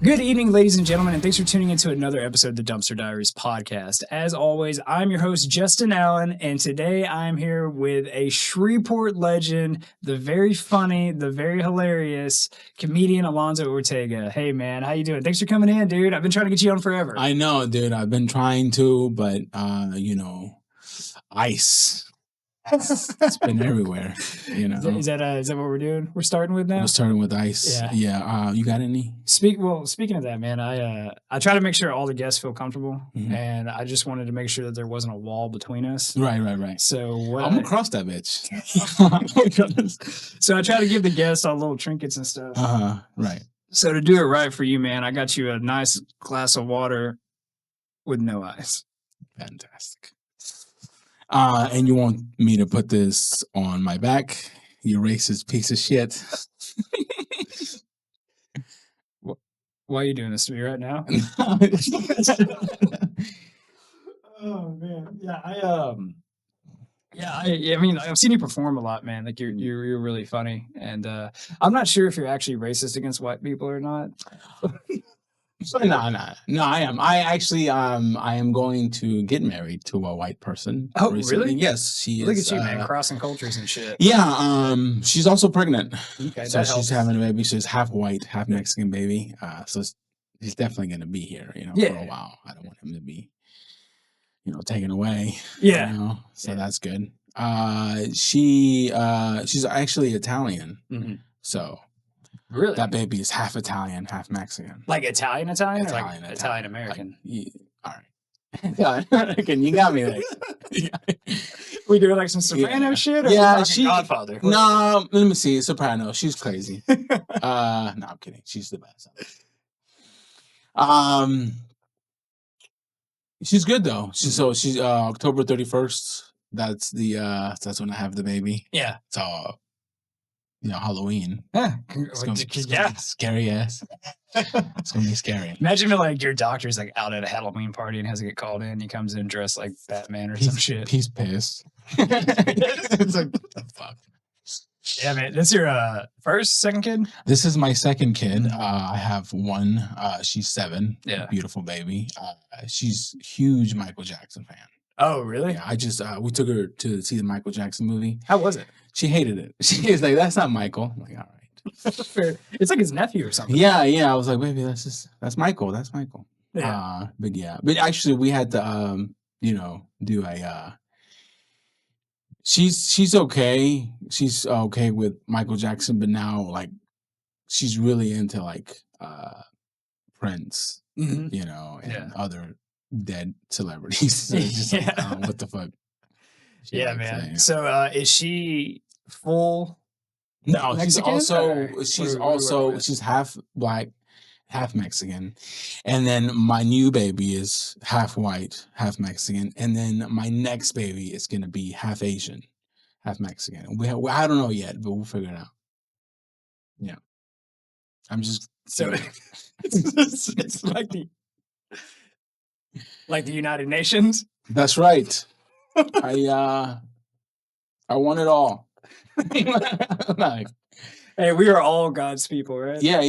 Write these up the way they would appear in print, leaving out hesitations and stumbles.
Good evening, ladies and gentlemen, and thanks for tuning into another episode of the Dumpster Diaries Podcast. As always, I'm your host, Justin Allen, and today I'm here with a Shreveport legend, the very funny, the very hilarious comedian Alonzo Ortega. Hey, man, how you doing? Thanks for coming in, dude. I've been trying to get you on forever. I know, dude. I've been trying to, but, ice. It's been everywhere, Is that what we're doing? We're starting with now? We're starting with ice. Yeah. You got any? Speaking of that, man, I try to make sure all the guests feel comfortable, and I just wanted to make sure that there wasn't a wall between us. Right. So I'm gonna cross that bitch. So I try to give the guests all little trinkets and stuff. Right. So to do it right for you, man, I got you a nice glass of water with no ice. Fantastic. And you want me to put this on my back, you racist piece of shit. Why are you doing this to me right now? Oh man, I mean, I've seen you perform a lot, man. Like you're really funny, and I'm not sure if you're actually racist against white people or not. No, I am. I am going to get married to a white person. Oh, recently. really? Yes, she is. Look at you, man, crossing cultures and shit. Yeah, she's also pregnant. Okay, so she's having a baby. She's half white, half Mexican baby. So he's definitely going to be here, for a while. I don't want him to be, taken away. Yeah. So that's good. She's actually Italian. Mm-hmm. So. Really? That baby is half Italian, half Mexican. Like Italian? Or like Italian American? All right. Italian American, you got me there. We doing like some Soprano shit? Or Godfather? No, let me see. Soprano. She's crazy. No, I'm kidding. She's the best. She's good though. She's October 31st. That's when I have the baby. Yeah. So. Halloween. It's gonna be scary ass. It's gonna be scary. Imagine if your doctor's like out at a Halloween party and has to get called in. He comes in dressed like Batman or some shit. He's pissed. It's like, what the fuck? Yeah, man. That's your second kid? This is my second kid. I have one. She's 7. Yeah. Beautiful baby. She's a huge Michael Jackson fan. Oh, really? Yeah, I just we took her to see the Michael Jackson movie. How was it? She hated it. She was like, "That's not Michael." I'm like, all right. Fair. It's like his nephew or something. Yeah. I was like, "Baby, that's Michael. That's Michael." Yeah. But actually, we had to do a. She's okay. She's okay with Michael Jackson, but now like she's really into like Prince, and other dead celebrities. So just like, what the fuck? Yeah, man. So is she full? No, Mexican, she's half black, half Mexican, and then my new baby is half white, half Mexican, and then my next baby is gonna be half Asian, half Mexican. I don't know yet, but we'll figure it out. Yeah, I'm just so it's like the United Nations. That's right. I want it all. Like, hey, we are all God's people, right? Yeah.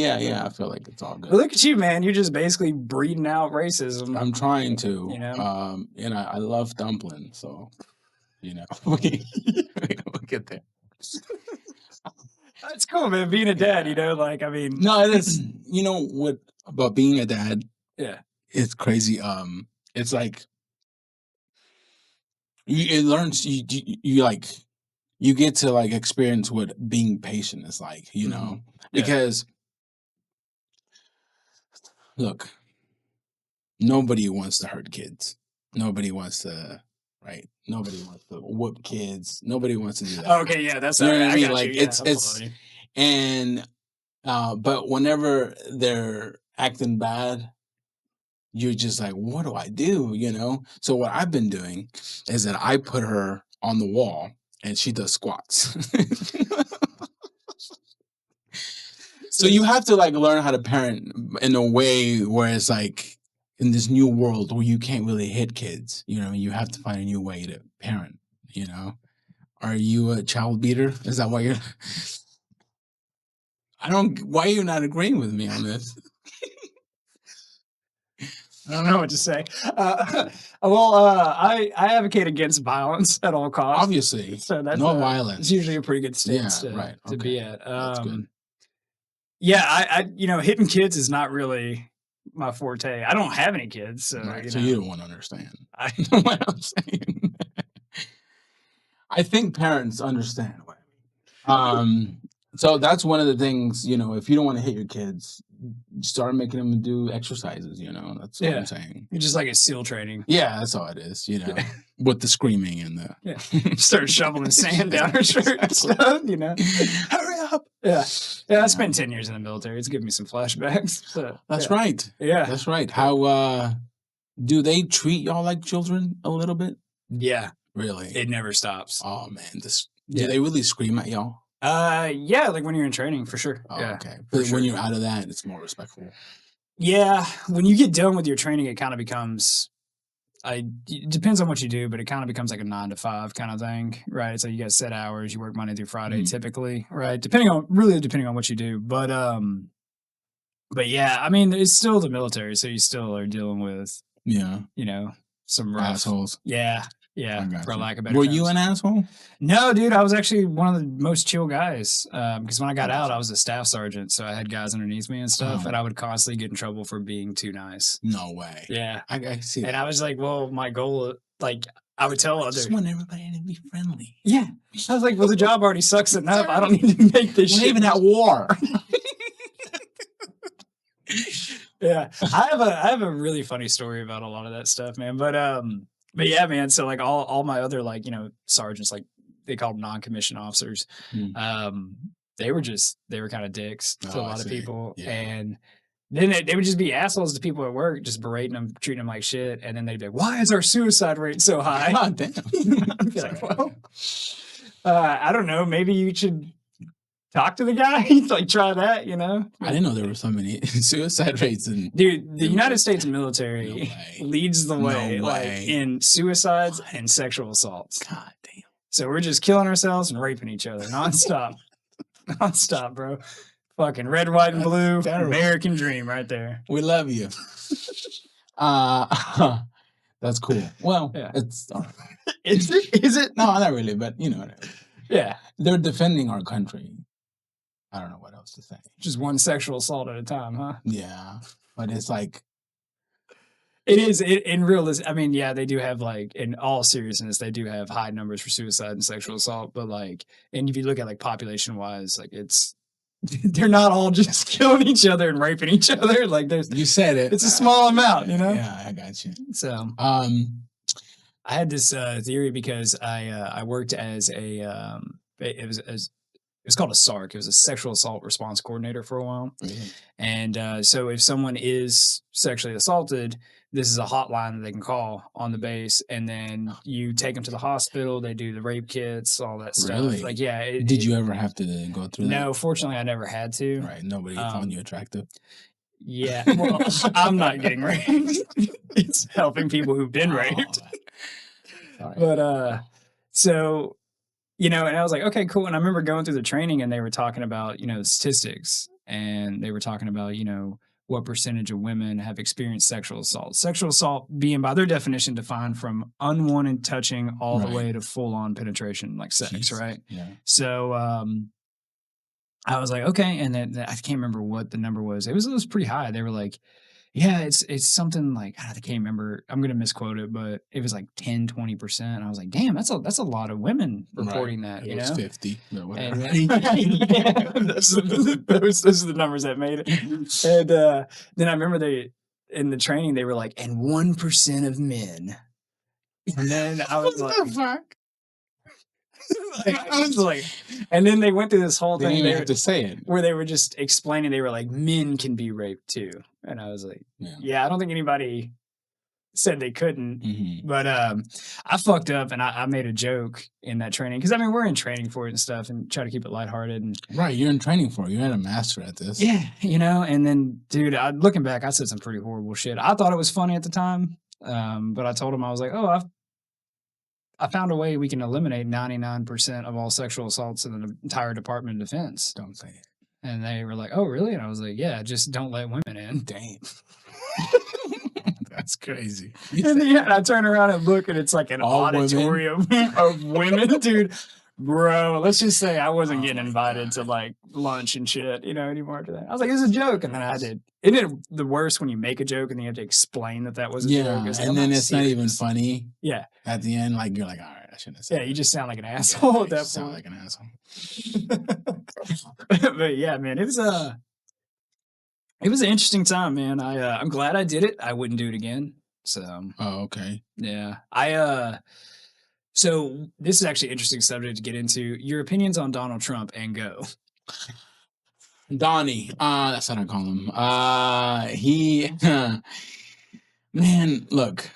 I feel like it's all good. Look at you, man. You're just basically breeding out racism. I'm trying to. And I love dumplings, so we get there. That's cool, man. Being a dad, No, it is. You know what about being a dad? Yeah, it's crazy. It's like it learns you get to like experience what being patient is like, because look, nobody wants to hurt kids. Nobody wants to, right? Nobody wants to whoop kids. Nobody wants to do that. Okay, yeah, that's what I mean. Like it's and but whenever they're acting bad, you're just like, what do I do? So what I've been doing is that I put her on the wall and she does squats. So you have to like learn how to parent in a way where it's like in this new world where you can't really hit kids, you have to find a new way to parent, Are you a child beater? Is that why you're why are you not agreeing with me on this? I don't know what to say. I advocate against violence at all costs. Obviously, so that's no violence. It's usually a pretty good stance to be at. That's good. Yeah, I hitting kids is not really my forte. I don't have any kids, so you don't want to understand. I know what I'm saying. I think parents understand what I mean. So that's one of the things, if you don't want to hit your kids, start making them do exercises, that's what I'm saying. You're just like a SEAL training. Yeah, that's all it is, with the screaming and the... Start shoveling sand down her shirt and stuff, Hurry up! Yeah, I spent 10 years in the military. It's giving me some flashbacks. So, that's right. Yeah. That's right. How, do they treat y'all like children a little bit? Yeah. Really? It never stops. Oh, man. Do they really scream at y'all? Yeah, like when you're in training, for sure. Oh, yeah, okay. But when you're out of that, it's more respectful. Yeah, when you get done with your training, it kind of becomes... it depends on what you do, but it kind of becomes like a 9 to 5 kind of thing, right? It's like you got set hours, you work Monday through Friday, typically, right? Depending on what you do. But yeah, I mean, it's still the military, so you still are dealing with, some rough assholes. Yeah, for lack of better Were terms. you an asshole? No, dude, I was actually one of the most chill guys. Because when I got out, I was a staff sergeant, so I had guys underneath me and stuff, and I would constantly get in trouble for being too nice. No way. Yeah, I see. And I was like, well, my goal, like, I would tell others. I just want everybody to be friendly. Yeah, I was like, well, the job already sucks enough. I don't need to make this shit. We're even at war. Yeah, I have a really funny story about a lot of that stuff, man. But yeah, man. So like all my other sergeants, like they called them non-commissioned officers. They were kind of dicks to a lot of people, and then they would just be assholes to people at work, just berating them, treating them like shit, and then they'd be like, "Why is our suicide rate so high?" God damn. I'd be like, "Well, I don't know. Maybe you should talk to the guy, like try that, I didn't know there were so many suicide rates. Dude, the United States military leads the way, in suicides and sexual assaults. God damn. So we're just killing ourselves and raping each other nonstop. Nonstop, bro. Fucking red, white, and blue. American dream right there. We love you. That's cool. Well, it's all right. Is it? No, not really, but Yeah. They're defending our country. I don't know what else to say. Just one sexual assault at a time, huh? Yeah. But it's like... It is. In realism, I mean, yeah, they do have, in all seriousness, they do have high numbers for suicide and sexual assault. But, and if you look at, population-wise, it's... They're not all just killing each other and raping each other. You said it. It's a small amount, Yeah, I got you. So... I had this theory because I worked as a... It was called a SARC. It was a sexual assault response coordinator for a while. Really? And so if someone is sexually assaulted, this is a hotline that they can call on the base. And then you take them to the hospital. They do the rape kits, all that stuff. Really? Did you ever have to go through that? No, fortunately, I never had to. Right. Nobody found you attractive. Yeah. Well, I'm not getting raped. It's helping people who've been raped. Sorry. But so... and I was like, okay, cool. And I remember going through the training and they were talking about, statistics, and they were talking about, what percentage of women have experienced sexual assault. Sexual assault being, by their definition, defined from unwanted touching all the way to full-on penetration, like sex, Jesus. Right? Yeah. So I was like, okay. And then I can't remember what the number was. It was pretty high. They were like, yeah, it's something like, I can't remember. I'm going to misquote it, but it was 10, 20%. I was like, damn, that's a lot of women reporting that. It was 50, but whatever. Those are the numbers that made it. And then I remember in the training, they were like, and 1% of men. And then I was like, I was like, and then they went through this whole thing. They didn't even have to say it. Where they were just explaining, they were like, men can be raped too. And I was like, yeah, I don't think anybody said they couldn't. Mm-hmm. But I fucked up and I made a joke in that training. Because, we're in training for it and stuff and try to keep it lighthearted. And, right, you're in training for it. You're not a master at this. Yeah, and then, dude, looking back, I said some pretty horrible shit. I thought it was funny at the time. But I told him, I was like, I found a way we can eliminate 99% of all sexual assaults in the entire Department of Defense. Don't say it. And they were like, oh, really? And I was like, yeah, just don't let women in. Damn. That's crazy. And then I turn around and look, and it's like an auditorium of women, dude. Bro, let's just say I wasn't getting invited to like lunch and shit, anymore after that. I was like, it's a joke. And then I did. Isn't it the worst when you make a joke and then you have to explain that was a joke? Yeah, and then it's not even funny. Yeah. At the end, like, you're like, all right, I shouldn't have said that. You just sound like an asshole at that point. Sound like an asshole. But yeah, man, it was an interesting time, man. I'm glad I did it. I wouldn't do it again. So. Oh, okay. Yeah. So this is actually an interesting subject to get into. Your opinions on Donald Trump and go. Donnie. That's what I call him. Man, look,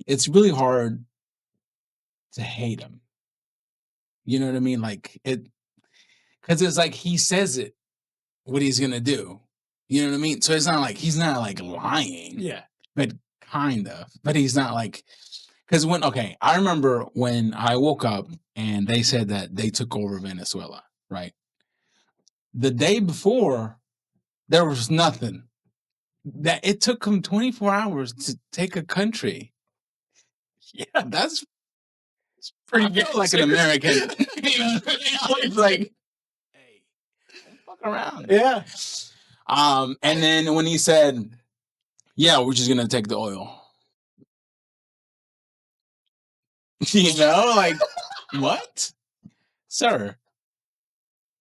it's really hard to hate him. You know what I mean? Like because it's like he says it, what he's gonna do. You know what I mean? So it's not like he's not like lying. Yeah. But kind of. But he's not like. Because I remember when I woke up and they said that they took over Venezuela, right? The day before, there was nothing. That it took them 24 hours to take a country. Yeah, that's pretty good. Like an American. It's like, hey, don't fuck around. Yeah. And then when he said, yeah, we're just gonna take the oil. Like, what? Sir,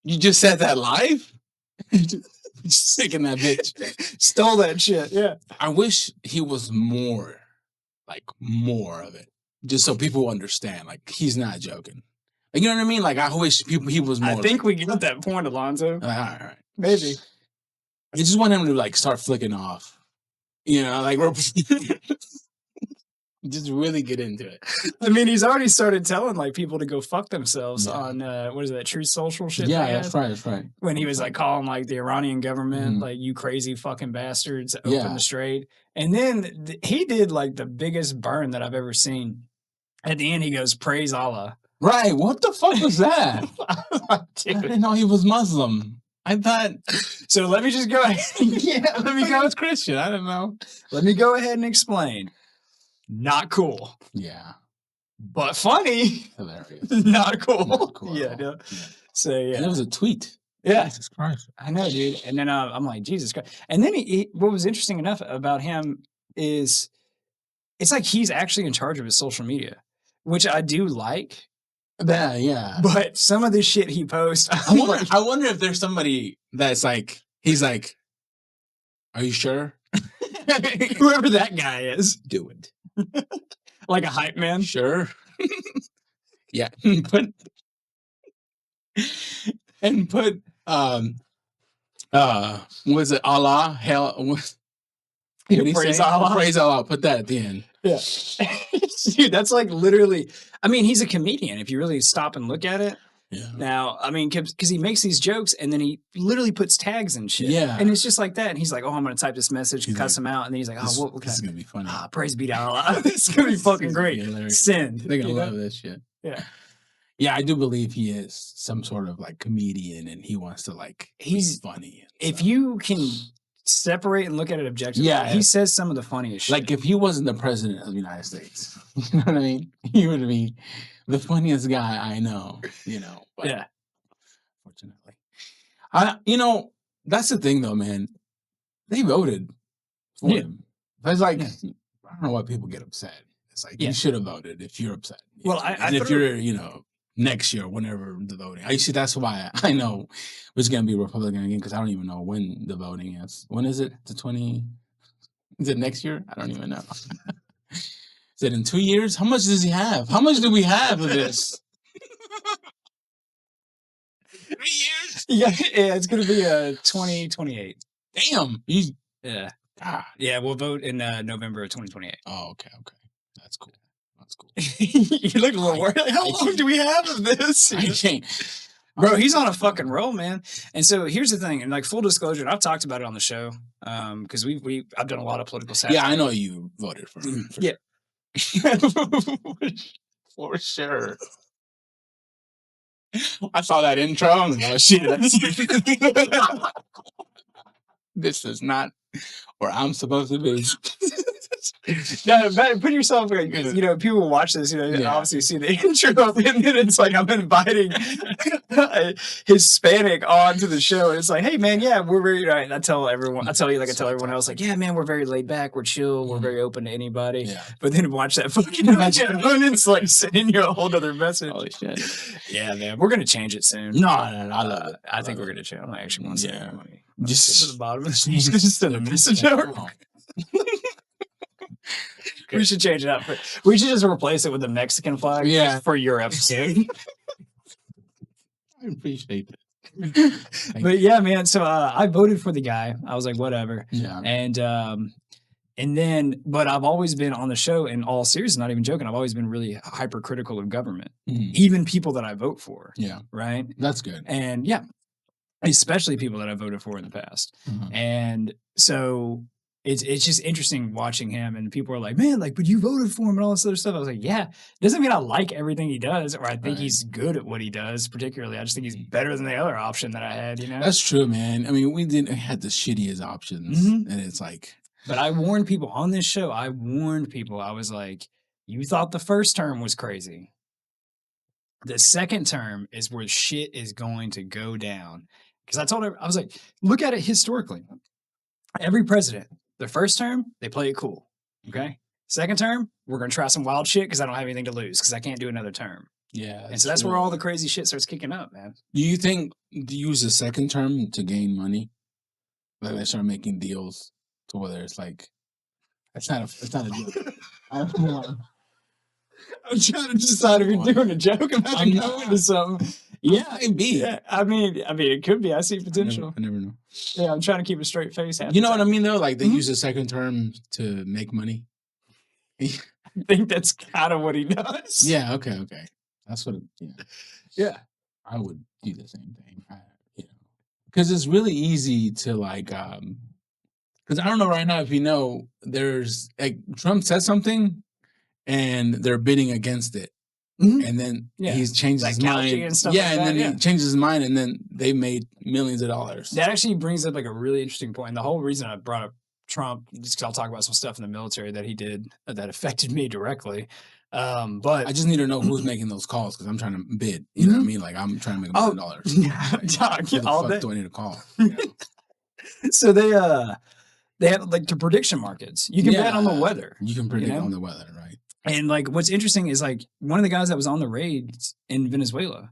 you just said that live? Just taking that bitch. Stole that shit, yeah. I wish he was more of it. Just so people understand, like, he's not joking. Like, you know what I mean? Like, I wish he was more. I think we get that point, Alonzo. All right. Maybe. I just want him to, like, start flicking off. Like, we're... Just really get into it. I mean, he's already started telling like people to go fuck themselves on what is that Truth Social shit? Yeah, that's right. When he was like calling like the Iranian government like you crazy fucking bastards, open the strait. And then he did like the biggest burn that I've ever seen. At the end, he goes, "Praise Allah." Right? What the fuck was that? I didn't know he was Muslim. I thought. So let me just go ahead. Let me go. It's Christian. I don't know. Let me go ahead and explain. Not cool. Yeah. But funny. Hilarious. Not cool. Not cool Yeah. So, yeah. And it was a tweet. Yeah. Jesus Christ. I know, dude. And then I'm like, Jesus Christ. And then what was interesting enough about him is it's like he's actually in charge of his social media, which I do like. Yeah. But some of the shit he posts. I wonder if there's somebody that's like, he's like, are you sure? Whoever that guy is. Do it. Like a hype man? Sure. Yeah. Put was it Allah? Hell, what praise Allah. Praise Allah. Put that at the end. Yeah. Dude, that's like literally, I mean, he's a comedian. If you really stop and look at it. Yeah. Now, I mean, because he makes these jokes and then he literally puts tags and shit. Yeah. And it's just like that. And he's like, oh, I'm going to type this message and cuss him out. And then he's like, oh, what this is going to be funny. Praise be to Allah. This is going to be fucking great. Send. They're going to love this shit. Yeah. Yeah, I do believe he is some sort of like comedian and he wants to like, he's funny. If you can separate and look at it objectively, he says some of the funniest shit. Like if he wasn't the president of the United States, you know what I mean? He would be the funniest guy I know, But yeah. Fortunately. That's the thing though, man. They voted for him. It's like, I don't know why people get upset. It's like, you should have voted if you're upset. Well, if you're, next year, whenever the voting. That's why I know it's going to be Republican again, because I don't even know when the voting is. When is it? Is it next year? I don't even know. Is it in 2 years? How much does he have? How much do we have of this? 3 years? Yeah, it's going to be 2028. Damn. Yeah. God. Yeah, we'll vote in November of 2028. Oh, okay. That's cool. You look a little worried. How long do we have of this? I can't. Bro, he's on a fucking roll, man. And so here's the thing, and like full disclosure, and I've talked about it on the show, because I've done a lot of political satire. Yeah, I know you voted for him. Yeah. For sure. I saw that intro and I was shit. This is not where I'm supposed to be. No, but put yourself like, people will watch this, obviously see the intro, and then it's like I'm inviting a Hispanic onto the show, and it's like, hey man, yeah, we're very. I tell everyone else, like, yeah, man, we're very laid back, we're chill, we're very open to anybody. Yeah. But then watch that fucking imagine, and it's like sending you a whole other message. Holy shit. Yeah, man, we're gonna change it soon. No, I love it. I think we're gonna change. I actually want to say money. Just to the bottom of the just send a message over. We should change it up. We should just replace it with the Mexican flag for your episode. I appreciate it. But yeah, man. So I voted for the guy. I was like, whatever. Yeah. And then, but I've always been on the show, in all seriousness, not even joking, I've always been really hypercritical of government, even people that I vote for. Yeah. Right? That's good. And yeah, especially people that I voted for in the past. And so it's just interesting watching him, and people are like, man, like, but you voted for him and all this other stuff. I was like, yeah, doesn't mean I like everything he does, or I think he's good at what he does, particularly. I just think he's better than the other option that I had, That's true, man. I mean, we had the shittiest options, and it's like. But I warned people on this show, I was like, you thought the first term was crazy. The second term is where shit is going to go down. Because I told her, I was like, look at it historically. Every president, the first term, they play it cool. Okay. Second term, we're going to try some wild shit because I don't have anything to lose because I can't do another term. Yeah. And so that's where all the crazy shit starts kicking up, man. Do you think to use the second term to gain money? Like they start making deals to whether it's like, it's not a deal. I'm trying to decide if you're doing a joke about I'm going to something. Yeah, it be. Yeah, I mean, it could be. I see potential. I never know. Yeah, I'm trying to keep a straight face. You know what I mean, though? Like, they use the second term to make money. I think that's kind of what he does. Yeah, okay. That's what Yeah. I would do the same thing. Because it's really easy to, like, because I don't know right now if you know, there's, like, Trump said something, and they're bidding against it. And then he's changed his mind. And stuff then he changes his mind, and then they made millions of dollars. That actually brings up like a really interesting point. And the whole reason I brought up Trump, just because I'll talk about some stuff in the military that he did that affected me directly. But I just need to know who's making those calls because I'm trying to bid. You know what I mean? Like I'm trying to make $1 million. Who the fuck do I need to call? So they have like the prediction markets. You can bet on the weather. You can predict on the weather, right? And like, what's interesting is like one of the guys that was on the raids in Venezuela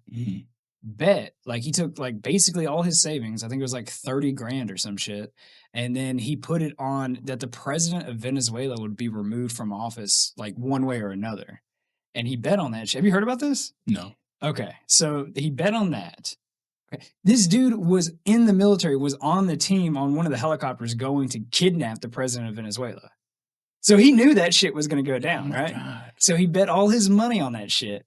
bet, like he took like basically all his savings. I think it was like 30 grand or some shit. And then he put it on that the president of Venezuela would be removed from office like one way or another. And he bet on that shit. Have you heard about this? No. Okay. So he bet on that. Okay. This dude was in the military, was on the team on one of the helicopters going to kidnap the president of Venezuela. So he knew that shit was going to go down, right? God. So he bet all his money on that shit.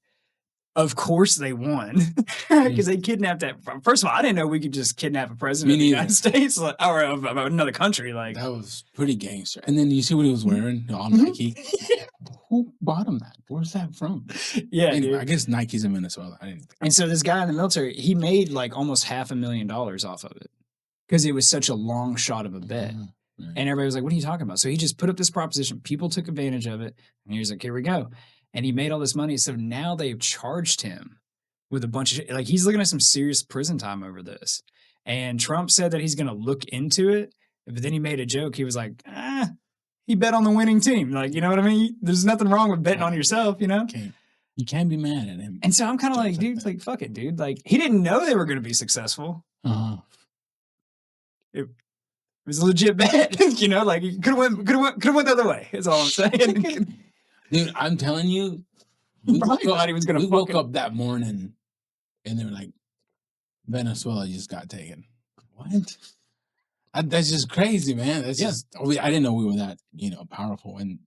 Of course they won because they kidnapped that. First of all, I didn't know we could just kidnap a president of the United States or of another country. Like that was pretty gangster. And then you see what he was wearing on Nike. Who bought him that? Where's that from? Yeah, anyway, I guess Nike's in Venezuela. And so this guy in the military, he made like almost $500,000 off of it because it was such a long shot of a bet. Right. And everybody was like, what are you talking about? So he just put up this proposition. People took advantage of it. And he was like, here we go. And he made all this money. So now they've charged him with a bunch of shit. Like he's looking at some serious prison time over this. And Trump said that he's going to look into it. But then he made a joke. He was like, he bet on the winning team. Like, you know what I mean? There's nothing wrong with betting on yourself, you know? You can't be mad at him. And so I'm kind of like, dude, like, fuck it, dude. Like, he didn't know they were going to be successful. It was a legit bet, you know, like you could have went the other way. That's all I'm saying. Dude, I'm telling you, we woke up that morning and they were like, Venezuela just got taken. What? That's just crazy, man. That's just, I didn't know we were that, powerful and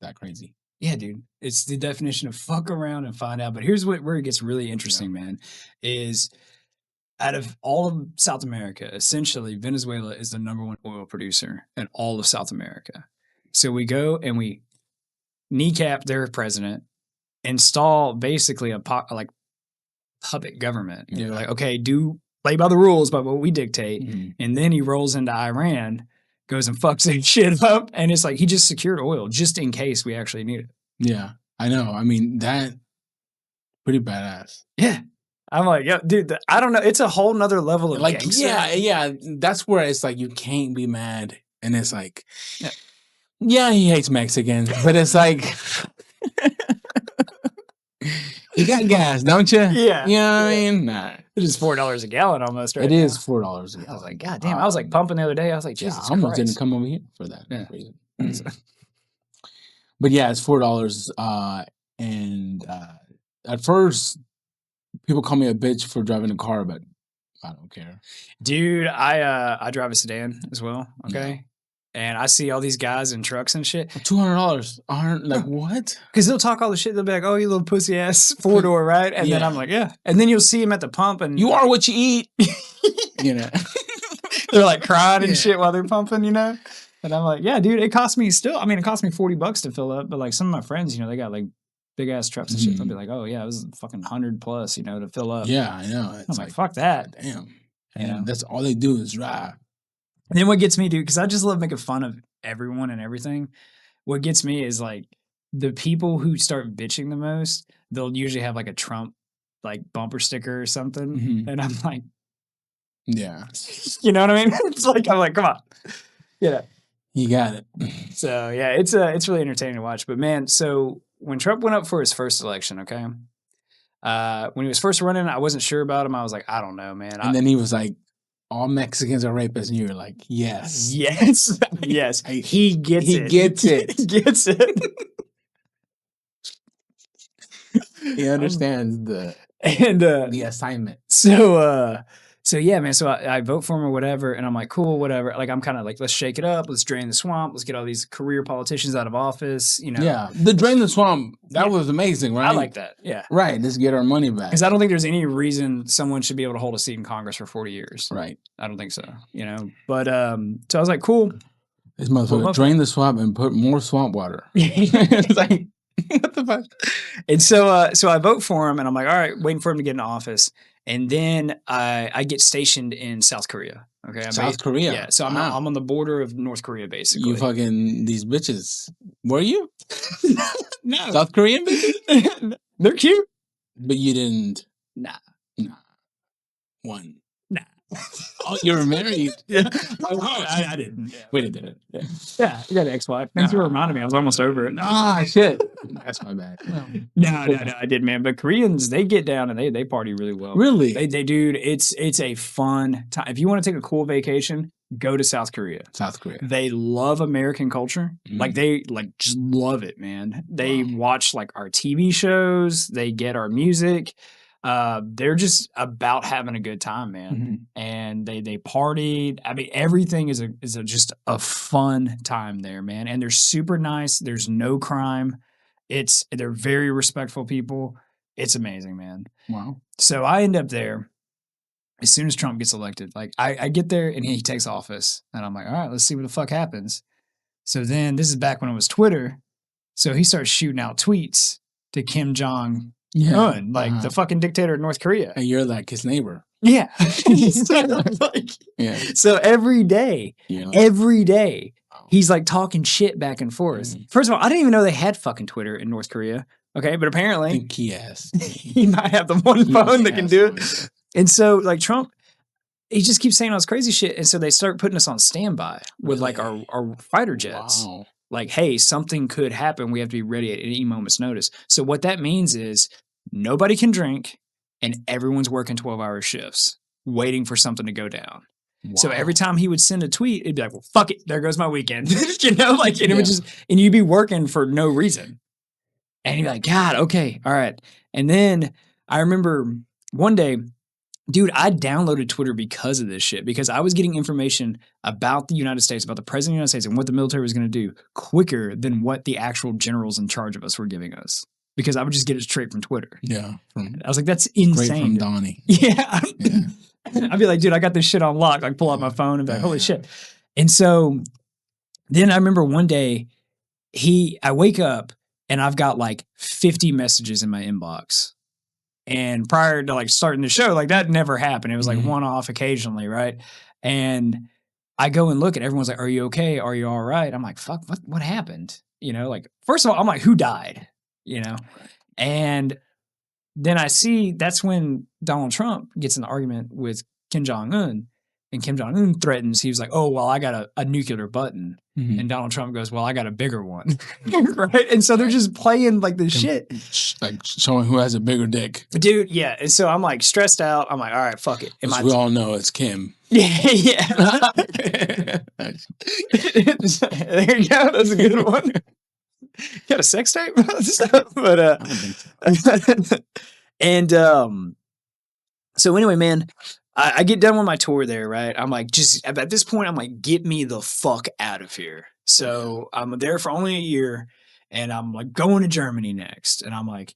that crazy. Yeah, dude. It's the definition of fuck around and find out. But here's where it gets really interesting, man, is out of all of South America, essentially, Venezuela is the number one oil producer in all of South America. So we go and we kneecap their president, install basically a puppet government. You're like, okay, play by the rules by what we dictate. And then he rolls into Iran goes and fucks that shit up. And it's like he just secured oil just in case we actually need it. Yeah, I know. I mean, that pretty badass. Yeah. I'm like, yeah, dude, I don't know. It's a whole nother level of like, gangster. yeah. That's where it's like you can't be mad, and it's like, yeah, he hates Mexicans, but it's like, you got gas, don't you? Yeah, you know what I mean. Nah, it is $4 a gallon almost. Right, it now. is $4 a gallon. I was like, God damn! I was like pumping the other day. I was like, Jesus, I almost Christ. didn't come over here for that reason. But yeah, it's $4. And at first, people call me a bitch for driving a car, but I don't care. Dude, I drive a sedan as well, okay? Yeah. And I see all these guys in trucks and shit. $200 aren't like, what? Because they'll talk all the shit. They'll be like, oh, you little pussy ass 4-door, right? And then I'm like, yeah. And then you'll see him at the pump and you are what you eat. You know, they're like crying and shit while they're pumping, you know? And I'm like, yeah, dude, it cost me $40 to fill up. But like some of my friends, you know, they got like big ass trucks and shit. They'll be like, oh yeah, it was fucking 100 plus, you know, to fill up. Yeah, I know. I'm like, fuck that. Damn. And that's all they do is drive. And then what gets me, dude, because I just love making fun of everyone and everything. What gets me is like the people who start bitching the most, they'll usually have like a Trump like bumper sticker or something. And I'm like, yeah. You know what I mean? It's like, I'm like, come on. Yeah. You got it. So yeah, it's really entertaining to watch. But man, so when Trump went up for his first election, okay, when he was first running, I wasn't sure about him. I was like, I don't know, man. And then he was like, all Mexicans are rapists, and you were like, yes, yes. He gets it. He gets it. He gets it. He understands the assignment. So yeah, man. So I vote for him or whatever, and I'm like, cool, whatever. Like I'm kind of like, let's shake it up, let's drain the swamp, let's get all these career politicians out of office. You know, yeah, the drain the swamp that was amazing, right? I like that. Yeah, right. Let's get our money back because I don't think there's any reason someone should be able to hold a seat in Congress for 40 years. Right. I don't think so. You know, but so I was like, cool. This motherfucker drain the swamp and put more swamp water. It's like, what the fuck? And so I vote for him, and I'm like, all right, waiting for him to get in office. And then I get stationed in South Korea. Okay, South Korea. Yeah, so I'm on the border of North Korea, basically. You fucking these bitches. Were you? No, South Korean bitches. They're cute, but you didn't. Nah. One. Nah. Oh, you were married. Yeah, I didn't. Yeah. We did it. Yeah, you got an ex-wife. Thanks for reminding me. I was almost over it. Ah, shit. That's my bad. No, I did, man. But Koreans, they get down and they party really well. Really? They dude, it's a fun time. If you want to take a cool vacation, go to South Korea. South Korea. They love American culture. Like they just love it, man. They watch like our TV shows. They get our music. They're just about having a good time, man. And they party. I mean, everything is just a fun time there, man. And they're super nice. There's no crime. They're very respectful people. It's amazing, man. Wow. So I end up there as soon as Trump gets elected. Like I get there and he takes office, and I'm like, all right, let's see what the fuck happens. So then this is back when it was Twitter. So he starts shooting out tweets to Kim Jong. Yeah, like the fucking dictator of North Korea. And you're like his neighbor. Yeah. Yeah. So every day, he's like talking shit back and forth. First of all, I didn't even know they had fucking Twitter in North Korea. Okay, but apparently I think he has. He might have the one phone that can do it. And so like Trump, he just keeps saying all this crazy shit. And so they start putting us on standby with like our fighter jets. Wow. Like, hey, something could happen. We have to be ready at any moment's notice. So what that means is nobody can drink and everyone's working 12-hour shifts waiting for something to go down. Wow. So every time he would send a tweet, it'd be like, well, fuck it. There goes my weekend. You know, like, and it would just, and you'd be working for no reason. And you'd be like, God, okay, all right. And then I remember one day, dude, I downloaded Twitter because of this shit, because I was getting information about the United States, about the president of the United States and what the military was going to do quicker than what the actual generals in charge of us were giving us, because I would just get it straight from Twitter. Yeah. I was like, that's insane. Straight from Donnie. Yeah. I'd be like, dude, I got this shit on lock. Like pull out my phone and be like, holy shit. And so then I remember one day I wake up and I've got like 50 messages in my inbox. And prior to like starting the show, like that never happened. It was like one off occasionally, right? And I go and look and everyone's like, are you okay? Are you all right? I'm like, fuck, what happened? You know, like, first of all, I'm like, who died? You know? And then I see that's when Donald Trump gets in an argument with Kim Jong-un. And Kim Jong-un threatens, he was like, oh, well, I got a nuclear button. Mm-hmm. And Donald Trump goes, well, I got a bigger one. Right? And so they're just playing like this shit. Like showing who has a bigger dick. Dude, yeah. And so I'm like stressed out. I'm like, all right, fuck it. We all know it's Kim. Yeah. There you go. That's a good one. You got a sex tape? But and so anyway, man, I get done with my tour there, right? I'm like, just at this point, I'm like, get me the fuck out of here. So I'm there for only a year, and I'm like going to Germany next, and I'm like,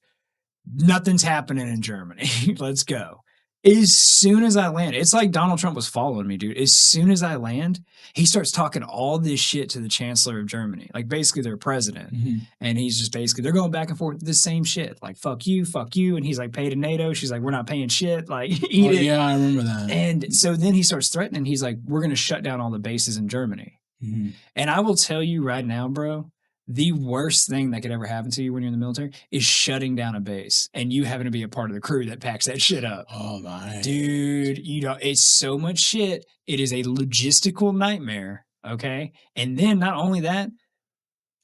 nothing's happening in Germany. Let's go. As soon as I land, it's like Donald Trump was following me, dude. As soon as I land, he starts talking all this shit to the chancellor of Germany, like basically their president. Mm-hmm. And he's just basically, they're going back and forth with the same shit, like fuck you. And he's like, pay to NATO. She's like, we're not paying shit. Like, eat it. Yeah, I remember that. And so then he starts threatening. He's like, we're going to shut down all the bases in Germany. Mm-hmm. And I will tell you right now, bro, the worst thing that could ever happen to you when you're in the military is shutting down a base and you having to be a part of the crew that packs that shit up. Oh my. Dude, you know, it's so much shit. It is a logistical nightmare. Okay. And then not only that,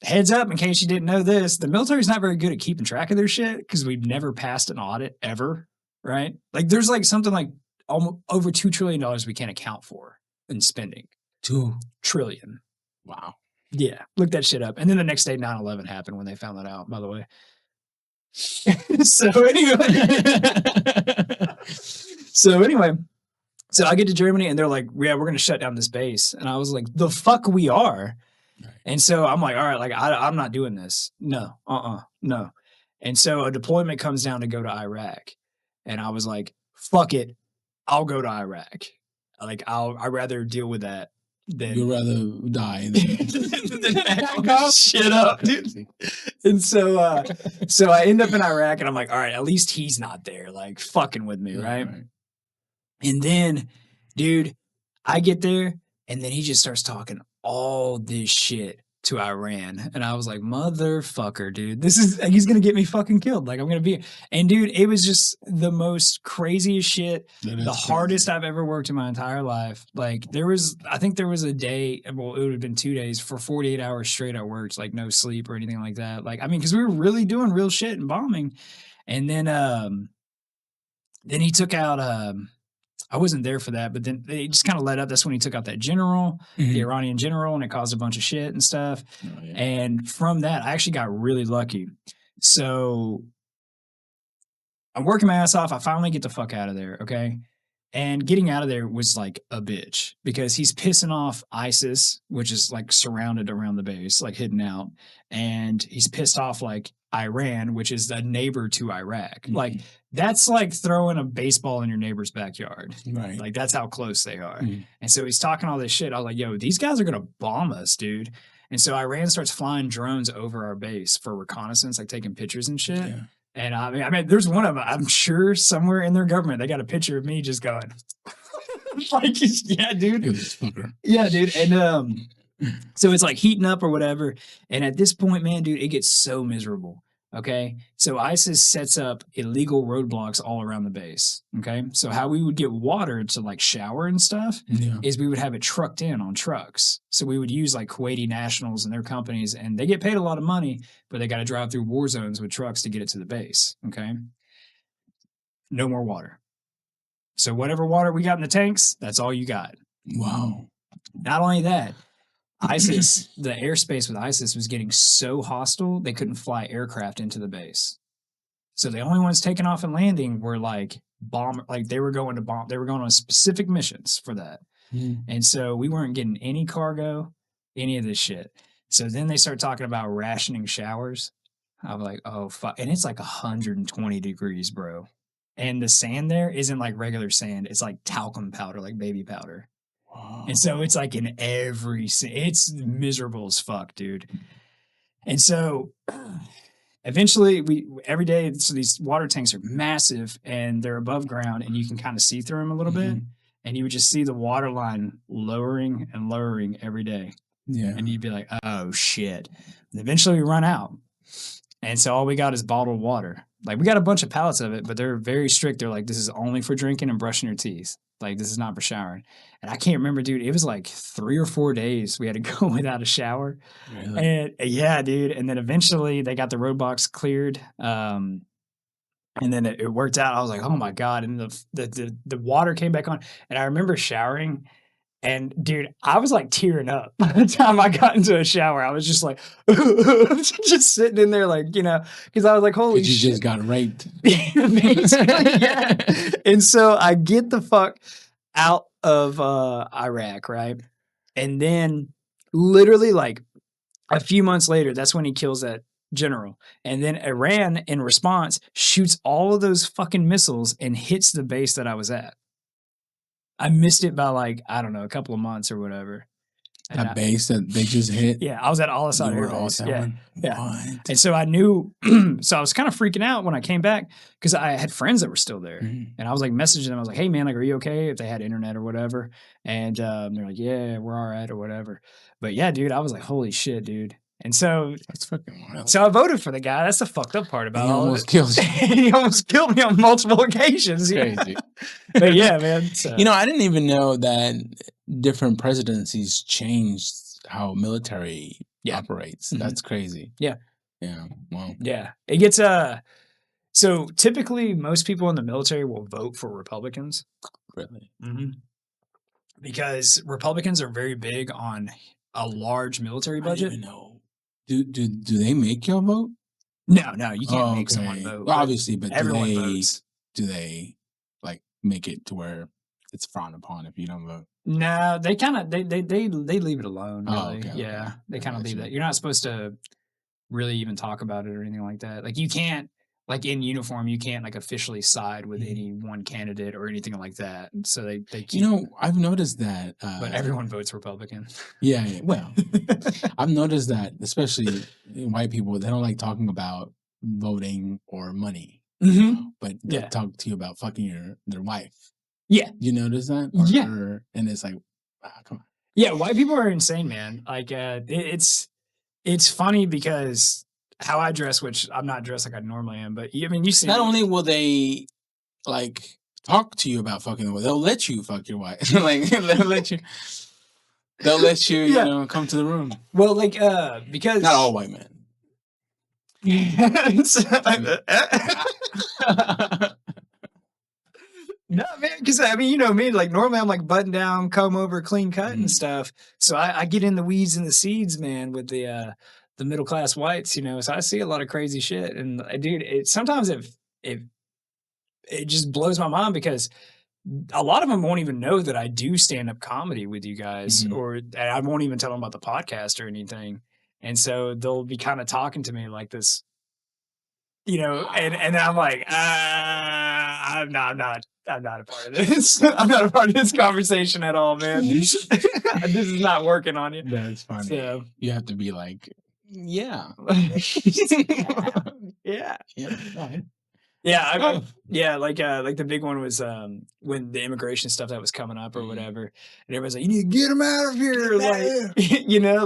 heads up, in case you didn't know this, the military is not very good at keeping track of their shit because we've never passed an audit ever. Right. Like there's like something like almost over $2 trillion we can't account for in spending. 2 trillion. Wow. Yeah, look that shit up. And then the next day, 9/11 happened when they found that out, by the way. So anyway, so I get to Germany and they're like, yeah, we're going to shut down this base. And I was like, the fuck we are. Right. And so I'm like, all right, like I'm not doing this. No, no. And so a deployment comes down to go to Iraq. And I was like, fuck it. I'll go to Iraq. Like I'd rather deal with that. You'd rather die than pack shit up, dude. And so I end up in Iraq, and I'm like, all right, at least he's not there, like fucking with me, right? And then, dude, I get there, and then he just starts talking all this shit to Iran, and I was like, motherfucker, dude, he's gonna get me fucking killed. Like I'm gonna be, and dude, it was just the most craziest shit, the hardest I've ever worked in my entire life. Like I think there was a day, well, it would have been 2 days for 48 hours straight. I worked like no sleep or anything like that. Like I mean, because we were really doing real shit and bombing, and then he took out I wasn't there for that, but then they just kind of let up. That's when he took out that general, the Iranian general, and it caused a bunch of shit and stuff. Oh, yeah. And from that, I actually got really lucky. So I'm working my ass off. I finally get the fuck out of there, okay? And getting out of there was like a bitch because he's pissing off ISIS, which is like surrounded around the base, like hidden out. And he's pissed off like Iran, which is a neighbor to Iraq. Mm-hmm. Like that's like throwing a baseball in your neighbor's backyard. Right. Like that's how close they are. Mm-hmm. And so he's talking all this shit. I was like, yo, these guys are going to bomb us, dude. And so Iran starts flying drones over our base for reconnaissance, like taking pictures and shit. Yeah. And I mean, there's one of them, I'm sure somewhere in their government, they got a picture of me just going like, yeah, dude. Yeah, dude. And so it's like heating up or whatever. And at this point, man, dude, it gets so miserable. Okay. So ISIS sets up illegal roadblocks all around the base. Okay. So how we would get water to like shower and stuff is we would have it trucked in on trucks. So we would use like Kuwaiti nationals and their companies, and they get paid a lot of money, but they got to drive through war zones with trucks to get it to the base. Okay. No more water. So whatever water we got in the tanks, that's all you got. Wow. Not only that, ISIS, the airspace with ISIS was getting so hostile, they couldn't fly aircraft into the base. So the only ones taking off and landing were like they were going on specific missions for that. Mm. And so we weren't getting any cargo, any of this shit. So then they start talking about rationing showers. I was like, oh, fuck. And it's like 120 degrees, bro. And the sand there isn't like regular sand. It's like talcum powder, like baby powder. And so it's like in it's miserable as fuck, dude. And so eventually every day, so these water tanks are massive and they're above ground and you can kind of see through them a little bit. and you would just see the water line lowering and lowering every day. Yeah. And you'd be like, oh shit. And eventually we run out. And so all we got is bottled water. Like we got a bunch of pallets of it, but they're very strict. They're like, this is only for drinking and brushing your teeth. Like this is not for showering. And I can't remember, dude. It was like 3 or 4 days we had to go without a shower. Really? And yeah, dude. And then eventually they got the roadblocks cleared. And then it worked out. I was like, oh my God. And the water came back on. And I remember showering. And dude, I was like tearing up by the time I got into a shower. I was just like, just sitting in there, like, because I was like, holy shit. You just got raped. Basically, yeah. And so I get the fuck out of Iraq, right? And then literally like a few months later, that's when he kills that general. And then Iran, in response, shoots all of those fucking missiles and hits the base that I was at. I missed it by like, I don't know, a couple of months or whatever. That base that they just hit? Yeah, I was at Al-Assad Air Base. Yeah. What? And so I knew, so I was kind of freaking out when I came back because I had friends that were still there. Mm-hmm. And I was like messaging them. I was like, hey man, like, are you okay? If they had internet or whatever. And they're like, yeah, we're all right or whatever. But yeah, dude, I was like, holy shit, dude. And so that's fucking wild. So I voted for the guy. That's the fucked up part about he all almost of it. Killed you. He almost killed me on multiple occasions. Crazy. But yeah, man. So. I didn't even know that different presidencies changed how military operates. Mm-hmm. That's crazy. Yeah. Yeah. Well. Yeah. It gets so typically most people in the military will vote for Republicans. Really? Mm-hmm. Because Republicans are very big on a large military budget. I didn't even know. Do they make your vote? No, you can't make someone vote. Well, obviously, but everyone votes. Do they like make it to where it's frowned upon if you don't vote? No, they kind of they leave it alone. Really. Oh, okay. Yeah, okay. they kind of leave that. You're not supposed to really even talk about it or anything like that. Like you can't, like in uniform, you can't like officially side with any one candidate or anything like that. So they keep, I've noticed that. But everyone votes Republican. Yeah. Well, I've noticed that, especially white people, they don't like talking about voting or money, but they talk to you about fucking their wife. Yeah. You notice that? And it's like, wow, come on. Yeah, white people are insane, man. Like it's funny because how I dress, which I'm not dressed like I normally am, but I mean, you see. Not only will they like talk to you about fucking the wife, they'll let you fuck your wife. Like they'll let you, come to the room. Well, like because not all white men. No, man, because I mean, you know me, like normally I'm like button down, comb over, clean cut and stuff. So I get in the weeds and the seeds, man, with the middle class whites, So I see a lot of crazy shit, and dude, sometimes it just blows my mind because a lot of them won't even know that I do stand up comedy with you guys, or I won't even tell them about the podcast or anything, and so they'll be kind of talking to me like this, and I'm like, I'm not a part of this. I'm not a part of this conversation at all, man. This is not working on you. That's funny. So, you have to be like, yeah. Yeah. Yeah. Yeah, like the big one was when the immigration stuff that was coming up or whatever, and everybody's like, "You need to get them out of here!"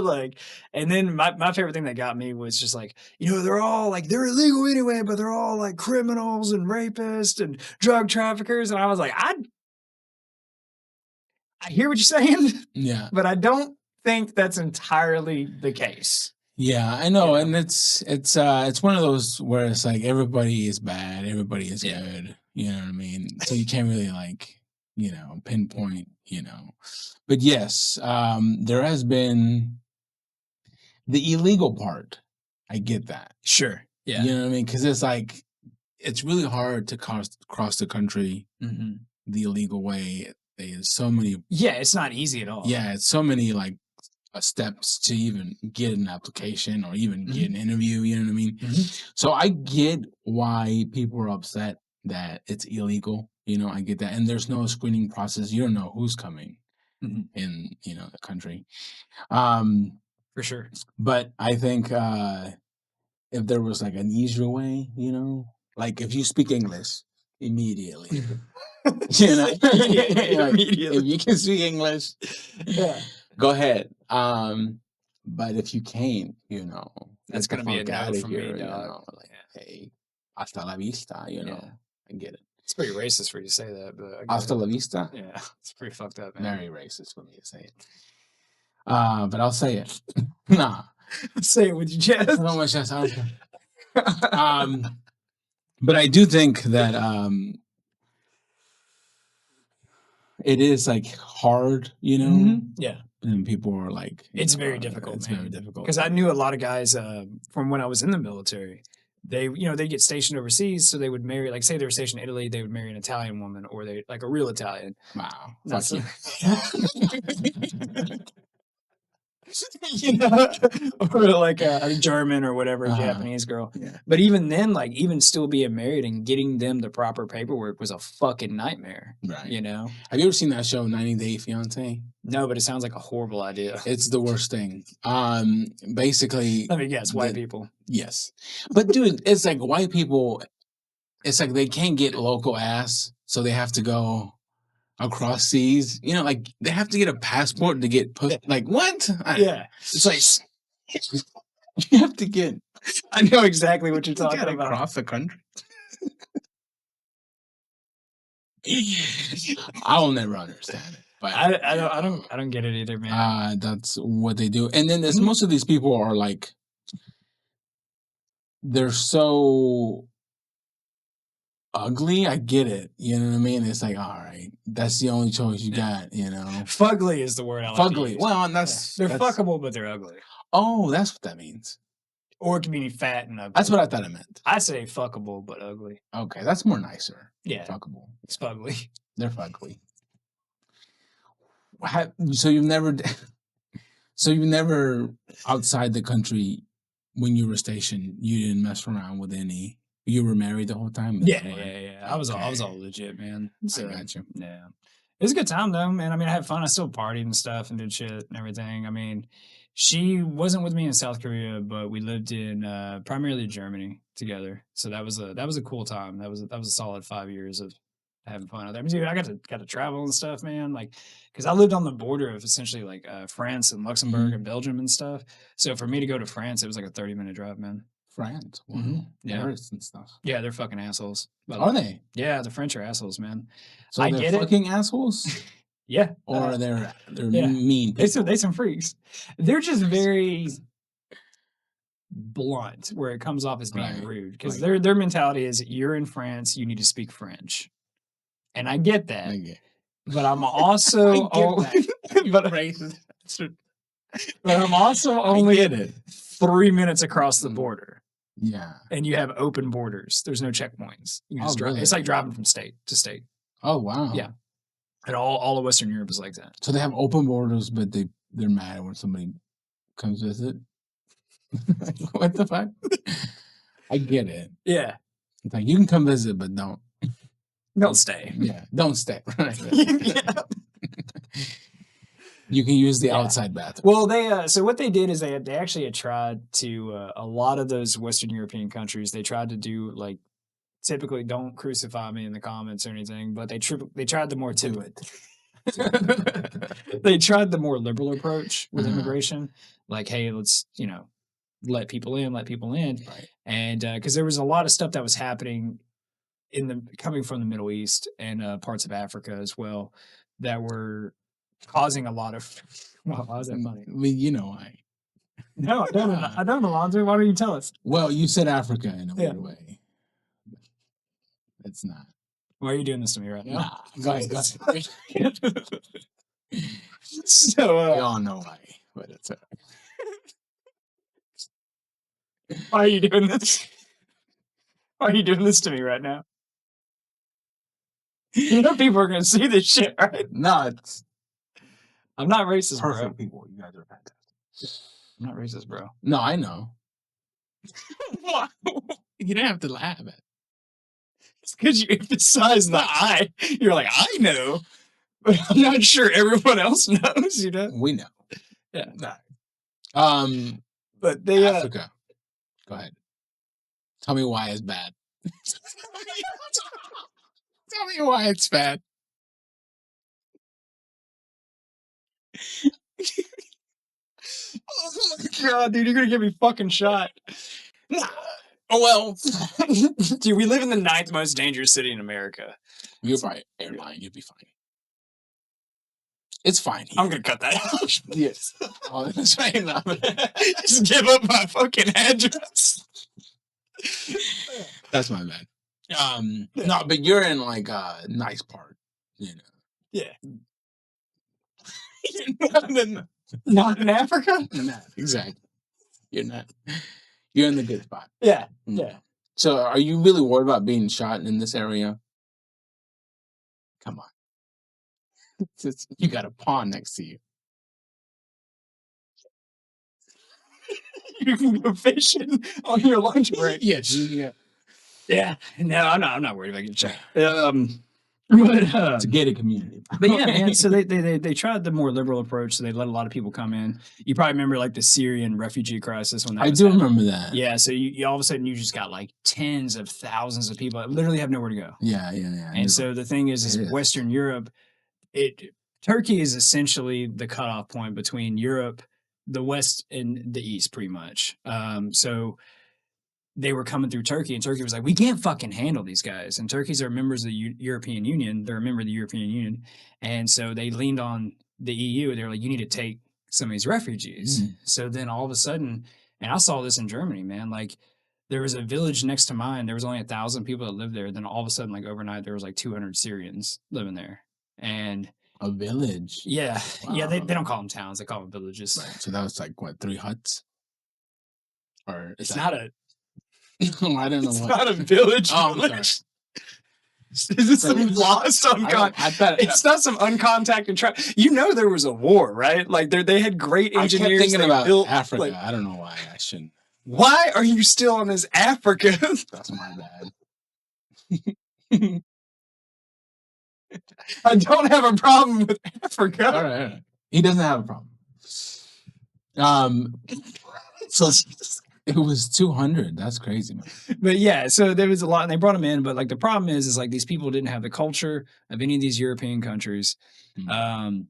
Like, and then my favorite thing that got me was just like, they're all like they're illegal anyway, but they're all like criminals and rapists and drug traffickers, and I was like, I hear what you're saying, yeah, but I don't think that's entirely the case. Yeah, I know, and it's one of those where it's like everybody is bad, everybody is good. You know what I mean? So you can't really like pinpoint. But yes, there has been the illegal part. I get that. Sure. Yeah. You know what I mean? Because it's like it's really hard to cross the country the illegal way. There's so many. Yeah, it's not easy at all. Yeah, it's so many like. Steps to even get an application or even get an interview, you know what I mean? So I get why people are upset that it's illegal, I get that. And there's no screening process. You don't know who's coming in, the country. For sure. But I think if there was like an easier way, like if you speak English immediately, You know, Immediately. if you can speak English, go ahead. But if you can't, that's gonna be a no from me, dog. Hey, hasta la vista. I get it. It's pretty racist for you to say that, but hasta la vista. Yeah, it's pretty fucked up, man. Very racist for me to say it. But I'll say it. Nah, say it with your chest. Not my chest. I don't care. But I do think that it is like hard, Yeah. And people are like, it's very difficult. It's man. very difficult because I knew a lot of guys from when I was in the military. They, they get stationed overseas, so they would marry, like, say they were stationed in Italy, they would marry an Italian woman, or they like a real Italian. Wow, fuck you. Or like a German or whatever, Japanese girl. Yeah. But even then, like, even still being married and getting them the proper paperwork was a fucking nightmare. Right. Have you ever seen that show 90 Day Fiance? No, but it sounds like a horrible idea. It's the worst thing. Basically, let me guess, white people. Yes, but dude, it's like white people. It's like they can't get local ass, so they have to go across seas. Like they have to get a passport to get put. Like what? Yeah, it's like you have to get. I know exactly what you're talking about. Across the country. I will never understand it. But I don't get it either, man. That's what they do, and then there's most of these people are like, they're so ugly. I get it. You know what I mean? It's like, all right, that's the only choice you got. Fugly is the word I like fugly. To use. Well, and they're fuckable, but they're ugly. Oh, that's what that means. Or it can be fat and ugly. That's what I thought it meant. I say fuckable, but ugly. Okay, that's more nicer. Yeah, fuckable. It's fugly. They're fugly. So you've never outside the country when you were stationed, you didn't mess around with any. You were married the whole time. Yeah. I was all legit, man. So, I got you. Yeah, it was a good time though, man. I mean, I had fun. I still partied and stuff and did shit and everything. I mean, she wasn't with me in South Korea, but we lived in primarily Germany together. So that was a cool time. That was a solid 5 years of having fun out there. I mean, dude, I got to travel and stuff, man. Like, because I lived on the border of essentially like France and Luxembourg and Belgium and stuff. So for me to go to France, it was like a 30-minute drive, man. France, yeah, Paris and stuff. Yeah, they're fucking assholes. Are they? Yeah, the French are assholes, man. So they're fucking assholes. Yeah, or they're mean people. They some freaks. They're just very blunt, where it comes off as being rude, because their mentality is, you're in France, you need to speak French. And I get that, but I'm also but I'm also only 3 minutes across the border. Yeah, and you have open borders. There's no checkpoints. You can just drive. Really? It's like driving from state to state. Oh wow! Yeah, and all of Western Europe is like that. So they have open borders, but they're mad when somebody comes visit. What the fuck? I get it. Yeah, it's like you can come visit, but don't stay. Yeah, don't stay. Right. Yeah. You can use the outside bathroom. Well, they so what they did is they actually had tried to a lot of those Western European countries. They tried to do, like, typically, don't crucify me in the comments or anything, but they tried the more they tried the more liberal approach with immigration. Like, hey, let's let people in, right. And because there was a lot of stuff that was happening coming from the Middle East and parts of Africa as well that were causing a lot of. Well, why is that funny? I mean, you know why. No, I don't, Alonzo. Why don't you tell us? Well, you said Africa in a weird way. It's not. Why are you doing this to me right now? Nah, go ahead. So, we all know why, but it's why are you doing this? Why are you doing this to me right now? People are going to see this shit, right? No, I'm not racist, perfect bro. People. You guys are fantastic. I'm not racist, bro. No, I know. You don't have to laugh at it. It's because you emphasize the I. You're like, I know, but I'm not sure everyone else knows, We know. Yeah. No. But they... Africa. Go ahead. Tell me why it's bad. Tell me why it's bad. Oh my God, dude, you're gonna get me fucking shot. Oh well. Dude, we live in the 9th most dangerous city in America. You're right. Airline, you'll be fine. It's fine. I'm gonna cut that out. Yes. Oh, that's right. Just give up my fucking address. That's my bad. No, but you're in like a nice part, you know. Yeah. You're not in Africa? No, exactly. You're not. You're in the good spot. Yeah. Yeah. So are you really worried about being shot in this area? Come on. You got a pond next to you. You can go fishing on your lunch break. Yes. Yeah. Yeah. No, I'm not worried about getting shot. It's a gated community. But yeah, man. So they tried the more liberal approach. So they let a lot of people come in. You probably remember like the Syrian refugee crisis when that was happening. Remember that. Yeah. So you all of a sudden you just got like tens of thousands of people that literally have nowhere to go. Yeah. And so the thing is Western Europe, Turkey is essentially the cutoff point between Europe, the West, and the East, pretty much. So they were coming through Turkey, and Turkey was like, we can't fucking handle these guys. And Turkeys are members of the European Union. They're a member of the European Union. And so they leaned on the EU. They were like, you need to take some of these refugees. Mm-hmm. So then all of a sudden, and I saw this in Germany, man, like there was a village next to mine. There was only 1,000 people that lived there. Then all of a sudden, like overnight, there was like 200 Syrians living there. And a village? Yeah. Wow. Yeah, they don't call them towns. They call them villages. Right. So that was like, what, 3 huts? Or it's not a... I don't know. It's not a village. Oh, I'm sorry. Is this some lost it's not some uncontacted tribe. You know there was a war, right? Like they had great engineers. I kept thinking about built, Africa. Like, I don't know why I shouldn't. Why are you still on this Africa? That's my bad. I don't have a problem with Africa. All right. He doesn't have a problem. So it was 200. That's crazy, man. But yeah, so there was a lot, and they brought them in. But like the problem is like these people didn't have the culture of any of these European countries. Mm-hmm.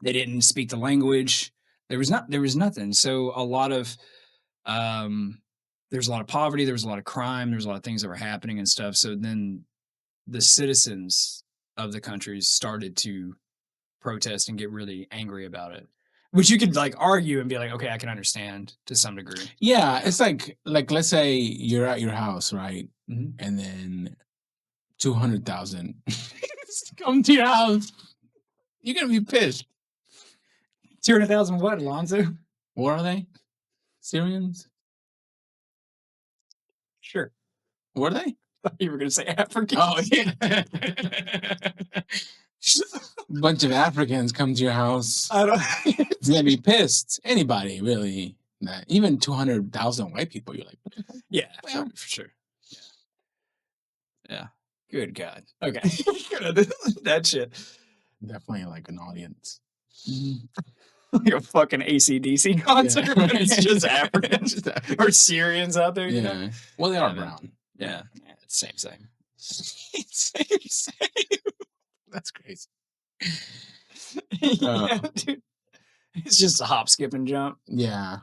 They didn't speak the language. There was nothing. So a lot of there's a lot of poverty. There was a lot of crime. There was a lot of things that were happening and stuff. So then the citizens of the countries started to protest and get really angry about it. Which you could like argue and be like, okay, I can understand to some degree. Yeah, it's like let's say you're at your house, right? Mm-hmm. And then 200,000 come to your house. You're gonna be pissed. 200,000 what, Alonzo? What are they? Syrians? Sure. What are they? I thought you were gonna say Africans. Oh yeah. Bunch of Africans come to your house. I don't. It's gonna be pissed. Anybody really? Even 200,000 white people. You're like, yeah, well, for sure. Yeah. Good God. Okay. That shit. Definitely like an audience. Like a fucking AC/DC concert. Yeah. It's just Africans or Syrians out there. You know? Well, they are brown. Yeah. It's same. Same. That's crazy. Yeah, dude. It's just a hop, skip, and jump. Yeah.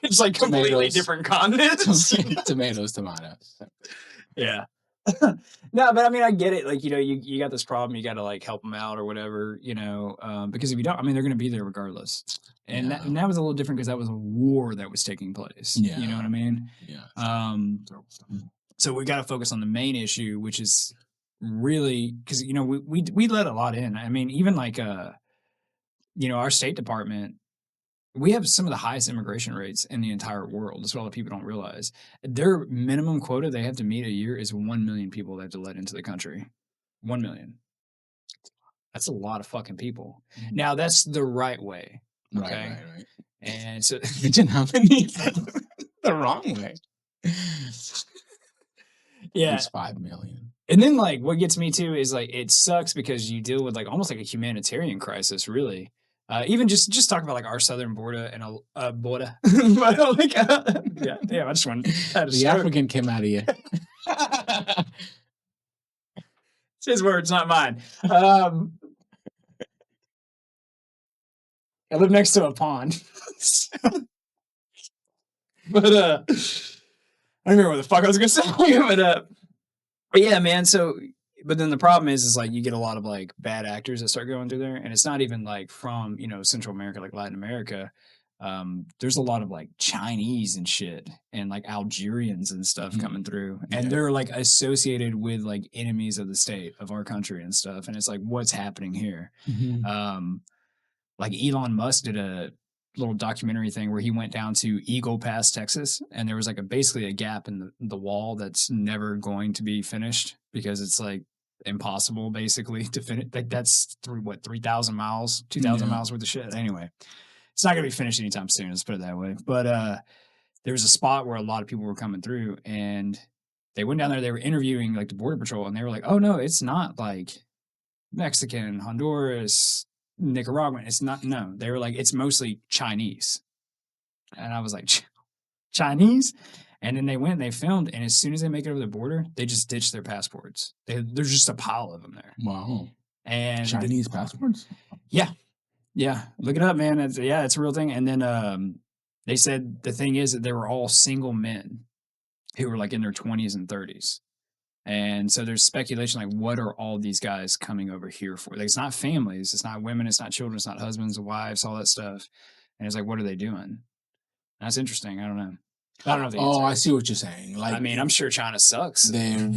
It's like completely different continents. Tomatoes. Yeah. No, but I mean, I get it. Like, you know, you got this problem. You got to like help them out or whatever, you know, because if you don't, I mean, they're going to be there regardless. And that was a little different because that was a war that was taking place. Yeah. You know what I mean? Yeah. So we got to focus on the main issue, which is really because, you know, we let a lot in. I mean, even like, you know, our State Department, we have some of the highest immigration rates in the entire world. That's what a lot of people don't realize. Their minimum quota they have to meet a year is 1 million people they have to let into the country. 1 million. That's a lot of fucking people. Now, that's the right way. Okay? Right. And so... Imagine how many the wrong way. Yeah. It's 5 million. And then, like, what gets me, too, is, like, it sucks because you deal with, like, almost like a humanitarian crisis, really. Even just talk about like our southern border and border. Like, I just wanted the African came out of you. It's his words, not mine. I live next to a pond. But I don't remember what the fuck I was gonna say. But yeah, man. So, but then the problem is like you get a lot of like bad actors that start going through there, and it's not even like from Central America, like Latin America. There's a lot of like Chinese and shit, and like Algerians and stuff coming through, and they're like associated with like enemies of the state of our country and stuff, and it's like what's happening here. Like Elon Musk did a little documentary thing where he went down to Eagle Pass, Texas, and there was like basically a gap in the wall that's never going to be finished because it's like impossible basically to finish. Like that's 3,000 miles, 2,000 miles worth of shit. Anyway, it's not gonna be finished anytime soon. Let's put it that way. But there was a spot where a lot of people were coming through, and they went down there. They were interviewing like the border patrol, and they were like, "Oh no, it's not like Mexican, Honduras, Nicaraguan. It's not. No, they were like, it's mostly Chinese." And I was like, Chinese? And then they went and they filmed, and as soon as they make it over the border, they just ditch their passports. There's just a pile of them there. Wow. And Chinese passports? Yeah. Yeah. Look it up, man. It's a real thing. And then they said the thing is that they were all single men who were like in their 20s and 30s. And so there's speculation like, what are all these guys coming over here for? Like, it's not families, it's not women, it's not children, it's not husbands, wives, all that stuff. And it's like, what are they doing? That's interesting. I don't know. I don't know. Oh, I see what you're saying. Like, I mean, I'm sure China sucks. Then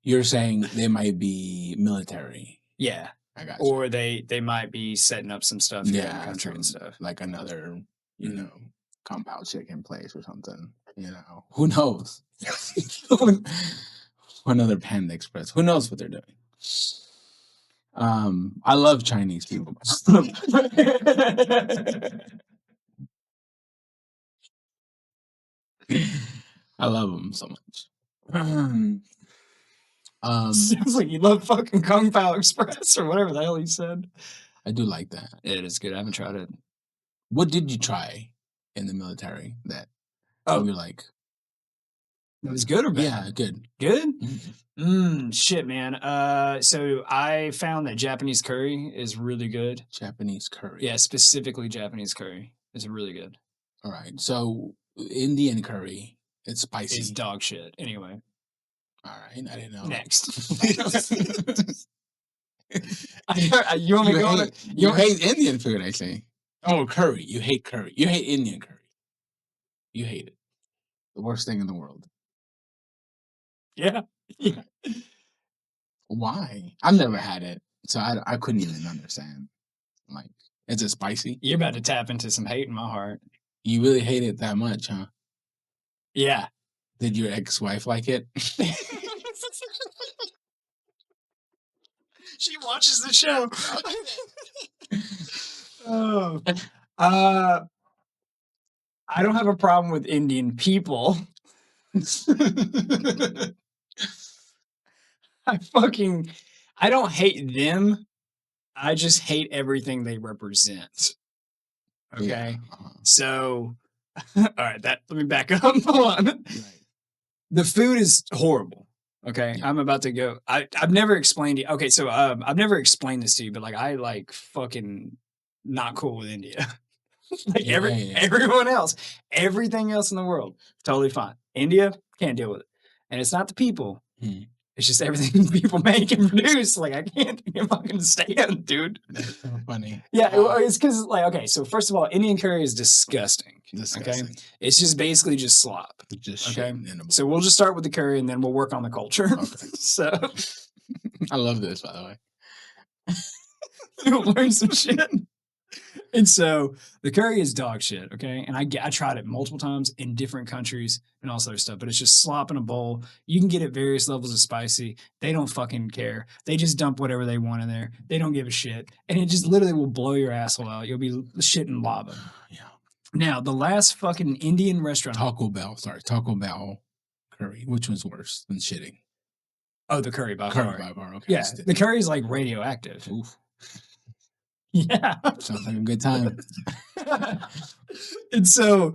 you're saying they might be military. Yeah. I got you. Or they might be setting up some stuff in the country and stuff. Like another, compound chick in place or something. Who knows? Another Panda Express. Who knows what they're doing? I love Chinese people. I love them so much. Sounds like you love fucking Kung Pao Express or whatever the hell he said. I do like that. It is good. I haven't tried it. What did you try in the military that you're like? It was good or bad? Yeah, good. Good? Shit, man. So I found that Japanese curry is really good. Japanese curry? Yeah, specifically Japanese curry is really good. All right. So Indian curry, it's spicy. It's dog shit. Anyway. All right. I didn't know. Next. You want me to go? You hate Indian food, I say. Oh, curry. You hate curry. You hate Indian curry. You hate it. The worst thing in the world. Yeah. Why? I've never had it, so I couldn't even understand. Like, is it spicy? You're about to tap into some hate in my heart. You really hate it that much, huh? Yeah. Did your ex-wife like it? She watches the show. Oh. I don't have a problem with Indian people. I don't hate them. I just hate everything they represent. Okay. Yeah. So, all right, let me back up. Hold on. Right. The food is horrible. Okay. Yeah. I'm about to go. I've never explained it. Okay. So, I've never explained this to you, but like, I like fucking not cool with India. Like everyone else, everything else in the world, totally fine. India, can't deal with it. And it's not the people. It's just everything people make and produce. Like, I can't fucking stand, dude. That's so funny. Yeah, it's because, like, okay, so first of all, Indian curry is disgusting. Okay? It's just basically just slop. Just okay? So we'll just start with the curry and then we'll work on the culture. Okay. So I love this, by the way. You'll learn some shit. And so the curry is dog shit, okay? And I tried it multiple times in different countries and all this other stuff, but it's just slop in a bowl. You can get it various levels of spicy. They don't fucking care. They just dump whatever they want in there. They don't give a shit. And it just literally will blow your asshole out. You'll be shitting lava. Yeah. Now, the last fucking Indian restaurant. Taco Bell curry. Which one's worse than shitting? Oh, the curry by far. Okay. Yeah, the curry is like radioactive. Oof. Yeah. Sounds like a good time. And so,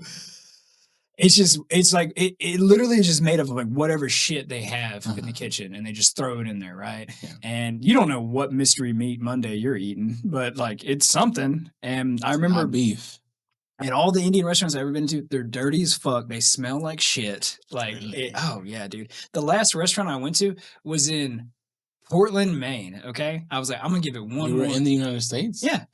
it's like it literally is just made of like whatever shit they have in the kitchen, and they just throw it in there, right? Yeah. And you don't know what mystery meat Monday you're eating, but like it's something. And I remember Hot beef. and all the Indian restaurants I've ever been to, they're dirty as fuck. They smell like shit. Like, Really? oh yeah, dude. The last restaurant I went to was in Portland, Maine. Okay, I was like, I'm gonna give it one You were more. in the United States? Yeah,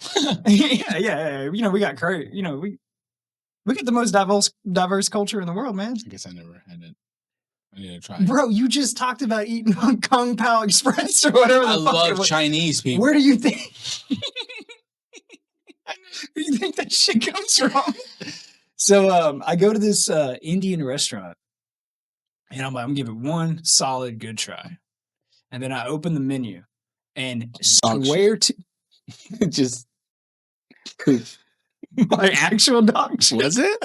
yeah. You know, we got great. You know, we get the most diverse culture in the world, man. I guess I never had it. I need to try. Bro, you just talked about eating on Kung Pao Express or whatever. I The fuck love Chinese people. Where do you think? Where do you think that shit comes from? So I go to this Indian restaurant, and I'm like, I'm gonna give it one solid good try, and then I open the menu, and swear to just my actual dog shit. Was it?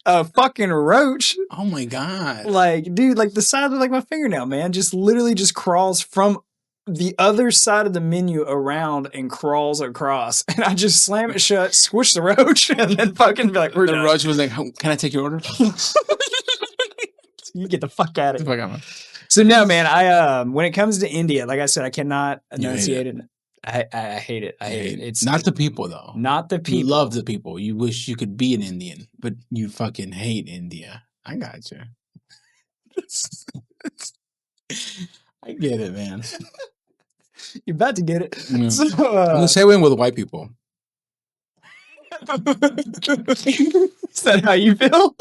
A fucking roach. Oh my god! Like, dude, like the size of like my fingernail, man. Just literally just crawls from the other side of the menu around and crawls across. And I just slam it shut, squish the roach, and then fucking be like, we're done. The roach was like, "Can I take your order?" You get the fuck out of Fuck here. out. So no, man. I when it comes to India, like I said, I cannot You hate enunciate it. I hate it. I hate it. It's not the people though. not the people. You love the people. You wish you could be an Indian, but you fucking hate India. I got you. I get it, man. You're about to get it. Yeah. So, I'm the same way with white people. is that how you feel?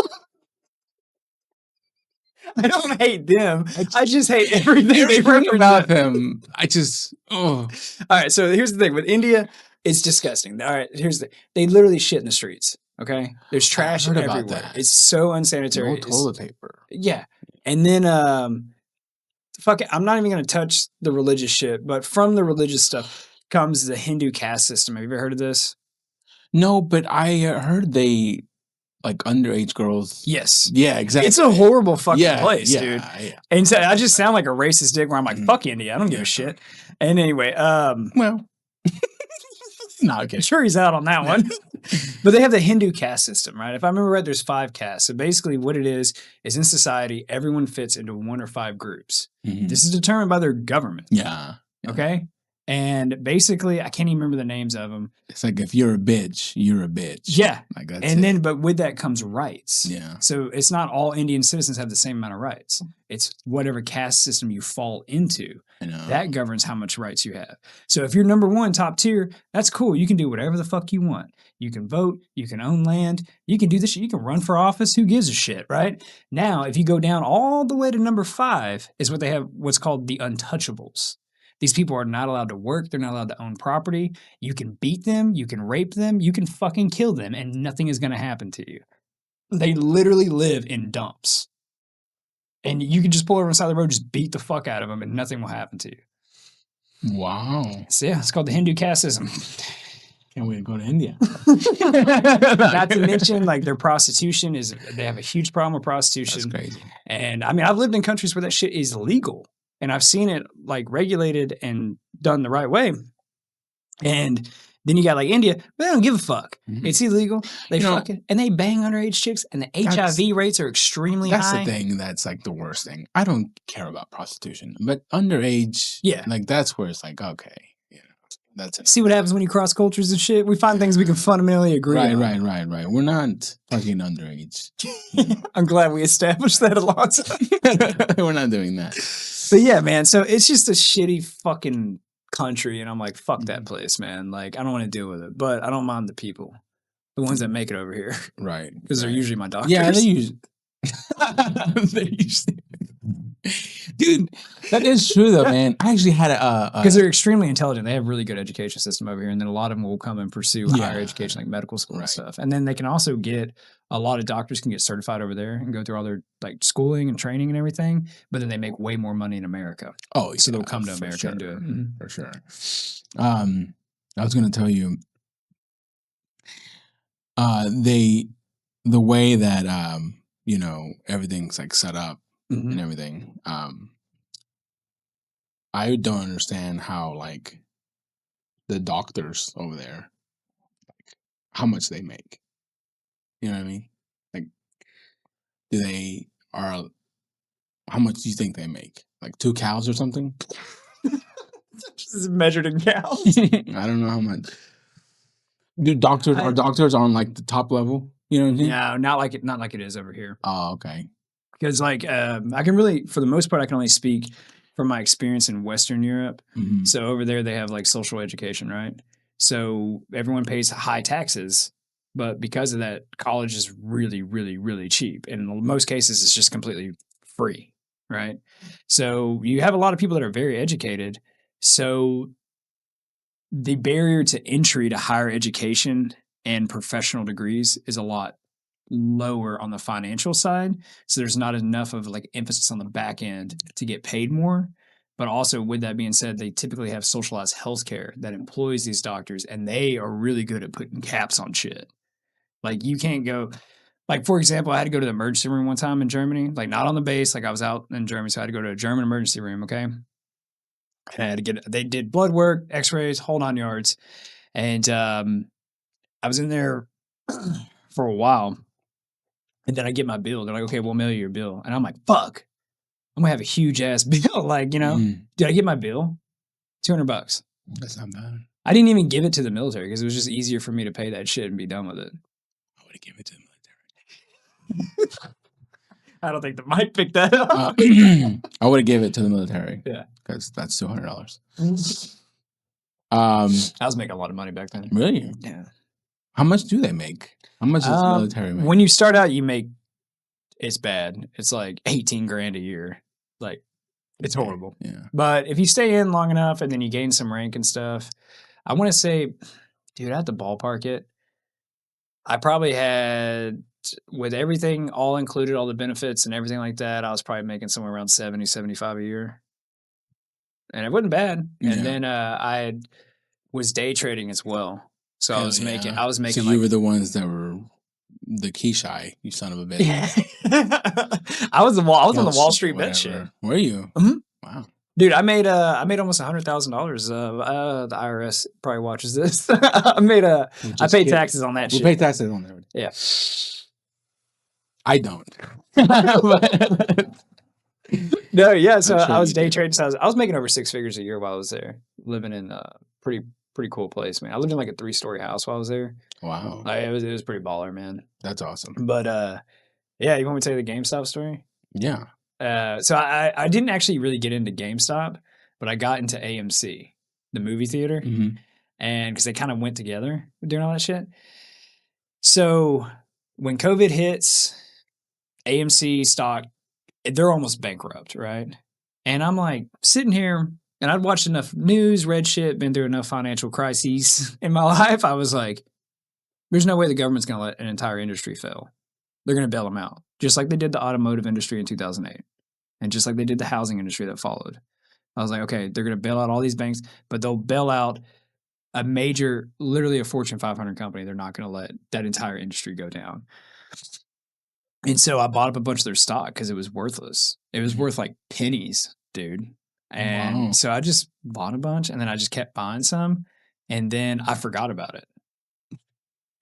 I don't hate them. I just hate everything they Everything represent. about them. I just All right, so here's the thing with India, it's disgusting. All right, here's the they literally shit in the streets. Okay, there's trash heard about everywhere. that. It's so unsanitary. no It's- toilet paper. yeah, and then fuck it. I'm not even gonna touch the religious shit, but from the religious stuff comes the Hindu caste system. Have you ever heard of this? No, but I heard they like underage girls. Yes. Yeah, exactly. It's a horrible fucking place, dude. Yeah. And so I just sound like a racist dick where I'm like, Mhm. fuck India. I don't give a Yeah. shit. And anyway, Well, no, okay. sure he's out on that one. But they have the Hindu caste system, right? If I remember right, there's 5 castes. So basically what it is in society, everyone fits into 1 or 5 groups. Mhm. This is determined by their government. Yeah. Okay. And basically, I can't even remember the names of them. It's like if you're a bitch, you're a bitch. Yeah. Like that's And it. then, but with that comes rights. Yeah. So it's not all Indian citizens have the same amount of rights. It's whatever caste system you fall into. I know. That governs how much rights you have. So if you're number 1, top tier, that's cool. You can do whatever the fuck you want. You can vote. You can own land. You can do this shit. You can run for office. Who gives a shit, right? Now, if you go down all the way to number 5, is what they have what's called the untouchables. These people are not allowed to work. They're not allowed to own property. You can beat them. You can rape them. You can fucking kill them, and nothing is going to happen to you. They literally live in dumps. And you can just pull over on the side of the road, just beat the fuck out of them, and nothing will happen to you. Wow. So yeah, it's called the Hindu caste system. Can't wait to go to India. Not to mention, like their prostitution is, they have a huge problem with prostitution. That's crazy. And I mean, I've lived in countries where that shit is legal, and I've seen it like regulated and done the right way. And then you got like India, but they don't give a fuck. Mhm. It's illegal. They You know, fuck it, and they bang underage chicks, and the That's- HIV rates are extremely That's high. the thing that's like the worst thing. I don't care about prostitution, but underage, Yeah. like that's where it's like, okay, you know, that's it. See what happens when you cross cultures and shit? We find things we can fundamentally agree on. Right. We're not fucking underage. I'm glad we established that, Alonzo. We're not doing that. But yeah, man. So it's just a shitty fucking country, and I'm like, fuck that Mhm. place, man. Like, I don't want to deal with it, but I don't mind the people, the ones that make it over here, Right. because they're right. usually my doctors. Yeah, they usually. Dude, that is true though, man. I actually had a because they're extremely intelligent. They have really good education system over here, and then a lot of them will come and pursue Yeah. higher education, like medical school and Right. stuff. And then they can also get a lot of doctors can get certified over there and go through all their like schooling and training and everything. But then they make way more money in America. oh, So they'll yeah, come to for America sure. and do it. For sure. I was gonna tell you, the way that you know, everything's like set up Mhm. and everything. I don't understand how like the doctors over there, like how much they make. You know what I mean? how much do you think they make? Like 2 cows or something? Just measured in cows. I don't know how much. Are doctors on like the top level? You know what I mean? No, not like it is over here. Oh, okay. Because I can really, for the most part, I can only speak from my experience in Western Europe. Mm-hmm. So over there, they have like social education, right? So everyone pays high taxes, but because of that, college is really, really, really cheap. And in most cases, it's just completely free, right? So you have a lot of people that are very educated. So the barrier to entry to higher education and professional degrees is a lot lower on the financial side. So there's not enough of like emphasis on the back end to get paid more. But also, with that being said, they typically have socialized healthcare that employs these doctors, and they are really good at putting caps on shit. Like, you can't go, like, for example, I had to go to the emergency room one time in Germany, like, not on the base, like, I was out in Germany, so I had to go to a German emergency room, okay? And I had to they did blood work, x rays, whole 9 yards. And I was in there for a while. And then I get my bill. They're like, okay, we'll mail you your bill. And I'm like, fuck, I'm gonna have a huge ass bill. Like, did I get my bill? $200. That's not bad. I didn't even give it to the military because it was just easier for me to pay that shit and be done with it. I would have given it to the military. I don't think the mic picked that up. I would have given it to the military. Yeah. Because that's $200. I was making a lot of money back then. Really? Yeah. How much do they make? How much does the military make? When you start out, it's bad. It's like 18 grand a year. Like, it's horrible. Yeah. But if you stay in long enough and then you gain some rank and stuff, I want to say, dude, I have to ballpark it. I probably had, with everything all included, all the benefits and everything like that, I was probably making somewhere around 70, 75 a year. And it wasn't bad. Yeah. And then I was day trading as well. So I was making. So you were the ones that were the key shy, you son of a bitch. Yeah. I was on the Wall Street bet shit. Were you? Mm-hmm. Wow. Dude, I made almost $100,000. The IRS probably watches this. I paid taxes on that shit. We pay taxes on that. Yeah. I don't. No, yeah. So I was day trading. So I was making over 6 figures a year while I was there, living in a pretty cool place, man. I lived in like a 3-story house while I was there. Wow. It was pretty baller, man. That's awesome. But yeah, you want me to tell you the GameStop story? Yeah. So I didn't actually really get into GameStop, but I got into AMC, the movie theater, and because they kind of went together doing all that shit. So when COVID hits, AMC stock, they're almost bankrupt, right? And I'm like sitting here, and I'd watched enough news, read shit, been through enough financial crises in my life. I was like, there's no way the government's going to let an entire industry fail. They're going to bail them out, just like they did the automotive industry in 2008, and just like they did the housing industry that followed. I was like, okay, they're going to bail out all these banks, but they'll bail out a major, literally a Fortune 500 company. They're not going to let that entire industry go down. And so I bought up a bunch of their stock because it was worthless. It was worth like pennies, dude. And so I just bought a bunch, and then I just kept buying some, and then I forgot about it.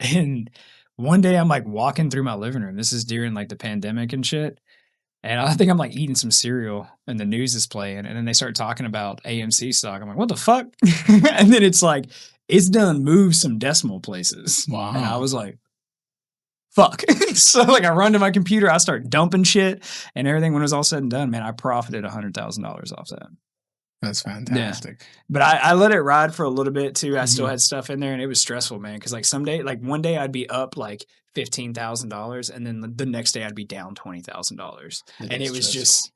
And one day I'm like walking through my living room. This is during like the pandemic and shit. And I think I'm like eating some cereal and the news is playing. And then they start talking about AMC stock. I'm like, what the fuck? And then it's like, it's done moved some decimal places. Wow. And I was like, fuck. So like I run to my computer, I start dumping shit and everything. When it was all said and done, man, I profited $100,000 off that. That's fantastic. Yeah. But I let it ride for a little bit too. I still had stuff in there, and it was stressful, man. Because like one day I'd be up like $15,000, and then the next day I'd be down $20,000, and it was stressful. Just,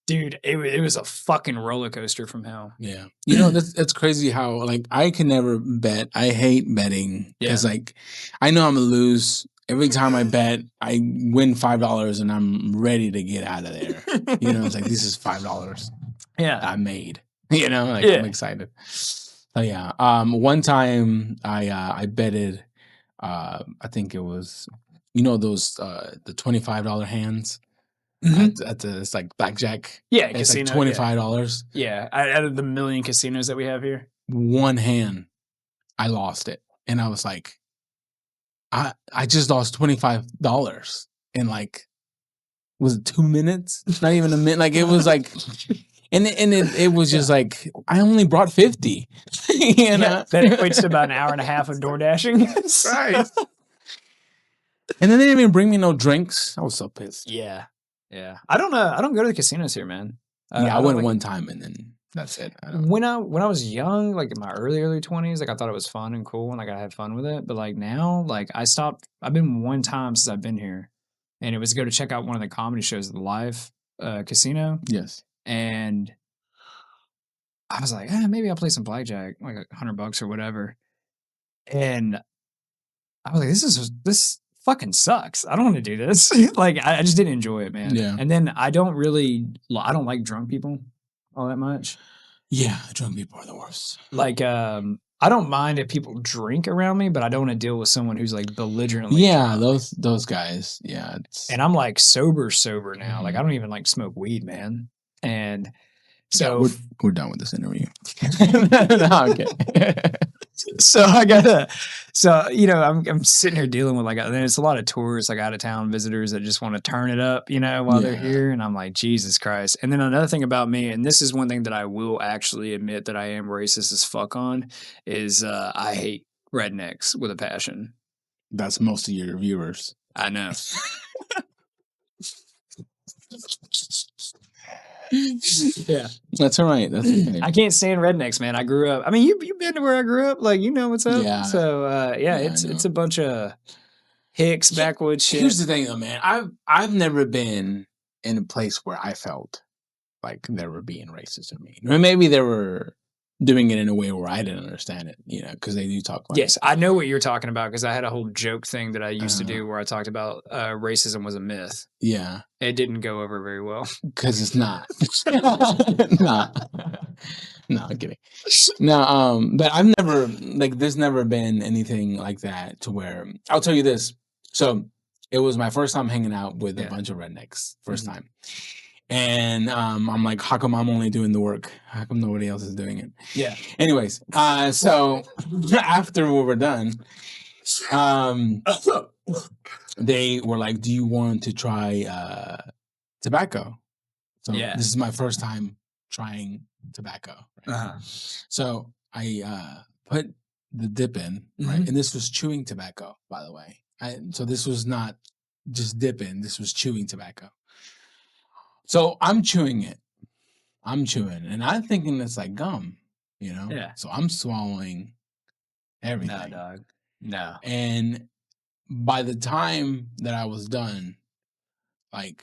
dude, it was a fucking roller coaster from hell. Yeah, you know that's crazy how like I can never bet. I hate betting because like I know I'm gonna lose. Every time I bet, I win $5, and I'm ready to get out of there. You know, it's like this is $5. Yeah, I made. You know, like I'm excited. So yeah, one time I betted, I think it was, you know, those the $25 hands at the it's like blackjack. Yeah, it's casino, like $25. Yeah, out of the million casinos that we have here, one hand, I lost it, and I was like, I just lost $25 in like was it 2 minutes? Not even a minute. Like it was like, and it was just like I only brought 50. You know, that equates to about an hour and a half of door dashing. Right. And then they didn't even bring me no drinks. I was so pissed. Yeah. I don't go to the casinos here, man. I went one time and then that's it. When I was young, like in my early 20s, like I thought it was fun and cool and like I had fun with it. But like now, like I stopped. I've been one time since I've been here, and it was to go to check out one of the comedy shows at the Live Casino. Yes. And I was like, maybe I'll play some blackjack, like $100 or whatever. And I was like, this fucking sucks. I don't want to do this. Like, I just didn't enjoy it, man. Yeah. And then I don't like drunk people all that much. Yeah, drunk people are the worst. Like, I don't mind if people drink around me, but I don't want to deal with someone who's like belligerently drunk. Those guys. Yeah. And I'm like sober now. Mm-hmm. Like, I don't even like smoke weed, man. And so we're done with this interview. No, okay. So I'm sitting here dealing with there's a lot of tourists, like out of town visitors that just want to turn it up, while they're here. And I'm like, Jesus Christ. And then another thing about me, and this is one thing that I will actually admit that I am racist as fuck on, is I hate rednecks with a passion. That's most of your viewers. I know. Yeah, that's all right. That's okay. I can't stand rednecks, man. I grew up. I mean, you've been to where I grew up, like what's up. Yeah. So it's a bunch of hicks, backwoods shit. Here's the thing, though, man. I've never been in a place where I felt like they were being racist of me. Or maybe they were doing it in a way where I didn't understand it, because they do talk like Yes, I know what you're talking about, because I had a whole joke thing that I used to do where I talked about racism was a myth. Yeah. It didn't go over very well. Because it's not. Nah. No, I'm kidding. No, but I've never, there's never been anything like that to where, I'll tell you this. So it was my first time hanging out with a bunch of rednecks. First time. And I'm like, how come I'm only doing the work? How come nobody else is doing it? Yeah. Anyways, so after we were done, they were like, do you want to try tobacco? So this is my first time trying tobacco. Right? Uh-huh. So I put the dip in, right? And this was chewing tobacco, by the way. So this was not just dip in, this was chewing tobacco. So I'm chewing it. And I'm thinking it's like gum, Yeah. So I'm swallowing everything. No, dog. No. And by the time that I was done, I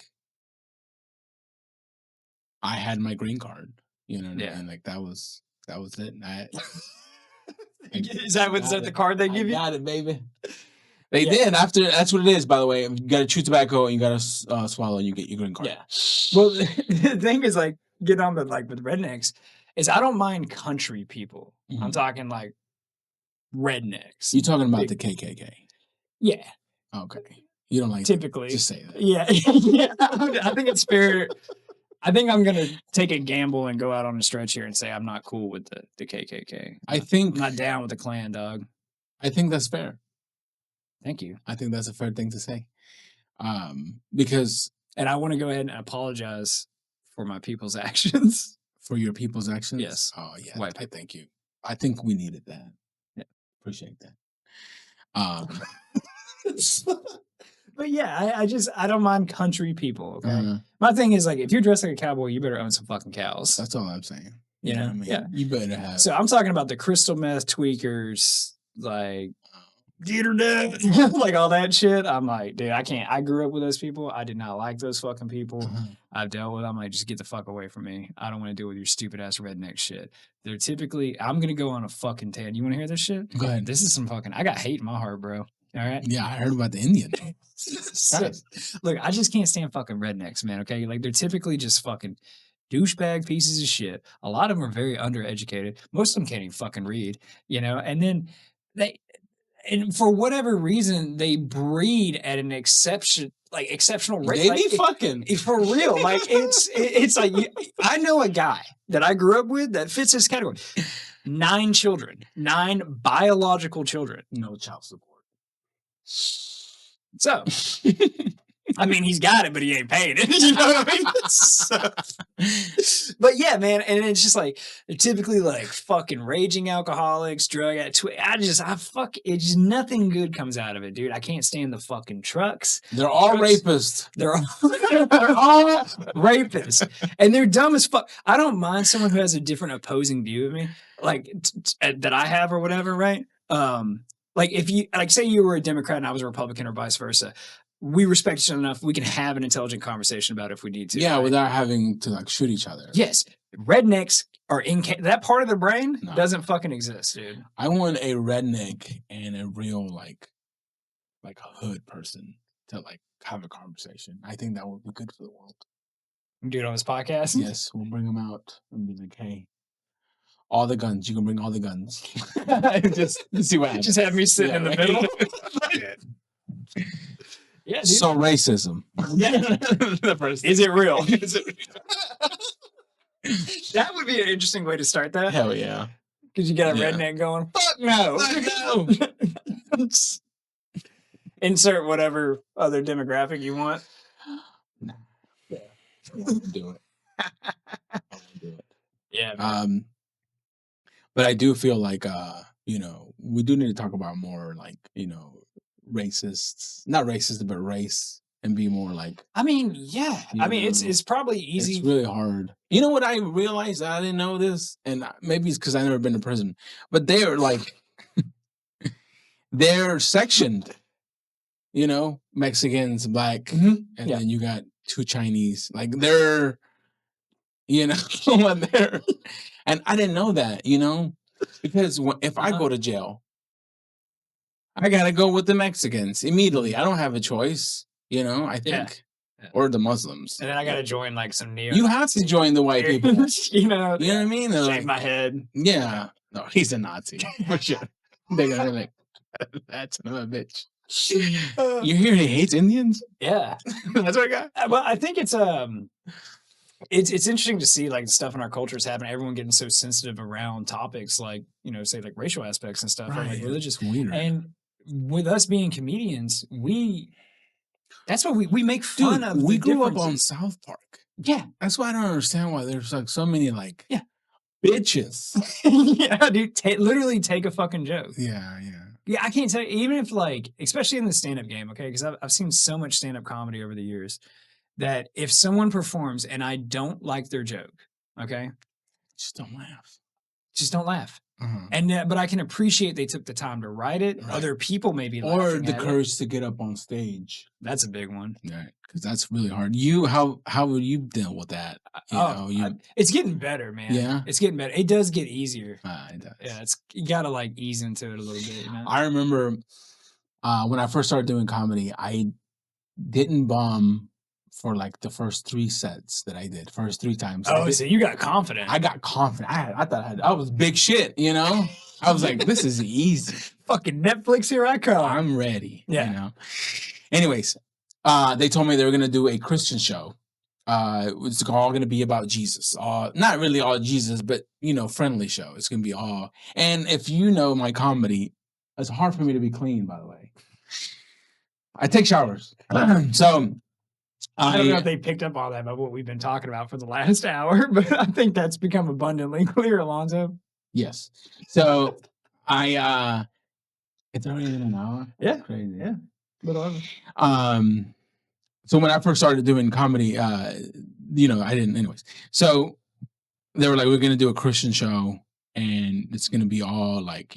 had my green card. You know what I mean? Like that was it. Is that the card they give you? Got it, baby. They did after. That's what it is, by the way. You got to chew tobacco and you got to swallow and you get your green card. Yeah. Well, the thing is, get on with rednecks, is I don't mind country people. Mm-hmm. I'm talking like rednecks. You talking about the KKK? Yeah. Okay. You don't like typically just say that. Yeah. Yeah. I think it's fair. I think I'm gonna take a gamble and go out on a stretch here and say I'm not cool with the KKK. I'm not down with the Klan, dog. I think that's fair. Thank you. I think that's a fair thing to say. Because... And I want to go ahead and apologize for my people's actions. For your people's actions? Yes. Oh, yeah. I thank you. I think we needed that. Yeah. Appreciate that. But yeah, I don't mind country people, okay? My thing is, if you're dressed like a cowboy, you better own some fucking cows. That's all I'm saying. You know what I mean? Yeah. You better have... So I'm talking about the crystal meth tweakers, get her done, all that shit. I'm like, dude, I can't. I grew up with those people. I did not like those fucking people. I've dealt with them. I'm like, just get the fuck away from me. I don't want to deal with your stupid ass redneck shit. They're typically, I'm going to go on a fucking tangent. You want to hear this shit? Go ahead. This is some fucking, I got hate in my heart, bro. All right. Yeah, I heard about the Indian. Look, I just can't stand fucking rednecks, man. Okay. They're typically just fucking douchebag pieces of shit. A lot of them are very undereducated. Most of them can't even fucking read, and then and for whatever reason, they breed at an exceptional rate. They be fucking for real. It's like I know a guy that I grew up with that fits this category. 9 children, 9 biological children, no child support. So I mean, he's got it, but he ain't paying it. You know what I mean? So, but yeah, man, and it's just like they're typically like fucking raging alcoholics, drug addicts. It's just nothing good comes out of it, dude. I can't stand the fucking trucks. They're all rapists. They're all rapists, and they're dumb as fuck. I don't mind someone who has a different opposing view of me, like that I have or whatever, right? Like if you say you were a Democrat and I was a Republican or vice versa, we respect each other enough. We can have an intelligent conversation about it if we need to. Yeah, right? without having to like shoot each other. Yes, rednecks are that part of the brain doesn't fucking exist, dude. I want a redneck and a real like a hood person to like have a conversation. I think that would be good for the world. Do it on this podcast. Yes, we'll bring them out and be like, hey. All the guns. You can bring all the guns. Just see what happens. Just have me sitting in the middle. Yeah, dude. So racism. Yeah. Is it real? That would be an interesting way to start that. Hell yeah. Because you got a redneck going, fuck no. Fuck no. Insert whatever other demographic you want. Nah. Yeah. I won't do it. Yeah. But I do feel like, we do need to talk about more like, racists, not racist, but race and be more like. I mean, yeah. I mean, it's probably easy. It's really hard. You know what I realized? I didn't know this, and maybe it's because I've never been to prison, but they are like, they're sectioned, Mexicans, black, and then you got 2 Chinese. Like they're, they're. And I didn't know that, because if I go to jail, I got to go with the Mexicans immediately. I don't have a choice, I think. Yeah. Or the Muslims. And then I got to join like some neo. You have to join the white people. You know what I mean? Shave like, my head. Yeah. No, he's a Nazi. For sure. They're going to be like, that's another bitch. You hear he hates Indians? Yeah. That's what I got. Well, I think it's interesting to see like the stuff in our culture is happening. Everyone getting so sensitive around topics like, say like racial aspects and stuff, right. Or like religious. Weird. And with us being comedians, that's what we make fun of. We grew up on South Park. Yeah. That's why I don't understand why there's like so many like bitches. Yeah, dude. Literally take a fucking joke. Yeah. Yeah, I can't tell you, even if like, especially in the stand-up game, okay, because I've seen so much stand-up comedy over the years that if someone performs and I don't like their joke, okay, just don't laugh. Just don't laugh. And but I can appreciate they took the time to write it. Right. Other people maybe or the courage to get up on stage. That's a big one, right? Because that's really hard. How will you deal with that? It's getting better, man. Yeah, it's getting better. It does get easier. It does. Yeah, you gotta like ease into it a little bit. I remember when I first started doing comedy, I didn't bomb for like the first 3 sets that I did, first 3 times. Oh, so you got confident. I got confident. I thought I was big shit, I was like, this is easy. Fucking Netflix, here I come. I'm ready. Yeah. Anyways, they told me they were going to do a Christian show. It's all going to be about Jesus. Not really all Jesus, but, friendly show. It's going to be all. And if you know my comedy, it's hard for me to be clean, by the way. I take showers. So... I don't know if they picked up all that about what we've been talking about for the last hour, but I think that's become abundantly clear, Alonzo. Yes. So it's already been an hour. Yeah. That's crazy. Yeah. Little over. So when I first started doing comedy, I didn't anyways. So they were like, we're gonna do a Christian show and it's gonna be all like,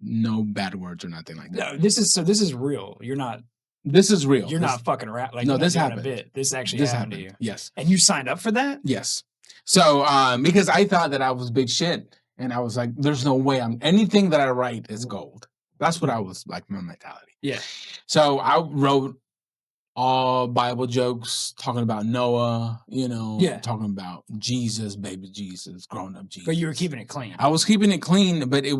no bad words or nothing like that. No, this is real. You're not. This is real. You're not fucking around. Like, no, this happened. This actually happened to you. Yes. And you signed up for that? Yes. So, because I thought that I was big shit, and I was like, "There's no way anything that I write is gold." That's what I was like, my mentality. Yeah. So I wrote all Bible jokes talking about Noah, talking about Jesus, baby Jesus, grown up Jesus. But you were keeping it clean. I was keeping it clean, but I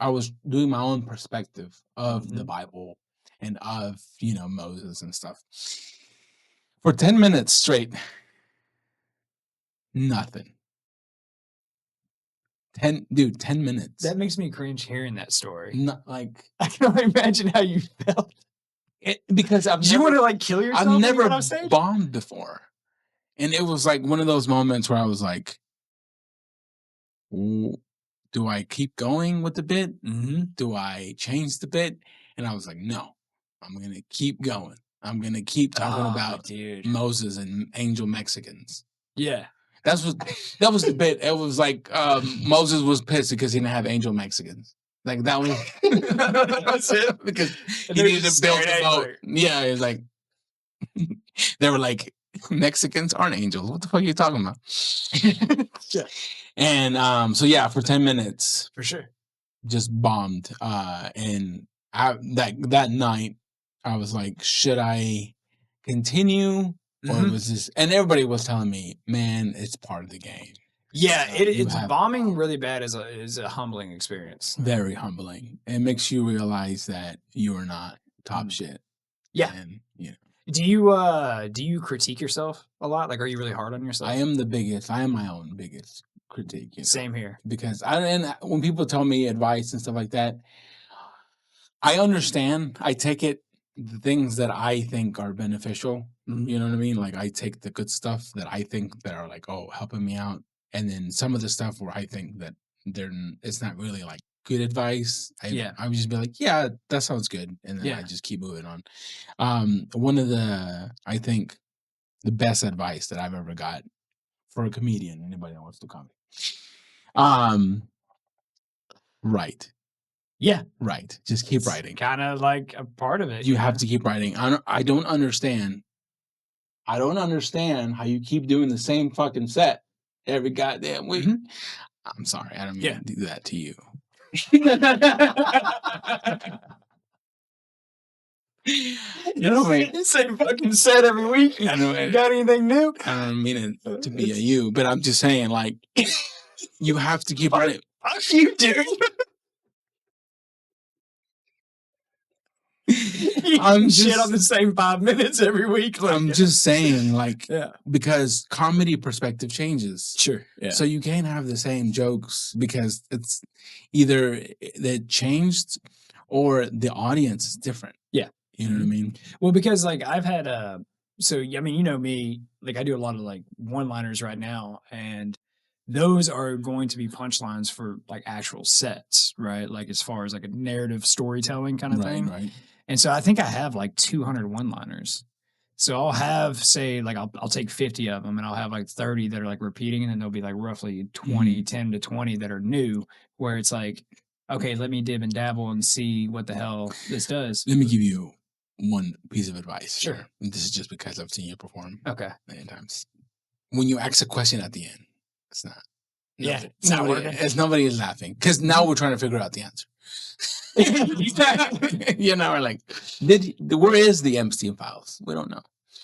was doing my own perspective of the Bible. And of, Moses and stuff. For 10 minutes straight, nothing. 10 minutes. That makes me cringe hearing that story. Not like... I can only imagine how you felt. Because Do you want to like kill yourself? I've never bombed before. And it was like one of those moments where I was like, do I keep going with the bit? Mm-hmm. Do I change the bit? And I was like, no, I'm going to keep going. I'm going to keep talking about Moses and angel Mexicans. Yeah. That was the bit. It was like Moses was pissed because he didn't have angel Mexicans. Like that was that's it, because he needed to build the boat. Yeah, it's like they were like, Mexicans aren't angels. What the fuck are you talking about? Yeah. And so yeah, for 10 minutes, for sure, just bombed. And that night, I was like, should I continue? Or was this? And everybody was telling me, man, it's part of the game. Yeah, it's bombing really bad is a humbling experience. Very humbling. It makes you realize that you are not top shit. Yeah. And, you know. Do you critique yourself a lot? Like, are you really hard on yourself? I am my own biggest critique. You know? Same here. Because when people tell me advice and stuff like that, I understand. I take it, the things that I think are beneficial. You know what I mean? Like, I take the good stuff that I think that are like, oh, helping me out. And then some of the stuff where I think that it's not really like good advice. I would just be like, yeah, that sounds good. And then I just keep moving on. One of I think the best advice that I've ever got for a comedian, anybody that wants to come. Write. Yeah. Right. Just keep writing. Kind of like a part of it. You have to keep writing. I don't understand how you keep doing the same fucking set every goddamn week. I'm sorry. I don't mean to do that to you. You know, same fucking set every week. I know. Got anything new? I don't mean it to be a you, but I'm just saying, like, you have to keep writing. Fuck you, dude. I'm shit on the same 5 minutes every week. Like, I'm just saying, like, because comedy perspective changes. Sure. Yeah. So you can't have the same jokes because it's either that changed or the audience is different. Yeah. You know what I mean? Well, because like I've had so I mean, you know me, like I do a lot of like one-liners right now, and those are going to be punchlines for like actual sets, right? Like as far as like a narrative storytelling kind of thing. Right. And so I think I have like 200 one-liners. So I'll have, say, like I'll take 50 of them and I'll have like 30 that are like repeating, and then there'll be like roughly 10 to 20 that are new, where it's like, okay, let me dib and dabble and see what the hell this does. Let me give you one piece of advice. Sure. And this is just because I've seen you perform. Okay. Many times. When you ask a question at the end, it's not. Yeah. It's not working. Nobody is laughing. Because now we're trying to figure out the answer. You know, we're like, where is the Epstein files? We don't know.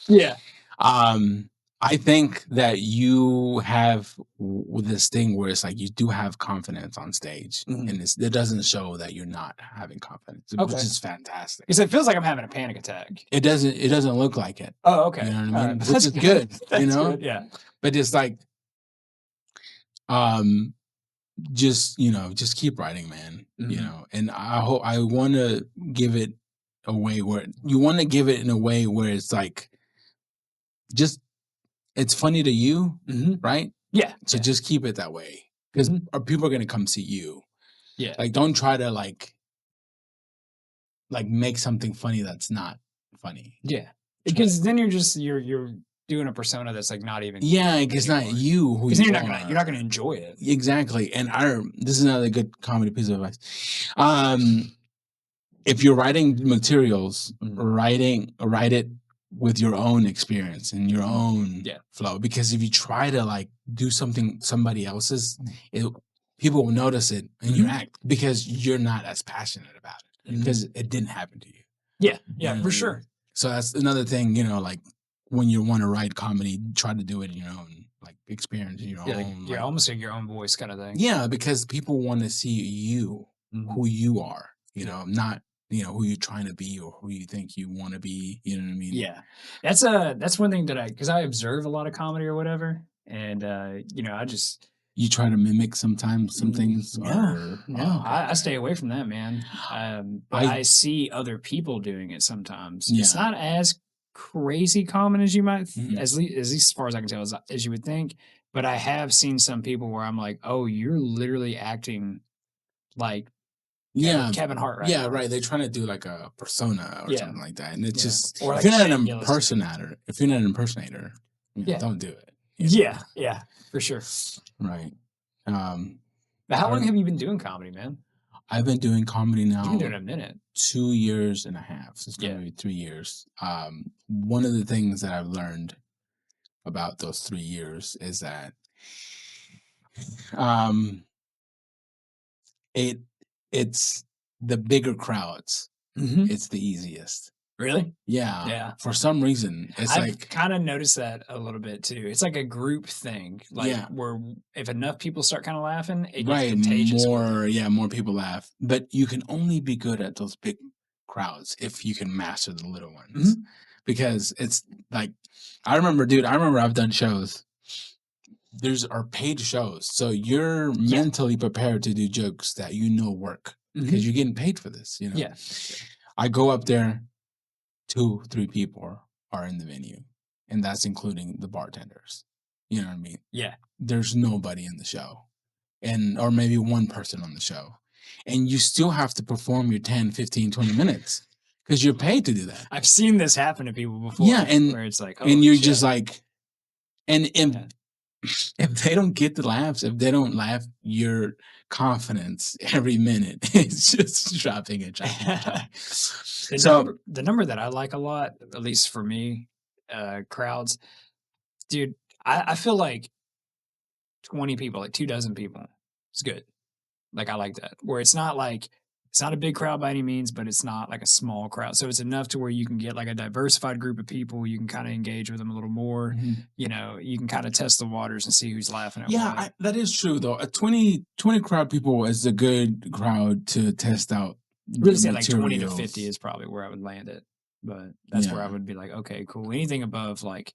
Yeah. I think that you have with this thing where it's like you do have confidence on stage, and it doesn't show that you're not having confidence, which is fantastic. Because it feels like I'm having a panic attack. It doesn't look like it. Oh, okay. You know what I mean? Which is good. You know? Good, yeah. But it's like, just keep writing, man. You know, and I want to give it a way where you want to give it in a way where it's like, just. It's funny to you, right? Yeah. So just keep it that way, because people are gonna come see you. Yeah. Like, don't try to like make something funny that's not funny. Yeah. Because then you're doing a persona that's like not even. Yeah, it's not you who you're not gonna enjoy it. Exactly. And this is another good comedy piece of advice. If you're writing materials, write it with your own experience and your own flow, because if you try to like do somebody else's, people will notice it in your act because you're not as passionate about it because it didn't happen to you. Yeah, for sure. So that's another thing, like when you want to write comedy, try to do it in your own like experience, in your own. Like, almost like your own voice kind of thing. Yeah, because people want to see you, who you are, not who you're trying to be or who you think you want to be. You know what I mean? Yeah. That's one thing that because I observe a lot of comedy or whatever. And, I just, you try to mimic sometimes some things? No, okay. I stay away from that, man. But I see other people doing it sometimes. It's not as crazy common as you might, at least as far as I can tell, as you would think. But I have seen some people where I'm like, oh, you're literally acting like Kevin Hart right now. Right. They're trying to do like a persona or something like that. And it's just, or if like you're not an impersonator, don't do it. Yeah, for sure. Right. But how long have you been doing comedy, man? I've been doing comedy now. You've been doing it a minute. 2 years and a half. It's going to be 3 years. One of the things that I've learned about those 3 years is that it's the bigger crowds. It's the easiest. Really? Yeah. For some reason, I've kind of noticed that a little bit too. It's like a group thing, where if enough people start kind of laughing, it gets contagious. More people laugh. But you can only be good at those big crowds if you can master the little ones. Because it's like, I remember I've done shows. There's our paid shows, so you're mentally prepared to do jokes that work because you're getting paid for this. I go up there. 2-3 people are in the venue, and that's including the bartenders. You know what I mean? Yeah. There's nobody in the show, or maybe one person on the show, and you still have to perform your 10, 15, 20 minutes because you're paid to do that. I've seen this happen to people before. Yeah, and where it's like, and you're just like, and if they don't get the laughs, if they don't laugh, your confidence every minute is just dropping and dropping. The number that I like a lot, at least for me, crowds, dude, I feel like 20 people, like 24 people, it's good. Like, I like that. Where it's not a big crowd by any means, but it's not like a small crowd. So it's enough to where you can get like a diversified group of people. You can kind of engage with them a little more. You can kind of test the waters and see who's laughing at what. That is true, though. A 20 crowd people is a good crowd to test out. Really say like 20 to 50 is probably where I would land it. But that's where I would be like, okay, cool. Anything above like,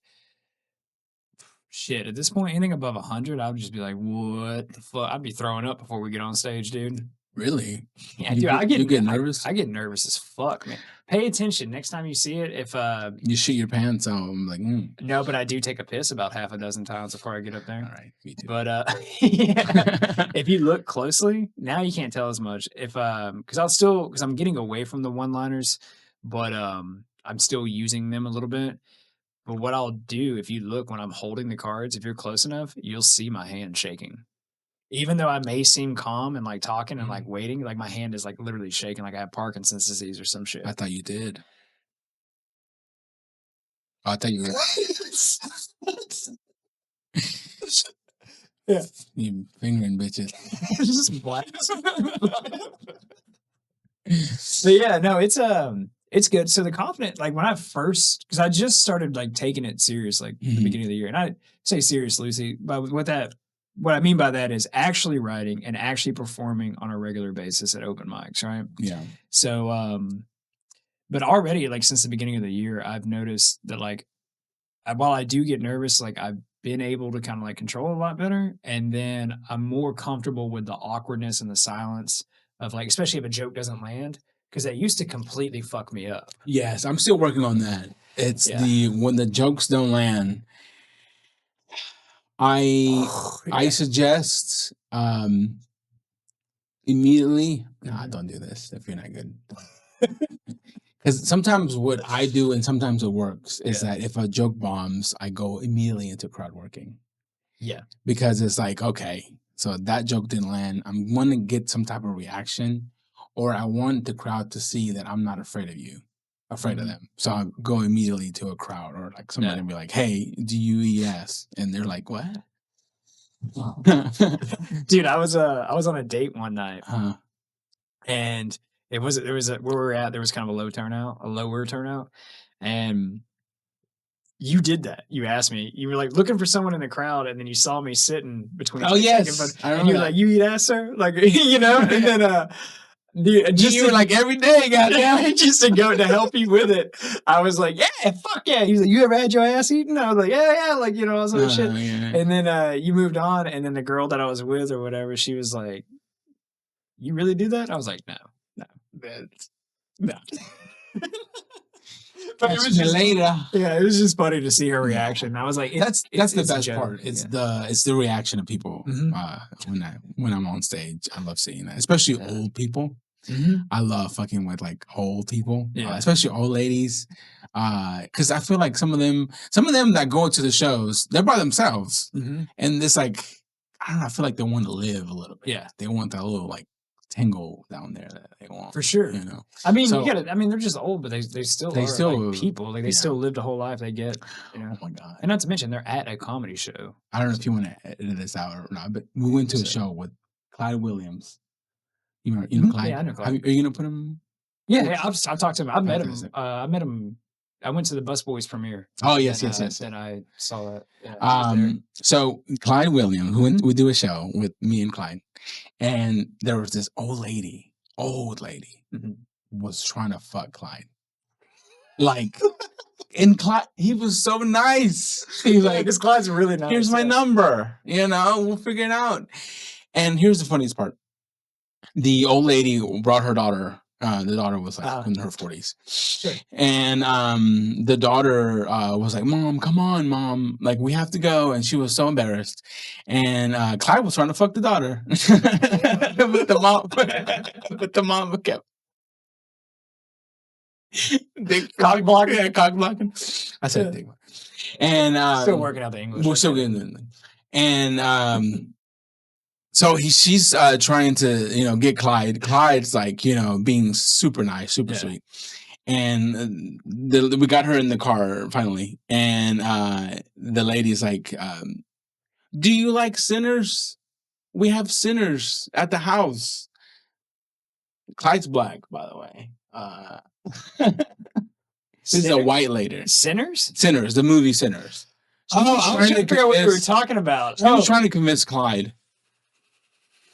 shit, at this point, anything above 100, I would just be like, what the fuck? I'd be throwing up before we get on stage, dude. Really? Yeah, dude, you get nervous? I get nervous as fuck, man. Pay attention next time you see it. If you shit your pants out, I'm like, No, but I do take a piss about half a dozen times before I get up there. All right, me too. But if you look closely, now you can't tell as much. If because I'm getting away from the one-liners, but I'm still using them a little bit. But what I'll do, if you look when I'm holding the cards, if you're close enough, you'll see my hand shaking. Even though I may seem calm and like talking and like waiting, like my hand is like literally shaking, like I have Parkinson's disease or some shit. I thought you did. I thought you were. Yeah. You fingering bitches. Just black. But yeah, no, it's good. So the confident, like when I first, because I just started like taking it serious, like the beginning of the year, and I say serious loosely, but what I mean by that is actually writing and actually performing on a regular basis at open mics, right? Yeah. So, but already, like since the beginning of the year, I've noticed that like, while I do get nervous, like I've been able to kind of like control a lot better. And then I'm more comfortable with the awkwardness and the silence of like, especially if a joke doesn't land, because that used to completely fuck me up. Yes, I'm still working on that. It's when the jokes don't land, I suggest immediately. Nah, don't do this if you're not good. Because sometimes what I do and sometimes it works is that if a joke bombs, I go immediately into crowd working. Yeah. Because it's like, okay, so that joke didn't land. I'm going to get some type of reaction, or I want the crowd to see that I'm not afraid of them. So I go immediately to a crowd, or like somebody be like, hey, do you eat ass? And they're like, what? Dude, I was on a date one night, and there was where we were at. There was kind of a lower turnout, and you did that. You asked me. You were like looking for someone in the crowd, and then you saw me sitting between. Oh yes, and you were like, "You eat ass, sir?" Like and then Dude, You were like every day, goddamn. just to go to help you with it. I was like, yeah, fuck yeah. He's like, you ever had your ass eaten? I was like, yeah, like, you know, all sort of shit. Yeah. And then you moved on, and then the girl that I was with or whatever, she was like, you really do that? I was like, no. But it was just later. Yeah, it was just funny to see her reaction. I was like, that's the best part. It's the reaction of people when I'm on stage. I love seeing that, especially old people. I love fucking with like old people, especially old ladies, because I feel like some of them that go to the shows, they're by themselves, and it's like I don't know. I feel like they want to live a little bit. Yeah, they want that little like tingle down there that they want for sure. You know, I mean, you gotta. I mean, they're just old, but they still like people. Like they still lived a whole life. They get. You know? Oh my god! And not to mention, they're at a comedy show. I don't know if you want to edit this out or not, but we went to a show with Clyde Williams. You know Clyde? Yeah, I know Clyde. Are you gonna put him? Yeah, I've talked to him. I've met him. I met him. I went to the Busboys premiere. Oh yes. Then I saw that. Yeah, so Clyde Williams, we do a show with me and Clyde, and there was this old lady, was trying to fuck Clyde. Like, and Clyde, he was so nice. He's like, because Clyde's really nice. Here's my number. You know, we'll figure it out. And here's the funniest part. The old lady brought her daughter. The daughter was like in her 40s. Sure. And the daughter was like, Mom, come on, Mom. Like, we have to go. And she was so embarrassed. And Clyde was trying to fuck the daughter. But the mom kept cock blocking. Yeah, cock blocking. I said dick. And still working out the English. We're still getting it. And so she's trying to, get Clyde. Clyde's like, being super nice, super sweet. And we got her in the car finally. And the lady's like, do you like sinners? We have sinners at the house. Clyde's black, by the way. This is a white lady. Sinners, the movie Sinners. I was trying to figure out what you were talking about. She was trying to convince Clyde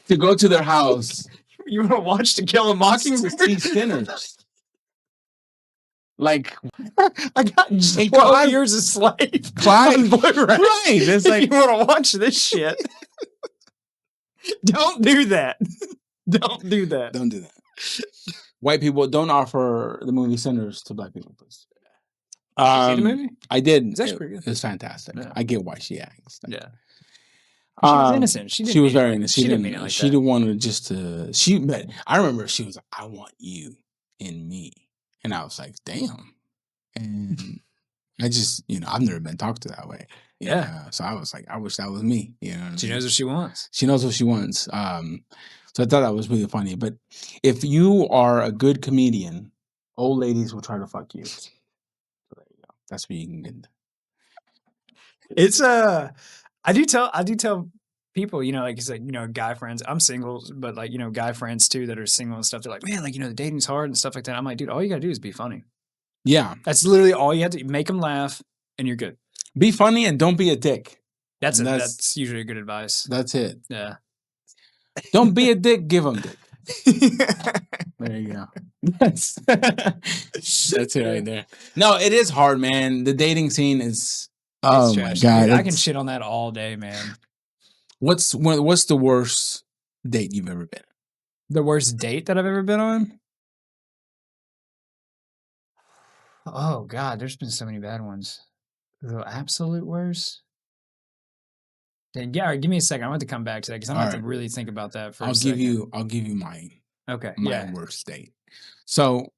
to go to their house. You want to watch To Kill a Mockingbird? To see Sinners. Like, I got 12 years a slave. Clyde, right? It's like, you want to watch this shit? Don't do that. Don't do that. Don't do that. White people don't offer the movie Sinners to black people. Did you see the movie? I did. It's actually pretty good. It's fantastic. Yeah. I get why she acts. Yeah. She was innocent. She was very innocent. She didn't mean it like she didn't want to just to. But I remember she was like, "I want you in me," and I was like, "Damn." And I just, I've never been talked to that way. Yeah. So I was like, I wish that was me. She knows what she wants. She knows what she wants. So I thought that was really funny. But if you are a good comedian, old ladies will try to fuck you. So there you go. That's what you can get. It's I do tell people, like it's like, guy friends. I'm single, but like, guy friends too that are single and stuff. They're like, man, like, the dating's hard and stuff like that. I'm like, dude, all you gotta do is be funny. Yeah. That's literally all you have to make them laugh and you're good. Be funny and don't be a dick. That's usually good advice. That's it. Yeah. Don't be a dick, give them dick. There you go. That's it right there. No, it is hard, man. The dating scene is my god. Dude, I can shit on that all day, man. What's the worst date you've ever been on? The worst date that I've ever been on? Oh god, there's been so many bad ones. The absolute worst? Dang, yeah, all right, give me a second. I'm going to come back to that because I'm going to have to really think about that for a second. I'll give you mine. Okay. My worst date. So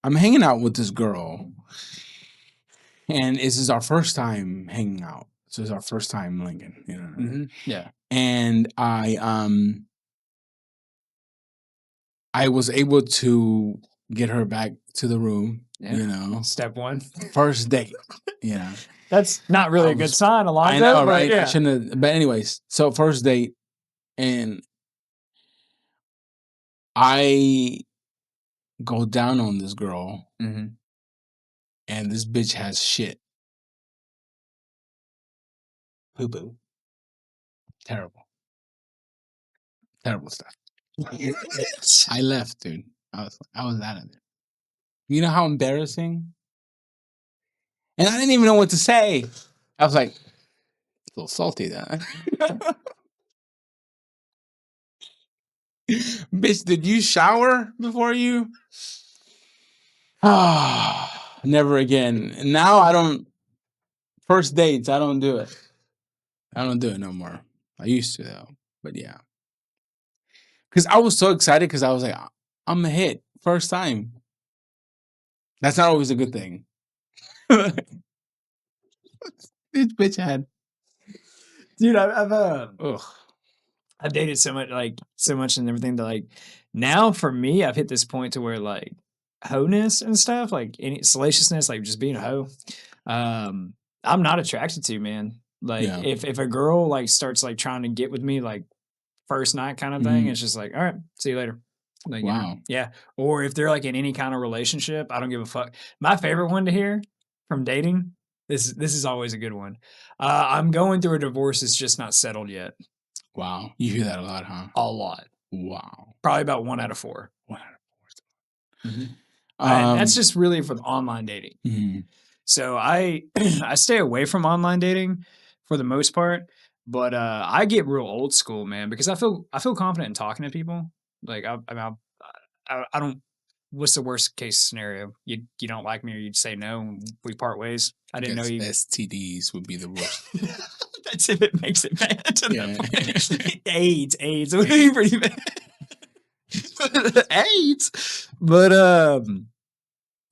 I'm hanging out with this girl, and this is our first time hanging out. So it's our first time linking, Mm-hmm. Yeah. And I was able to get her back to the room. Step one. First date. That's not really a good sign, Alonzo. I know, right? Yeah. I shouldn't have, but anyways, so first date, and I go down on this girl, and this bitch has shit. Poo-poo. Terrible. Terrible stuff. I left, dude. I was out of there. You know how embarrassing? And I didn't even know what to say. I was like, a little salty then. Bitch, did you shower before you? Ah, never again. Now I don't. First dates, I don't do it. I don't do it no more. I used to though, but yeah. Because I was so excited because I was like, I'm a hit first time. That's not always a good thing. This bitch had. Dude, I've dated so much and everything that like now for me, I've hit this point to where like hoe-ness and stuff, like any salaciousness, like just being a hoe, I'm not attracted to, man. Like Yeah. if a girl like starts like trying to get with me like first night kind of thing, it's just like, all right, see you later. Like, you know, Wow. yeah. Or if they're like in any kind of relationship, I don't give a fuck. My favorite one to hear from dating, this is always a good one. I'm going through a divorce, it's just not settled yet. Wow. You hear that a lot, huh? A lot. Wow. Probably about 1 out of 4. 1 out of 4. Mm-hmm. And that's just really for the online dating. Mm-hmm. So I I stay away from online dating for the most part, but I get real old school, man, because I feel confident in talking to people. Like I don't. What's the worst case scenario? You don't like me, or you'd say no, and we part ways. I didn't know you. STDs would be the worst. That's if it makes it bad to that point. AIDS would AIDS. be pretty bad. AIDS, but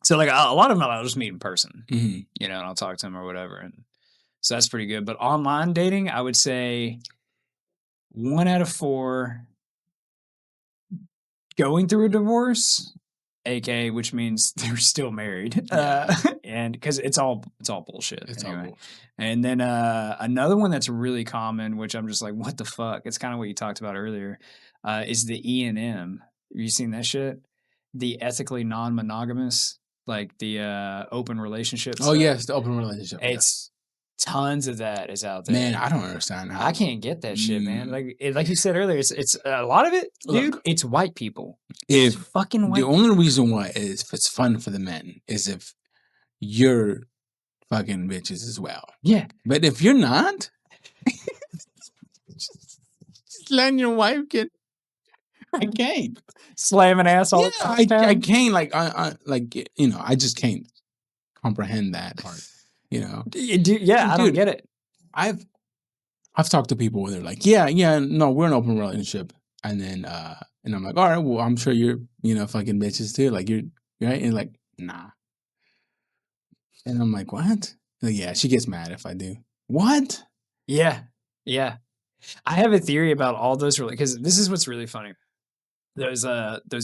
so like a lot of them I'll just meet in person, Mm-hmm. you know, and I'll talk to them or whatever, and so that's pretty good. But online dating, I would say 1 out of 4 going through a divorce, aka which means they're still married, Yeah. and because it's all bullshit. It's anyway. all bullshit. And then another one that's really common, which I'm just like, what the fuck? It's kind of what you talked about earlier, is the E&M. Have you seen that shit? The ethically non-monogamous, like the open relationships. Oh yes, the open relationship. It's tons of that is out there. Man, I don't understand how. I can't get that shit, man. Like you said earlier, it's a lot of it, dude. Look, it's white people. If It's fucking white. The only reason why is if it's fun for the men is if you're fucking bitches as well. Yeah, but if you're not, just letting your wife get. I can't slamming ass all the time. I can't like you know I just can't comprehend that part. You know, I don't get it. I've talked to people where they're like, yeah, no, we're in an open relationship, and then and I'm like, all right, well, I'm sure you're fucking bitches too, like you're right, and like, nah, and I'm like, what? Like, yeah, she gets mad if I do. What? Yeah. I have a theory about all those because this is what's really funny. Those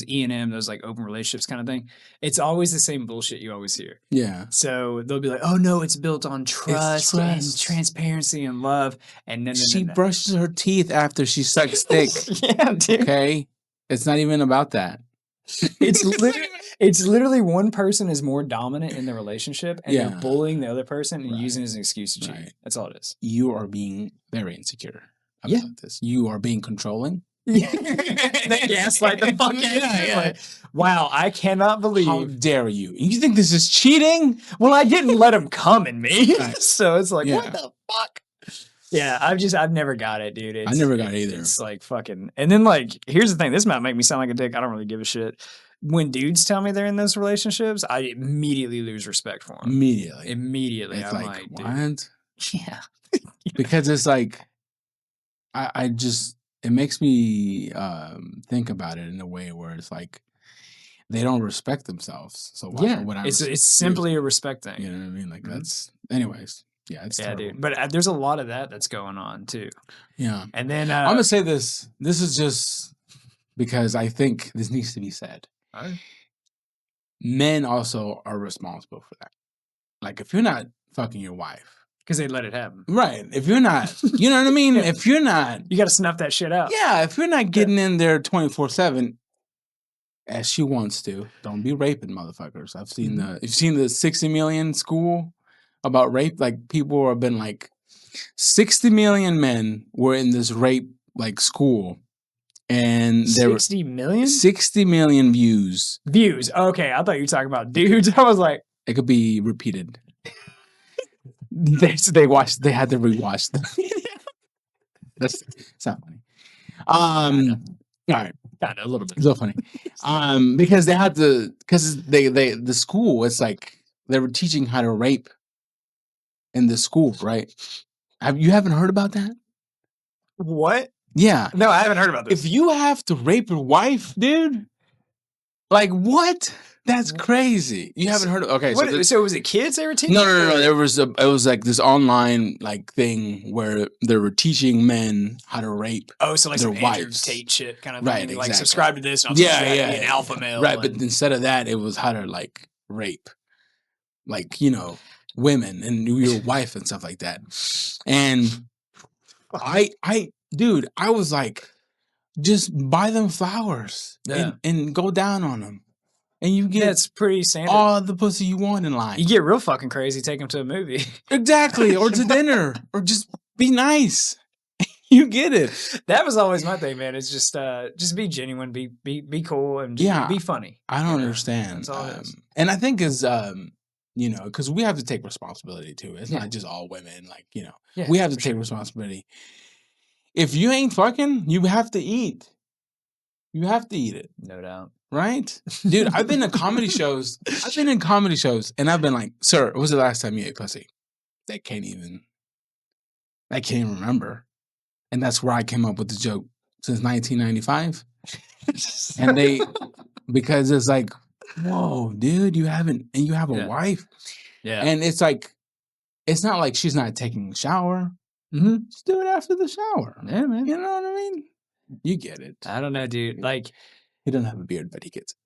E&M, those like open relationships kind of thing. It's always the same bullshit you always hear. Yeah. So they'll be like, "Oh no, it's built on trust and transparency and love." And then she brushes her teeth after she sucks dick. Yeah, dude. Okay, it's not even about that. It's literally one person is more dominant in the relationship, and they're bullying the other person and using it as an excuse to cheat. Right. That's all it is. You are being very insecure about this. You are being controlling. They gaslight the fuck out. Like, wow, I cannot believe. How dare you? You think this is cheating? Well, I didn't let him come in me. Right. So it's like, what the fuck? Yeah, I've never got it, dude. I never got it either. It's like fucking. And then like, here's the thing. This might make me sound like a dick. I don't really give a shit. When dudes tell me they're in those relationships, I immediately lose respect for them. Immediately. It's I'm like what? Dude. Yeah. Because it's like, I just. It makes me think about it in a way where it's like they don't respect themselves. So why would I? It's simply a respect thing. You know what I mean? Like that's, anyways. Yeah, it's terrible. Dude. But there's a lot of that's going on too. Yeah, and then I'm gonna say this. This is just because I think this needs to be said. Right. Men also are responsible for that. Like if you're not fucking your wife. Because they let it happen. Right. If you're not, you know what I mean? If you're not. You got to snuff that shit out. Yeah. If you're not getting in there 24/7, as she wants to, don't be raping motherfuckers. I've seen you've seen the 60 million school about rape. Like people have been like, 60 million men were in this rape like school. And there were 60 million? 60 million views. Views. Okay, I thought you were talking about dudes. I was like, it could be repeated. They had to rewatch the video. That's it's not funny. All right. kind of a little bit. It's so funny. Because they had to, because the school, it's like they were teaching how to rape in the school, right? You haven't heard about that? What? Yeah. No, I haven't heard about this. If you have to rape your wife, dude, like what? That's crazy. You haven't heard of? Okay, so was it kids they were teaching? No. It was like this online like thing where they were teaching men how to rape. Oh, so like their some wives. Andrew Tate shit kind of Right, thing. Like exactly. subscribe to this. And I'll Yeah, teach you how to yeah, be an alpha male. Right, but instead of that, it was how to like rape, like women and your wife and stuff like that. And dude, I was like, just buy them flowers and go down on them. And you get it's pretty standard. All the pussy you want in life. You get real fucking crazy, take them to a movie. Exactly. Or to dinner. Or just be nice. You get it. That was always my thing, man. It's just be genuine, be cool, and just be funny. I don't understand. That's all it is. And I think is because we have to take responsibility too. It's not just all women. Like, we have to take responsibility. If you ain't fucking, you have to eat. You have to eat it. No doubt. Right? Dude, I've been in comedy shows. And I've been like, sir, when was the last time you ate pussy? I can't even remember. And that's where I came up with the joke since 1995. And because it's like, whoa, dude, you have a wife. Yeah. And it's like, it's not like she's not taking a shower. Mm-hmm. Just do it after the shower. Yeah, man. You know what I mean? You get it. I don't know, dude. Like, he doesn't have a beard, but he gets it.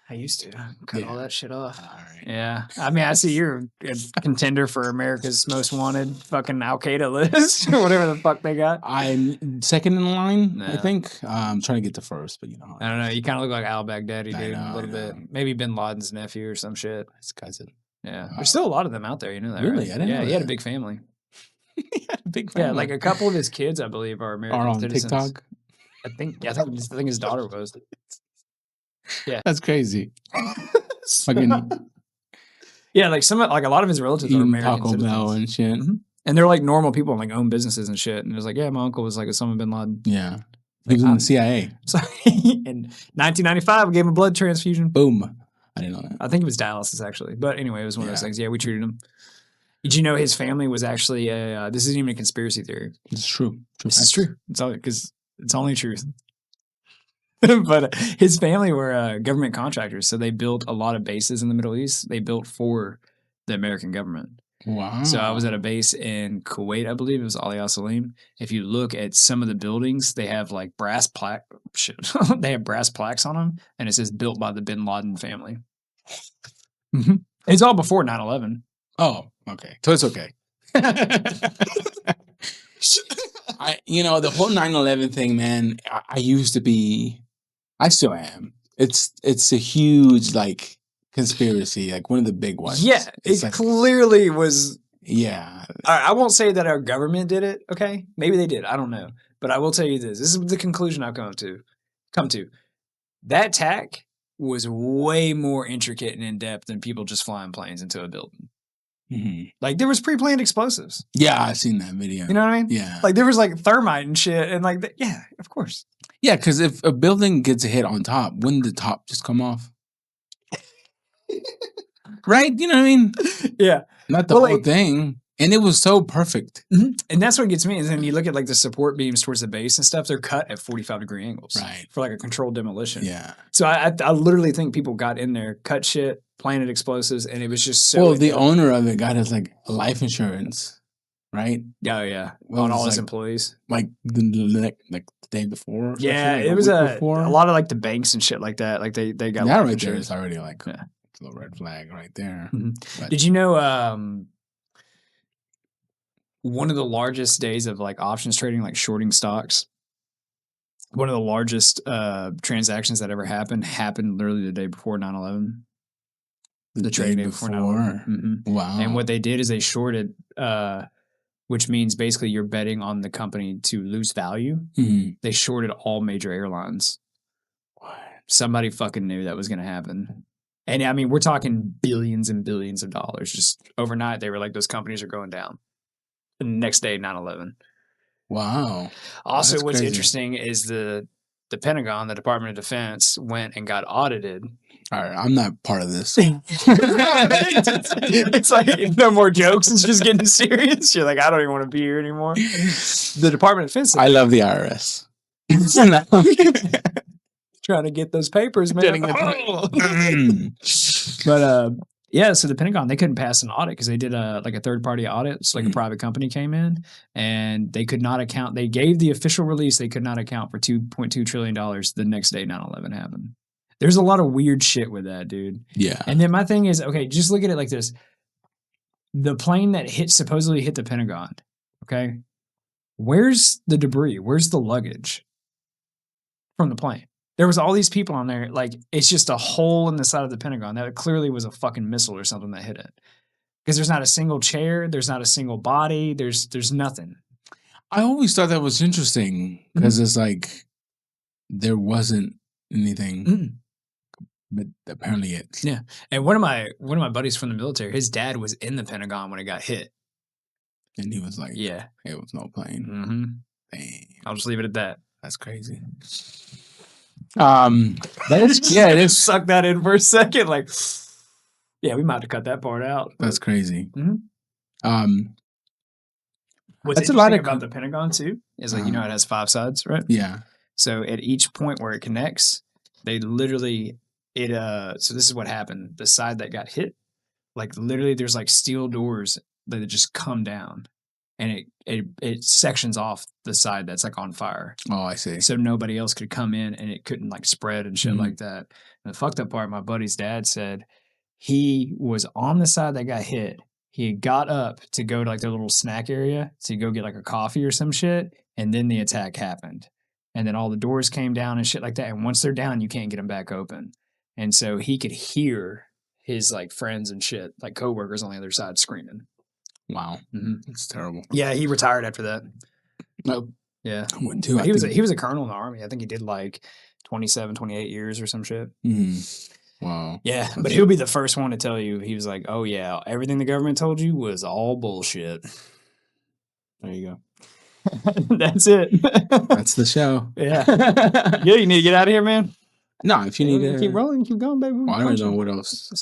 I used to cut all that shit off. All right. Yeah. I mean, I see you're a contender for America's most wanted fucking Al Qaeda list or whatever the fuck they got. I'm second in line, I think. I'm trying to get to first, but I don't know. You kind of look like Al Baghdadi, dude, a little bit. Maybe Bin Laden's nephew or some shit. His cousin. Yeah. There's still a lot of them out there. You know that, really? right? I didn't know he had a that. big family. He had a big family. Yeah, like a couple of his kids, I believe, are American on citizens. TikTok? I think his daughter was. Yeah. That's crazy. Fucking yeah, like a lot of his relatives are American Taco citizens. Bell and shit. Mm-hmm. And they're like normal people and like own businesses and shit. And it was like, yeah, my uncle was like Osama bin Laden. Yeah. He was in the CIA. So in 1995, we gave him a blood transfusion. Boom. I didn't know that. I think it was dialysis, actually. But anyway, it was one of those things. Yeah, we treated him. Did you know his family was actually this isn't even a conspiracy theory. It's true. This is true. It's all because it's only truth. But his family were government contractors, so they built a lot of bases in the Middle East. They built for the American government. Wow. So I was at a base in Kuwait, I believe it was Ali Al Salim. If you look at some of the buildings, they have like brass plaque. Shit, they have brass plaques on them, and it says "Built by the Bin Laden family." Mm-hmm. It's all before 9/11. Oh, okay. So it's okay. The whole 9/11 thing, man. I used to be. I still am. It's a huge like conspiracy, like one of the big ones. Yeah, it like, clearly was. Yeah, I won't say that our government did it. Okay, maybe they did. I don't know, but I will tell you this. This is the conclusion I've come to. That attack was way more intricate and in depth than people just flying planes into a building. Mm-hmm. Like there was pre-planned explosives. Yeah, I've seen that video. You know what I mean? Yeah. Like there was like thermite and shit, and like yeah, of course. Yeah, because if a building gets a hit on top, wouldn't the top just come off? Right? You know what I mean? Yeah. Not the whole thing. And it was so perfect. Mm-hmm. And that's what gets me is then you look at like the support beams towards the base and stuff, they're cut at 45-degree angles. Right. For like a controlled demolition. Yeah. So I literally think people got in there, cut shit, planted explosives, and it was just so. Well, the owner of it got his like life insurance, right? Oh, yeah. Well, on all his employees. Like the day before? Yeah, it was a lot of like the banks and shit like that. Like they got that right there is already like a little red flag right there. Mm-hmm. Did you know one of the largest days of like options trading, like shorting stocks, one of the largest transactions that ever happened literally the day before 9/11. The trading day before 9/11. Mm-hmm. Wow. And what they did is they shorted which means basically you're betting on the company to lose value. They shorted all major airlines. What? Somebody fucking knew that was going to happen. And I mean, we're talking billions and billions of dollars. Just overnight, they were like, those companies are going down. The next day, 9/11. Wow. Also, That's what's crazy. interesting is the Pentagon, the Department of Defense, went and got audited. All right, I'm not part of this. It's like no more jokes. It's just getting serious. You're like, I don't even want to be here anymore. The Department of Defense. I love the IRS. Trying to get those papers, man. But yeah, so the Pentagon, they couldn't pass an audit because they did a third party audit. So a private company came in and they could not account. They gave the official release. They could not account for $2.2 trillion the next day 9/11 happened. There's a lot of weird shit with that, dude. Yeah. And then my thing is, okay, just look at it like this. The plane that supposedly hit the Pentagon, okay? Where's the debris? Where's the luggage from the plane? There was all these people on there. Like, it's just a hole in the side of the Pentagon. That clearly was a fucking missile or something that hit it. Because there's not a single chair. There's not a single body. There's nothing. I always thought that was interesting because it's like there wasn't anything, but apparently it's. Yeah. And one of my buddies from the military, his dad was in the Pentagon when it got hit. And he was like, yeah, it was no plane. Mm-hmm. Damn. I'll just leave it at that. That's crazy. That is, yeah, it is. Suck that in for a second. Like, yeah, we might have to cut that part out. That's crazy. What's that's a lot about the Pentagon too is like, it has 5 sides, right? Yeah. So at each point where it connects, they literally so this is what happened. The side that got hit, like literally there's like steel doors that just come down and it sections off the side that's like on fire. Oh, I see. So nobody else could come in and it couldn't like spread and shit like that. And the fucked up part, my buddy's dad said he was on the side that got hit. He got up to go to like the little snack area to go get like a coffee or some shit. And then the attack happened. And then all the doors came down and shit like that. And once they're down, you can't get them back open. And so he could hear his like friends and shit, like coworkers on the other side screaming. Wow. That's terrible. Yeah, he retired after that. No. Yeah. I wouldn't too. He was a colonel in the Army. I think he did like 27, 28 years or some shit. Wow. Yeah, but he'll be the first one to tell you. He was like, oh yeah, everything the government told you was all bullshit. There you go. That's it. That's the show. Yeah. Yeah, you need to get out of here, man. No, if you need to keep rolling, keep going, baby. Well, I don't know what else.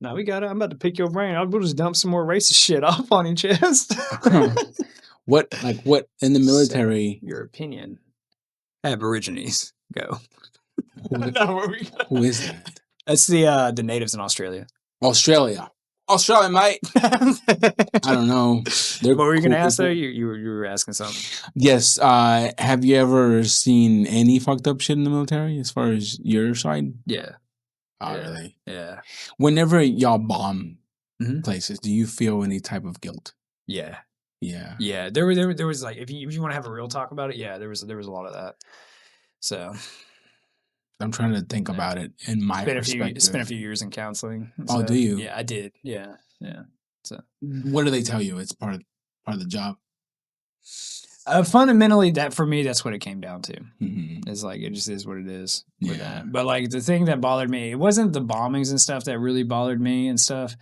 No, we got it. I'm about to pick your brain. We'll just dump some more racist shit off on your chest. What in the military? Your opinion. Aborigines. Go. Who is that? That's the natives in Australia. Australia, mate. I don't know. What were you going to ask though? You were asking something. Yes. Have you ever seen any fucked up shit in the military as far as your side? Yeah. Oh, yeah. Really? Yeah. Whenever y'all bomb places, do you feel any type of guilt? Yeah. Yeah. Yeah. There was like, if you want to have a real talk about it, yeah, there was a lot of that. So I'm trying to think about it in my perspective. Spent a few years in counseling. Oh, do you? Yeah, I did. Yeah. Yeah. So what do they tell you? It's part of the job. Fundamentally, that for me, that's what it came down to. It's like it just is what it is. With that. But like the thing that bothered me, it wasn't the bombings and stuff that really bothered me and stuff,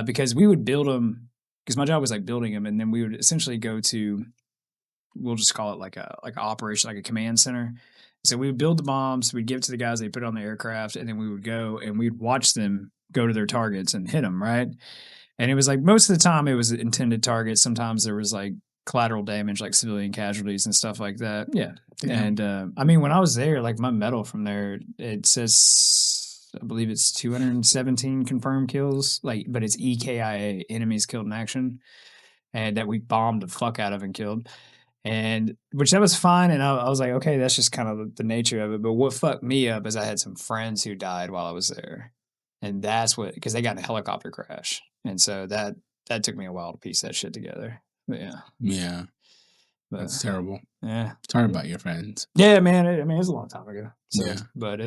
because we would build them. Because my job was like building them, and then we would essentially go to, we'll just call it like a operation, like a command center. So we would build the bombs, we'd give it to the guys, they put it on the aircraft, and then we would go and we'd watch them go to their targets and hit them, right? And it was like most of the time it was intended targets. Sometimes there was like collateral damage, like civilian casualties and stuff like that. Yeah. And I mean, when I was there, like my medal from there, it says, I believe it's 217 confirmed kills, like, but it's EKIA, enemies killed in action, and that we bombed the fuck out of and killed. And which that was fine. And I was like, okay, that's just kind of the nature of it. But what fucked me up is I had some friends who died while I was there. And that's because they got in a helicopter crash. And so that took me a while to piece that shit together. But yeah. Yeah. That's terrible. Yeah. Sorry about your friends. Yeah, man. It was a long time ago. So, yeah. But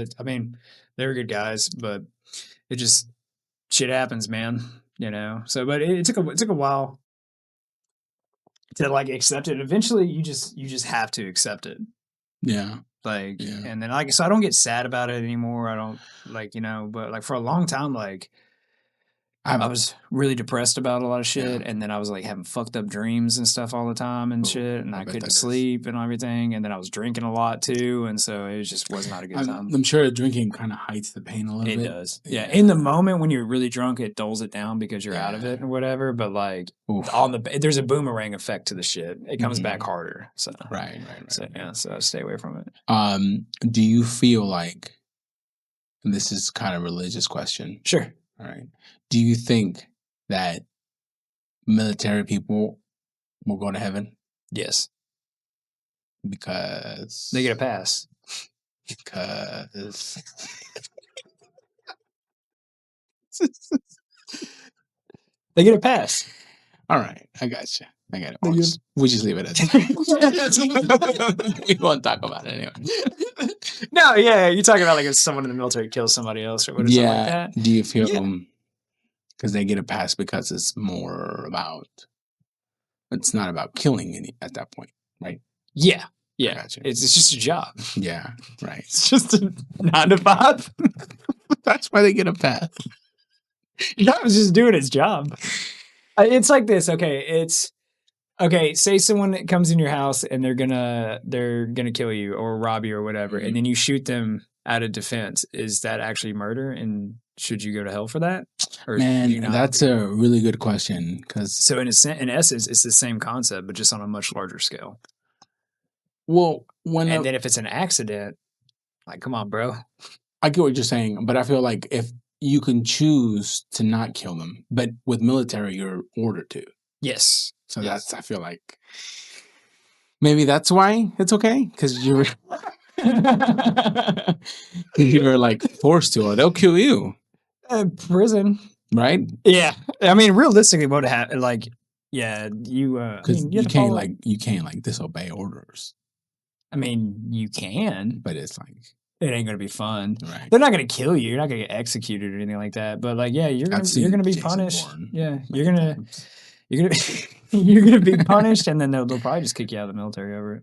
they were good guys, but it just, shit happens, man. You know? So, but it took a while. to like accept it. Eventually, you just have to accept it. Yeah. Like, and then like, so I don't get sad about it anymore. I don't like, but like for a long time, like I was really depressed about a lot of shit. And then I was like having fucked up dreams and stuff all the time and shit. And I couldn't sleep and everything. And then I was drinking a lot too. And so it just was not a good time. I'm sure drinking kind of hides the pain a little bit. It does. Yeah. In the moment when you're really drunk, it dulls it down because you're out of it or whatever. But like there's a boomerang effect to the shit. It comes back harder. So right. So yeah, so stay away from it. Do you feel like, and this is kind of a religious question. Sure. All right. Do you think that military people will go to heaven? Yes. Because they get a pass. Because they get a pass. All right. I got you. I got it. We'll just leave it at that. We won't talk about it anyway. No, yeah. You're talking about like if someone in the military kills somebody else or whatever. Like that. Do you feel because they get a pass because it's more about, it's not about killing any at that point, right? Yeah. Yeah. Gotcha. It's just a job. Yeah. Right. It's just a 9 to 5. That's why they get a pass. The guy was just doing his job. It's like this. Okay. Say someone comes in your house and they're gonna kill you or rob you or whatever, and then you shoot them out of defense. Is that actually murder? And should you go to hell for that? Or man, that's a really good question. So in essence, it's the same concept, but just on a much larger scale. Well, then if it's an accident, like, come on, bro. I get what you're saying, but I feel like if you can choose to not kill them, but with military, you're ordered to. Yes. So I feel like maybe that's why it's okay, because you're like forced to, or they'll kill you. Prison, right? Yeah, I mean, realistically, what happened? Like, yeah, you can't disobey orders. I mean, you can, but it's like it ain't gonna be fun. Right? They're not gonna kill you. You're not gonna get executed or anything like that. But like, yeah, you're gonna be punished. Yeah, you're gonna be punished, and then they'll probably just kick you out of the military over it.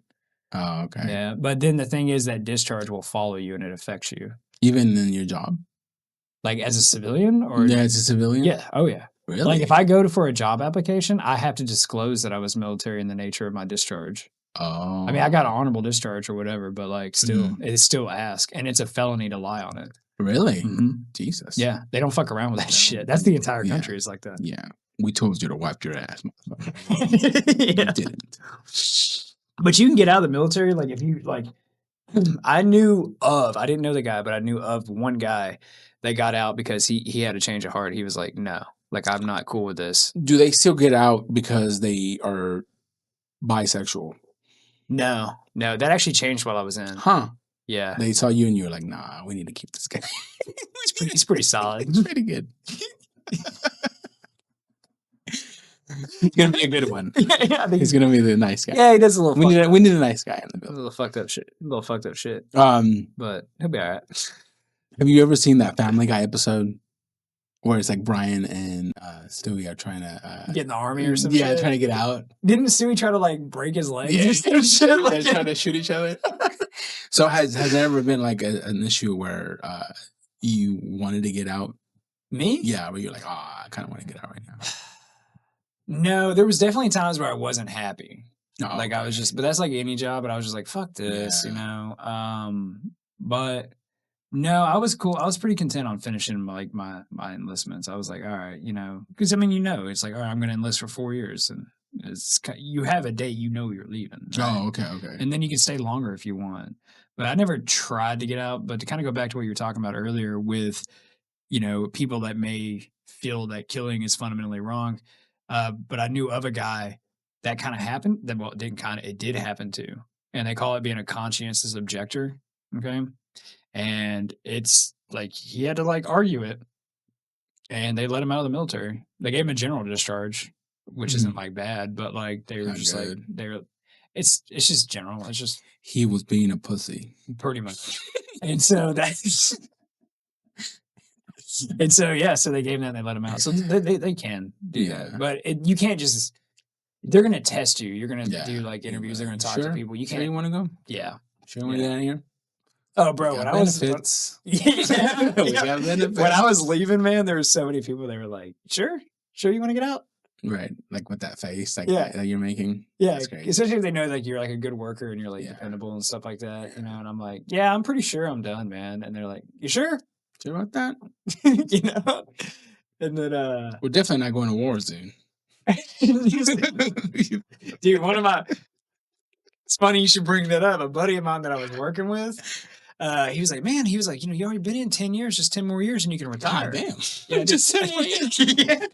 Oh, okay. Yeah, but then the thing is that discharge will follow you and it affects you. Even in your job? Like as a civilian? Or as a civilian? Yeah. Oh, yeah. Really? Like if I go for a job application, I have to disclose that I was military in the nature of my discharge. Oh. I mean, I got an honorable discharge or whatever, but like still, it's still asked. And it's a felony to lie on it. Really? Mm-hmm. Jesus. Yeah. They don't fuck around with that shit. That's the entire country is like that. Yeah. We told you to wipe your ass, motherfucker. You didn't. But you can get out of the military, like if you like. I didn't know the guy, but I knew of one guy that got out because he had a change of heart. He was like, no, like I'm not cool with this. Do they still get out because they are bisexual? No, that actually changed while I was in. Huh? Yeah. They saw you and you were like, nah, we need to keep this guy. He's pretty solid. He's pretty good. He's gonna be a good one. I think he's gonna be the nice guy. Yeah, he does a little. We need a nice guy in the building. A little fucked up shit. But he'll be all right. Have you ever seen that Family Guy episode where it's like Brian and Stewie are trying to get in the army or something? Yeah, trying to get out. Didn't Stewie try to like break his legs? Yeah, they're trying to shoot each other. So has there ever been like an issue where you wanted to get out? Me? Yeah, where you're like, I kind of want to get out right now. No, there was definitely times where I wasn't happy. Oh, like I was just, but that's like any job. But I was just like, fuck this, But no, I was cool. I was pretty content on finishing like my enlistments. I was like, all right, because I mean, it's like, all right, I'm going to enlist for 4 years, and you have a date, you're leaving. Right? Oh, okay. And then you can stay longer if you want. But I never tried to get out. But to kind of go back to what you were talking about earlier with, people that may feel that killing is fundamentally wrong. But I knew of a guy that kind of happened. It did happen to, and they call it being a conscientious objector. Okay, and it's like he had to like argue it, and they let him out of the military. They gave him a general discharge, which isn't like bad, but like they were just good. It's just general. It's just he was being a pussy, pretty much, and so that's. And so, so they gave him that and they let him out. So they can do that. But you can't just they're gonna test you. You're gonna do like interviews. They're gonna talk to people. You can't. Sure you want to go? Yeah. Sure you want to get out of here? Oh, bro, when I was when I was leaving, man, there were so many people. They were like, "Sure you want to get out?" Right, like with that face, like that you're making. Yeah, especially if they know like you're like a good worker and you're like dependable and stuff like that, you know. And I'm like, "Yeah, I'm pretty sure I'm done, man." And they're like, "You sure? Sure about that?" You know. And then we're definitely not going to war soon. Dude, it's funny you should bring that up. A buddy of mine that I was working with, he was like, you know, you already been in 10 years, just 10 more years and you can retire. God damn. Yeah, just 10 more years. Yeah.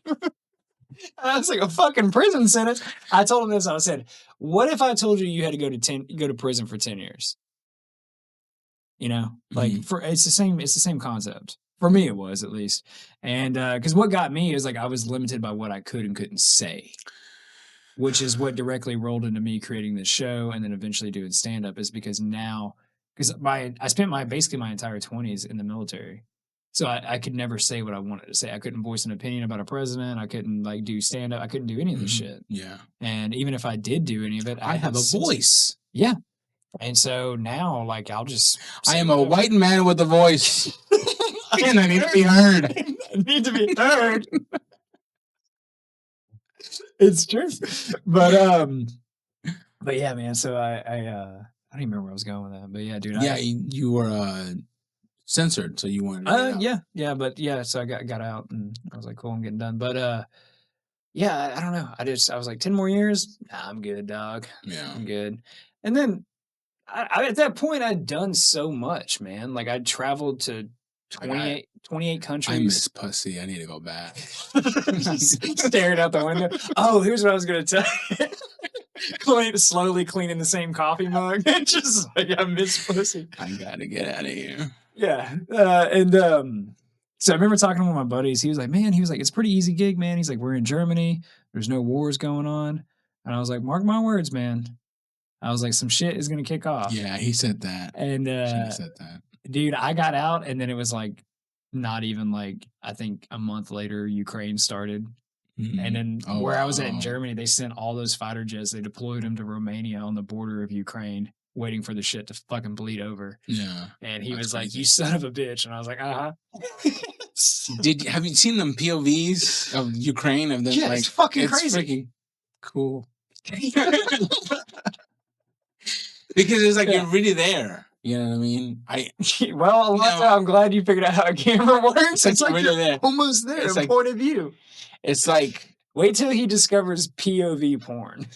That's like a fucking prison sentence. I told him this. I said, what if I told you had to go to prison for 10 years? You know, like it's the same concept. For me, it was at least. And because what got me is like I was limited by what I could and couldn't say, which is what directly rolled into me creating this show and then eventually doing stand-up is because now, because I spent basically my entire 20s in the military. So I could never say what I wanted to say. I couldn't voice an opinion about a president. I couldn't like do stand-up. I couldn't do any of this shit. Yeah. And even if I did do any of it, I have a voice. Yeah. And so now, like, I'll just... I am a white man with a voice. And I need to be heard. I need to be heard. It's true. But yeah, man. So I don't even remember where I was going with that. But yeah, dude. Yeah, you were censored, so you wanted to but so I got out and I was like, cool, I'm getting done. But yeah, I don't know. I was like, 10 more years? Nah, I'm good, dog. Yeah. I'm good. And then at that point I'd done so much, man. Like I'd traveled to 28 countries. I miss pussy. I need to go back. Staring out the window. Oh, here's what I was going to tell you. Slowly cleaning the same coffee mug. Just like, I miss pussy. I got to get out of here. Yeah. So I remember talking to one of my buddies. He was like, it's a pretty easy gig, man. He's like, we're in Germany. There's no wars going on. And I was like, mark my words, man. I was like, some shit is going to kick off. Yeah, he said that. And he said that. Dude, I got out and then it was like not even like I think a month later Ukraine started. Mm-hmm. And then where I was at in Germany, they sent all those fighter jets, they deployed them to Romania on the border of Ukraine, waiting for the shit to fucking bleed over. Yeah. And he was like, you son of a bitch. And I was like, uh-huh. Have you seen them POVs of Ukraine? Of them? Yeah, like, it's fucking it's crazy. Freaking cool. Because it's like you're really there. You know what I mean? Well, Alonzo, I'm glad you figured out how a camera works. It's like really there. Almost there. It's like, point of view. It's like wait till he discovers POV porn.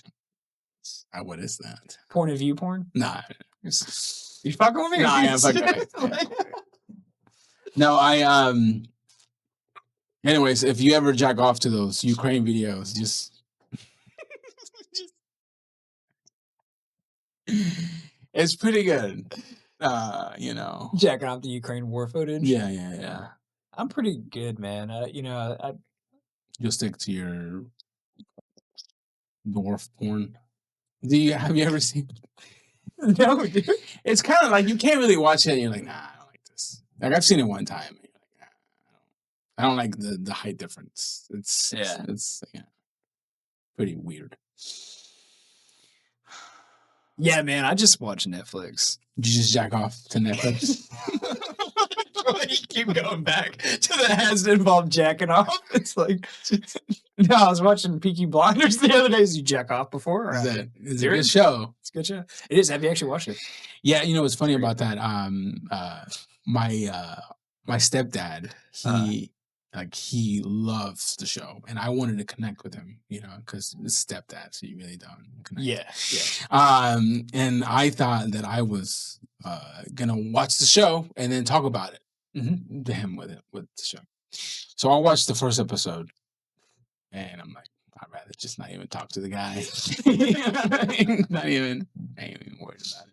What is that? Point of view porn? Nah. You fucking with me? Nah, I am fucking with you. No, anyways, if you ever jack off to those Ukraine videos, just it's pretty good. You know. Jacking off the Ukraine war footage. Yeah. I'm pretty good, man. You'll stick to your dwarf porn. Have you ever seen? No, dude. It's kind of like you can't really watch it and you're like, nah, I don't like this. Like I've seen it one time. And you're like, nah, I don't like the height difference. It's pretty weird. Yeah, man, I just watch Netflix. Did you just jack off to Netflix? You keep going back to the has involved jacking off. It's like, no, I was watching Peaky Blinders the other day. Did you jack off before? Or is it a good show? It's a good show. It is. Have you actually watched it? Yeah, you know what's funny about that? My stepdad, he loves the show, and I wanted to connect with him, you know, because it's stepdad, so you really don't connect. Yeah. And I thought that I was gonna watch the show and then talk about it to him with the show. So I watched the first episode, and I'm like, I'd rather just not even talk to the guy. I ain't even worried about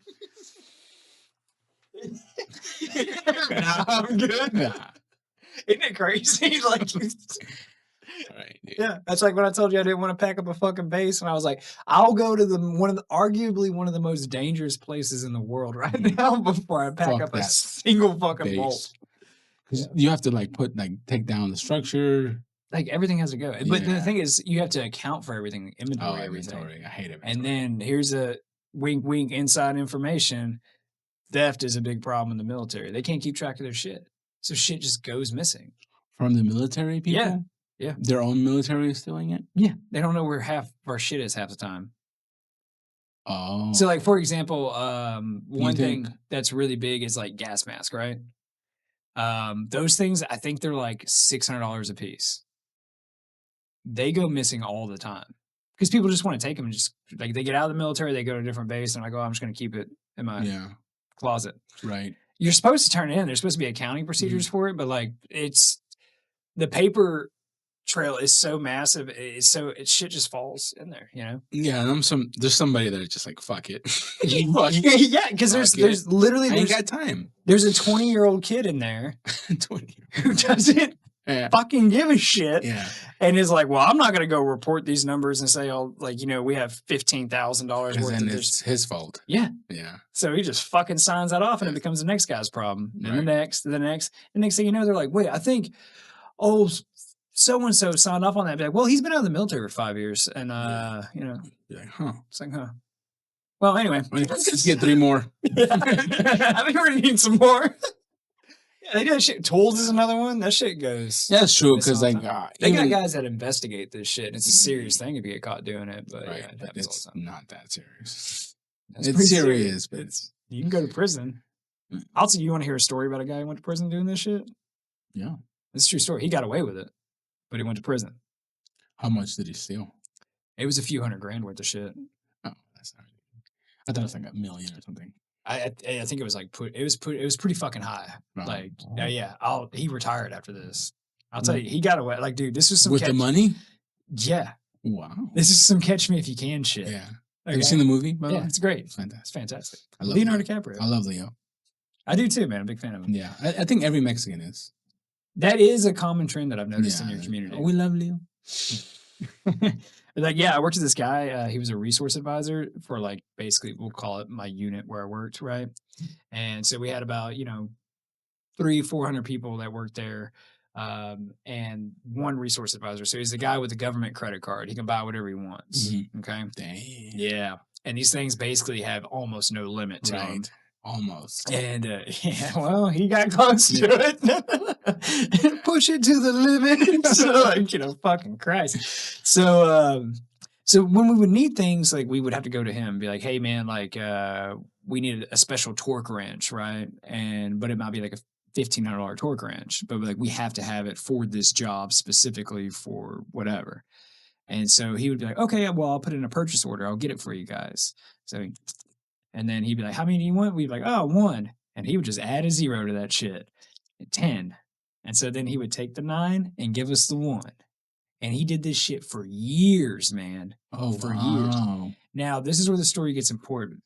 it. Nah, I'm good. Nah. Isn't it crazy? Like, right, dude. Yeah, that's like when I told you I didn't want to pack up a fucking base, and I was like, I'll go to arguably one of the most dangerous places in the world right now before I pack up a single fucking bolt. You have to take down the structure. Like everything has to go. But the thing is, you have to account for everything, inventory, everything. I hate it. And then here's a wink, wink, inside information. Theft is a big problem in the military. They can't keep track of their shit. So shit just goes missing. From the military people? Yeah. Yeah. Their own military is stealing it? Yeah. They don't know where half of our shit is half the time. Oh. So like, for example, one thing that's really big is like gas mask, right? Those things, I think they're like $600 a piece. They go missing all the time because people just want to take them and just like they get out of the military, they go to a different base, and I go, I'm just going to keep it in my closet. Right. You're supposed to turn it in. There's supposed to be accounting procedures for it, but like it's the paper trail is so massive. Shit just falls in there, you know? Yeah. And there's somebody that is just like, fuck it. Yeah. Cause there's literally, I ain't got time. There's a 20-year-old kid in there 20 who doesn't fucking give a shit. Yeah. And is like, well, I'm not going to go report these numbers and say, oh, like, you know, we have $15,000 worth of it's his fault. Yeah. Yeah. So he just fucking signs that off and it becomes the next guy's problem. And the next. The next thing you know, they're like, wait, I think, so-and-so signed off on that. Be like, well, he's been out of the military for 5 years. And, you know, like, huh. It's like, huh. Well, anyway. Let's get 3 more. I think we're going to need some more. They do that shit. Tools is another one. That shit goes. Yeah, that's true. Because they got guys that investigate this shit. It's a serious thing if you get caught doing it. But yeah, it happens it's all the time. not that serious. It's serious, but you can go to prison. Also, you want to hear a story about a guy who went to prison doing this shit? Yeah, it's a true story. He got away with it, but he went to prison. How much did he steal? It was a few $100,000 worth of shit. Oh, that's not. I thought it was like $1 million or something. I think it was like it was pretty fucking high. Like he retired after this. I'll tell you, he got away. Like, dude, this was some with the money. Yeah. Wow. This is some catch me if you can shit. Yeah. Okay. Have you seen the movie? By the way? It's great. It's fantastic. It's fantastic. I love Leonardo DiCaprio. I love Leo. I do too, man. I'm a big fan of him. Yeah. I think every Mexican is. That is a common trend that I've noticed in your community. Oh, we love Leo. Like, yeah, I worked with this guy. He was a resource advisor for like basically we'll call it my unit where I worked, right? And so we had about 300-400 people that worked there, and one resource advisor. So he's the guy with the government credit card. He can buy whatever he wants. Mm-hmm. Okay. Damn. Yeah, and these things basically have almost no limit to them. Almost. And well, he got close to it. Push it to the limit. So, like, fucking Christ. So when we would need things, like, we would have to go to him and be like, hey, man, like, we need a special torque wrench, right? But it might be like a $1,500 torque wrench, but like, we have to have it for this job specifically for whatever. And so he would be like, okay, well, I'll put in a purchase order. I'll get it for you guys. So and then he'd be like, how many do you want? We'd be like, oh, 1. And he would just add a 0 to that shit. 10. And so then he would take the 9 and give us the 1. And he did this shit for years, man. For years. Now, this is where the story gets important.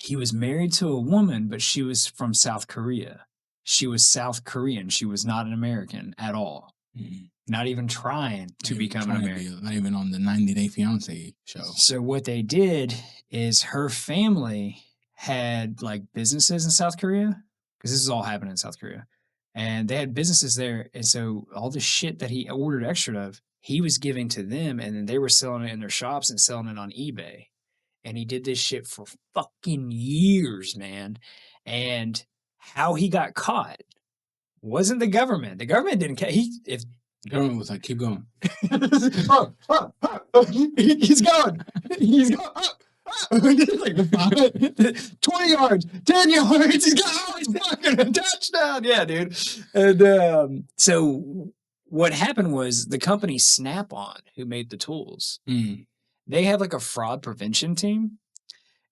He was married to a woman, but she was from South Korea. She was South Korean. She was not an American at all. Mm-hmm. Not even trying to become an American. Not even on the 90 Day Fiancé show. So what they did is her family had like businesses in South Korea, because this is all happening in South Korea. And they had businesses there. And so all the shit that he ordered extra of, he was giving to them. And then they were selling it in their shops and selling it on eBay. And he did this shit for fucking years, man. And how he got caught wasn't the government. The government didn't care. The government was like, keep going. He's going. He's going. Like 20 yards, 10 yards. He's fucking a touchdown. Yeah, dude. And so what happened was the company Snap-on, who made the tools, they have like a fraud prevention team.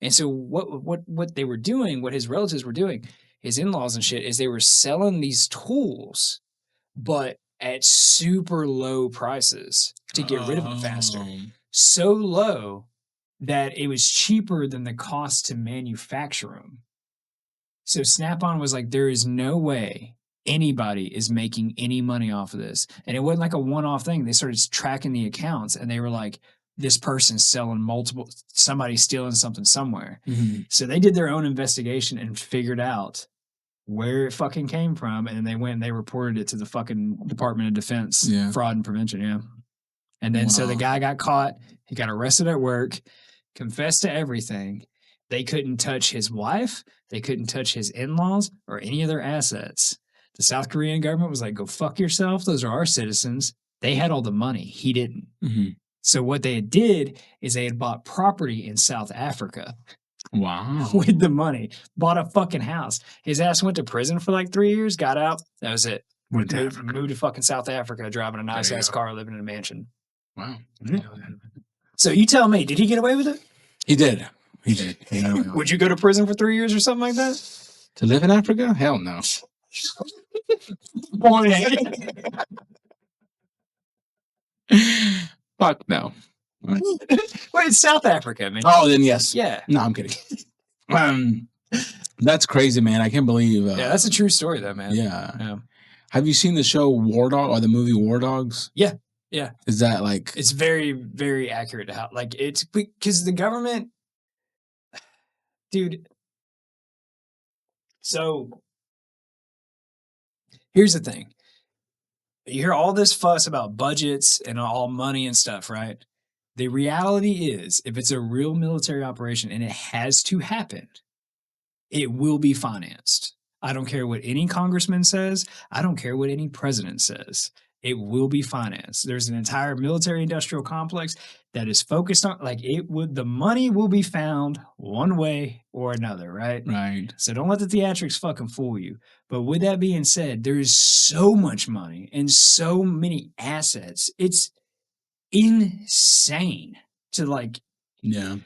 And so what they were doing, what his relatives were doing, his in-laws and shit, is they were selling these tools, but at super low prices to get rid of them faster. So low that it was cheaper than the cost to manufacture them. So Snap-on was like, there is no way anybody is making any money off of this. And it wasn't like a one-off thing. They started tracking the accounts and they were like, this person's selling somebody's stealing something somewhere. Mm-hmm. So they did their own investigation and figured out where it fucking came from, and they went and they reported it to the fucking Department of Defense, fraud and prevention. Yeah. And then so the guy got caught. He got arrested at work, confessed to everything. They couldn't touch his wife. They couldn't touch his in-laws or any of their assets. The South Korean government was like, go fuck yourself. Those are our citizens. They had all the money. He didn't. Mm-hmm. So what they did is they had bought property in South Africa. Wow. With the money. Bought a fucking house. His ass went to prison for like 3 years, got out. That was it. Moved to fucking South Africa, driving a nice ass car, living in a mansion. Wow. Mm-hmm. So you tell me, did he get away with it? He did. He did. He got away with it. Would you go to prison for 3 years or something like that? To live in Africa? Hell no. Fuck no. Wait, it's South Africa, man. Oh, then yes. Yeah. No, I'm kidding. That's crazy, man. I can't believe. Yeah, that's a true story, though, man. Yeah. Have you seen the show War Dog or the movie War Dogs? Yeah. Yeah. Is that like... It's very, very accurate to how... Like, it's... Because the government... Dude. So, here's the thing. You hear all this fuss about budgets and all money and stuff, right? The reality is, if it's a real military operation and it has to happen, it will be financed. I don't care what any congressman says. I don't care what any president says. It will be financed. There's an entire military industrial complex that is focused on, like, the money will be found one way or another, right? Right. So don't let the theatrics fucking fool you. But with that being said, there is so much money and so many assets. It's insane to like. Yeah.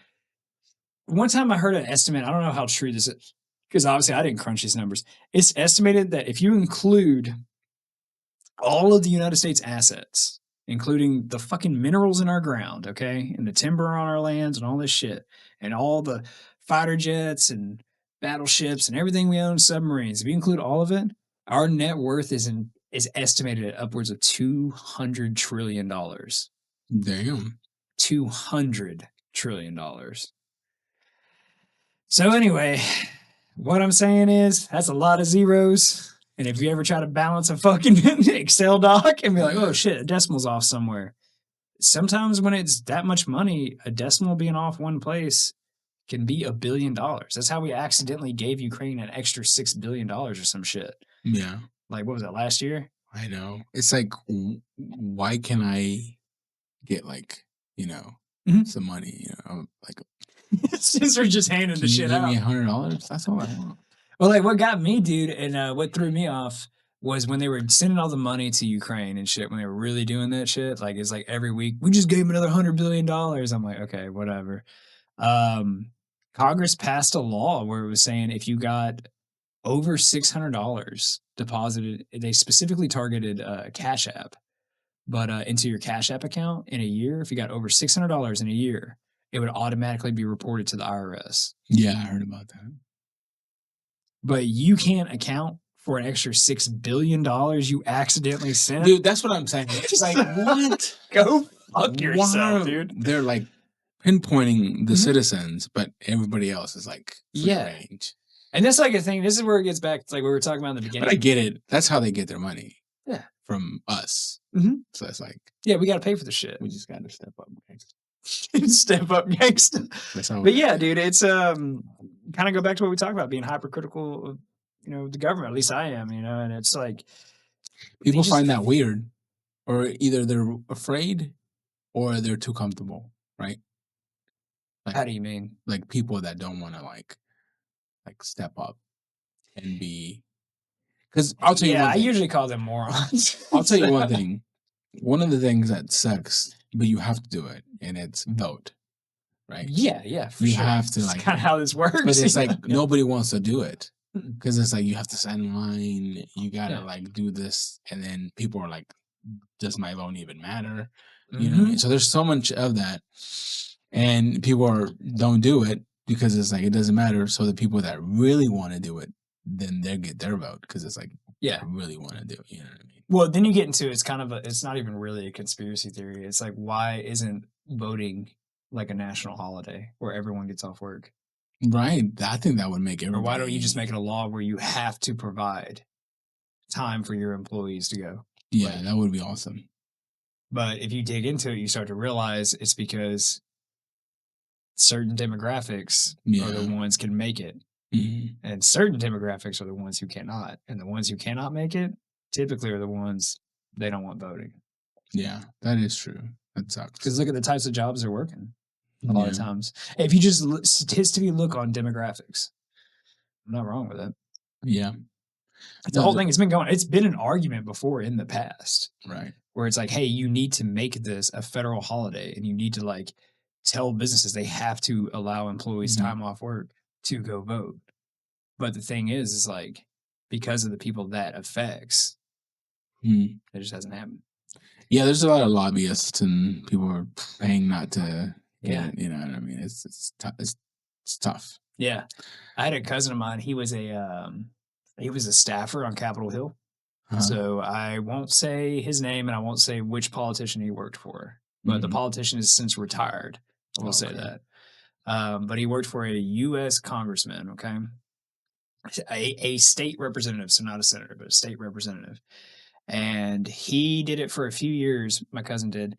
One time I heard an estimate. I don't know how true this is because obviously I didn't crunch these numbers. It's estimated that if you include all of the United States assets, including the fucking minerals in our ground, okay, and the timber on our lands and all this shit, and all the fighter jets and battleships and everything we own, submarines, if you include all of it, our net worth is estimated at upwards of $200 trillion. Damn. $200 trillion. So anyway, what I'm saying is that's a lot of zeros. And if you ever try to balance a fucking Excel doc and be like, oh shit, a decimal's off somewhere. Sometimes when it's that much money, a decimal being off one place can be $1 billion. That's how we accidentally gave Ukraine an extra $6 billion or some shit. Yeah. Like, what was that, last year? I know. It's like, why can I get like, some money, like. Since we're just handing the shit out. Give me $100? That's all I want. Well, like what got me, dude, and what threw me off was when they were sending all the money to Ukraine and shit, when they were really doing that shit. Like, it's like every week, we just gave them another $100 billion. I'm like, okay, whatever. Congress passed a law where it was saying if you got over $600 deposited, they specifically targeted Cash App, but into your Cash App account in a year, if you got over $600 in a year, it would automatically be reported to the IRS. Yeah, I heard about that. But you can't account for an extra $6 billion you accidentally sent. Dude, that's what I'm saying. It's like, what? Go fuck yourself, dude. They're like pinpointing the citizens, but everybody else is like free range. And that's like a thing. This is where it gets back to like what we were talking about in the beginning. But I get it. That's how they get their money. Yeah. From us. Mm-hmm. So it's like. Yeah, we got to pay for the shit. We just got to step up. Step up gangster. But yeah, dude, it's kind of go back to what we talked about, being hypercritical of, the government. At least I am, and it's like people find that weird, or either they're afraid or they're too comfortable, right? Like, how do you mean? Like people that don't want to like step up and be. Because I'll tell you one thing. I usually call them morons. I'll tell you one thing. One of the things that sucks, but you have to do it, and it's vote, right? Yeah, you have to kind of how this works. But it's like nobody wants to do it because it's like you have to stand in line, you gotta like do this, and then people are like, "Does my vote even matter?" You know what I mean? So there's so much of that, and people don't do it because it's like it doesn't matter. So the people that really want to do it, then they get their vote because it's like I really want to do it. You know what I mean? Well, then you get into it's not even really a conspiracy theory. It's like, why isn't voting like a national holiday where everyone gets off work? Right. I think that would make everybody. Or why don't you just make it a law where you have to provide time for your employees to go? Yeah, Like, that would be awesome. But if you dig into it, you start to realize it's because certain demographics are the ones can make it. Mm-hmm. And certain demographics are the ones who cannot. And the ones who cannot make it typically are the ones they don't want voting. Yeah, that is true. That sucks. Because look at the types of jobs they're working a lot of times. If you just statistically look on demographics, I'm not wrong with that. Yeah. The whole thing has been going, it's been an argument before in the past. Right. Where it's like, hey, you need to make this a federal holiday and you need to like tell businesses they have to allow employees time off work to go vote. But the thing is like, because of the people that affects, it just hasn't happened. Yeah, there's a lot of lobbyists and people are paying not to get it. You know what I mean? It's tough. Yeah, I had a cousin of mine. He was a staffer on Capitol Hill. So I won't say his name and I won't say which politician he worked for, but the politician has since retired. I will say that. But he worked for a U.S. congressman. Okay, a state representative, so not a senator, but a state representative. And he did it for a few years, my cousin did.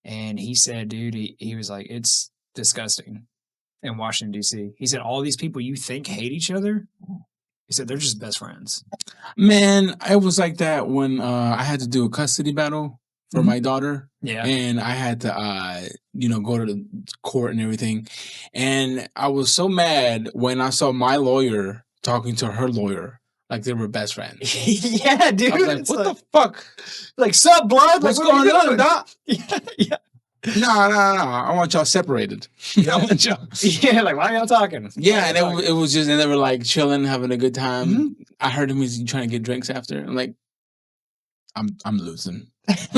And he said, dude, he was like, it's disgusting in Washington, D.C. He said, all these people you think hate each other, he said, they're just best friends. Man, it was like that when I had to do a custody battle for my daughter. Yeah. And I had to, go to the court and everything. And I was so mad when I saw my lawyer talking to her lawyer. Like they were best friends. Yeah, dude. I was like, what the fuck? Like, sup, blood? What's like, going on, Doc? Yeah. No. I want y'all separated. I want y'all. Yeah, like, why are y'all talking? Yeah, and it was just, and they were like chilling, having a good time. I heard him, he's trying to get drinks after. I'm like, I'm losing.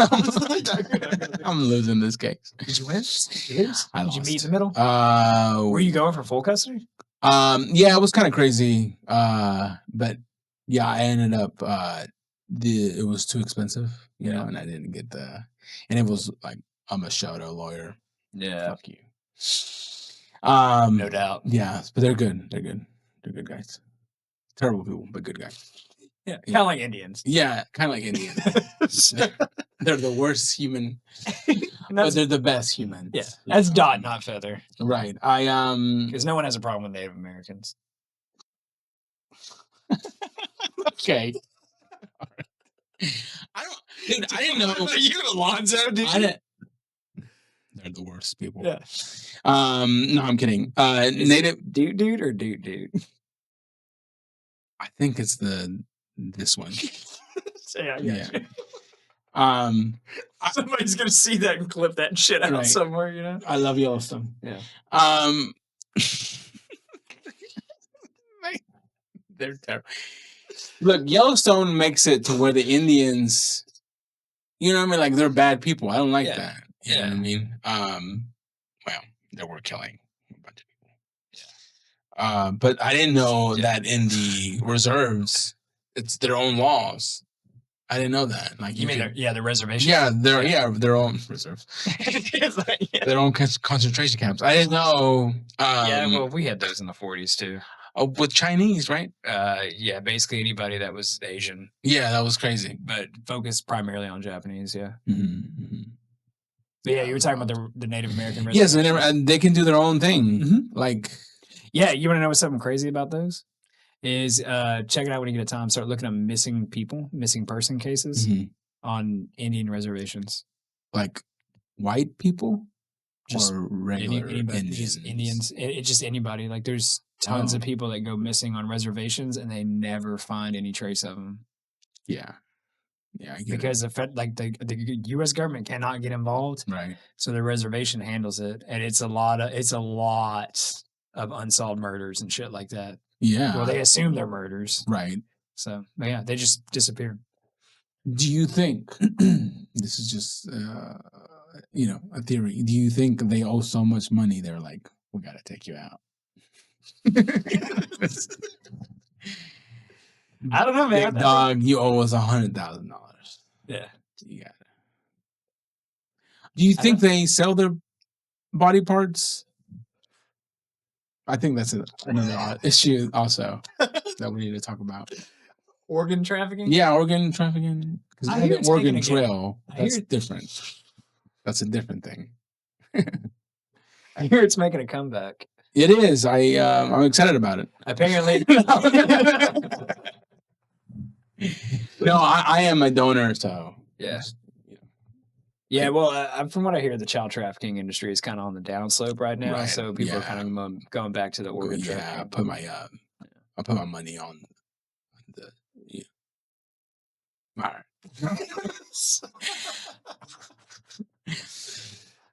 I'm losing this case. Did you win? I lost. Did you meet in the middle? Were you going for full custody? Yeah, it was kind of crazy. But yeah, I ended up, it was too expensive, you know, and I didn't get and it was like, I'm a shadow lawyer. Yeah. Fuck you. No doubt. Yeah, but they're good. They're good. They're good guys. Terrible people, but good guys. Yeah, kind of like Indians. Yeah, kind of like Indians. They're the worst human, but they're the best humans. Yeah, that's dot, not feather. Right. Because no one has a problem with Native Americans. Okay. I didn't know. You, Alonzo, dude. They're the worst people. Yeah. No, I'm kidding. Native dude or dude. I think it's this one. Yeah. Somebody's gonna see that and clip that shit out somewhere, you know. I love Yellowstone. Yeah. They're terrible. Look, Yellowstone makes it to where the Indians, you know what I mean? Like they're bad people. I don't like that. You know what I mean? Well, they were killing a bunch of people. Yeah. But I didn't know that in the reserves, it's their own laws. I didn't know that. Like you mean the reservation? Yeah, their own reserves. Their own concentration camps. I didn't know. Well, we had those in the 40s too. Oh, with Chinese, right? Yeah, basically anybody that was Asian. Yeah, that was crazy. But focused primarily on Japanese, yeah. Mm-hmm. But yeah, you were talking about the Native American reservations. Yes, and they can do their own thing. Mm-hmm. Like, yeah, you want to know what's something crazy about those? Is check it out when you get a time. Start looking up missing person cases on Indian reservations. Like white people? Just or regular Indians? Just Indians. It's just anybody. Like there's tons of people that go missing on reservations and they never find any trace of them. Yeah. Yeah, I get because the U.S. government cannot get involved, right? So the reservation handles it, and it's a lot of unsolved murders and shit like that. Yeah, well, they assume they're murders, right? So, but yeah, they just disappear. Do you think this is just a theory? Do you think they owe so much money? They're like, we got to take you out. I don't know, man. Big dog, you owe us $100,000. Yeah, you got it. Do you think they sell their body parts? I think that's another issue also that we need to talk about. Organ trafficking? Yeah, organ trafficking. Because I hear the organ trail. That's different. That's a different thing. I hear it's making a comeback. It is. I'm excited about it. Apparently. No, I am a donor, so yeah. Yeah, well, from what I hear, the child trafficking industry is kind of on the downslope right now. Right. So people are kind of going back to the organ trafficking. I put my money on the. Yeah. All right.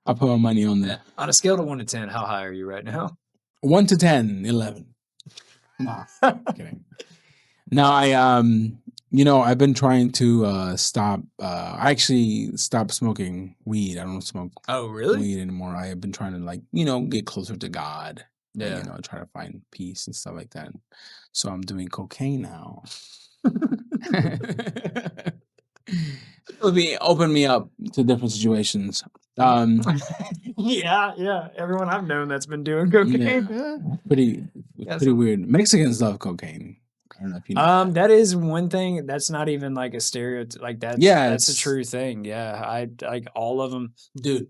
I put my money on that. On a scale of 1 to 10, how high are you right now? 1 to 10, 11. Nah, kidding. No, I've been trying to stop. I actually stopped smoking weed. I don't smoke weed anymore. I have been trying to get closer to God. Yeah. And, try to find peace and stuff like that. So I'm doing cocaine now. It'll open me up to different situations. Yeah. Everyone I've known that's been doing cocaine. Yeah. Pretty weird. Mexicans love cocaine. I don't know if you know that is one thing that's not even like a stereotype. Like that's a true thing. Yeah, I like all of them, dude.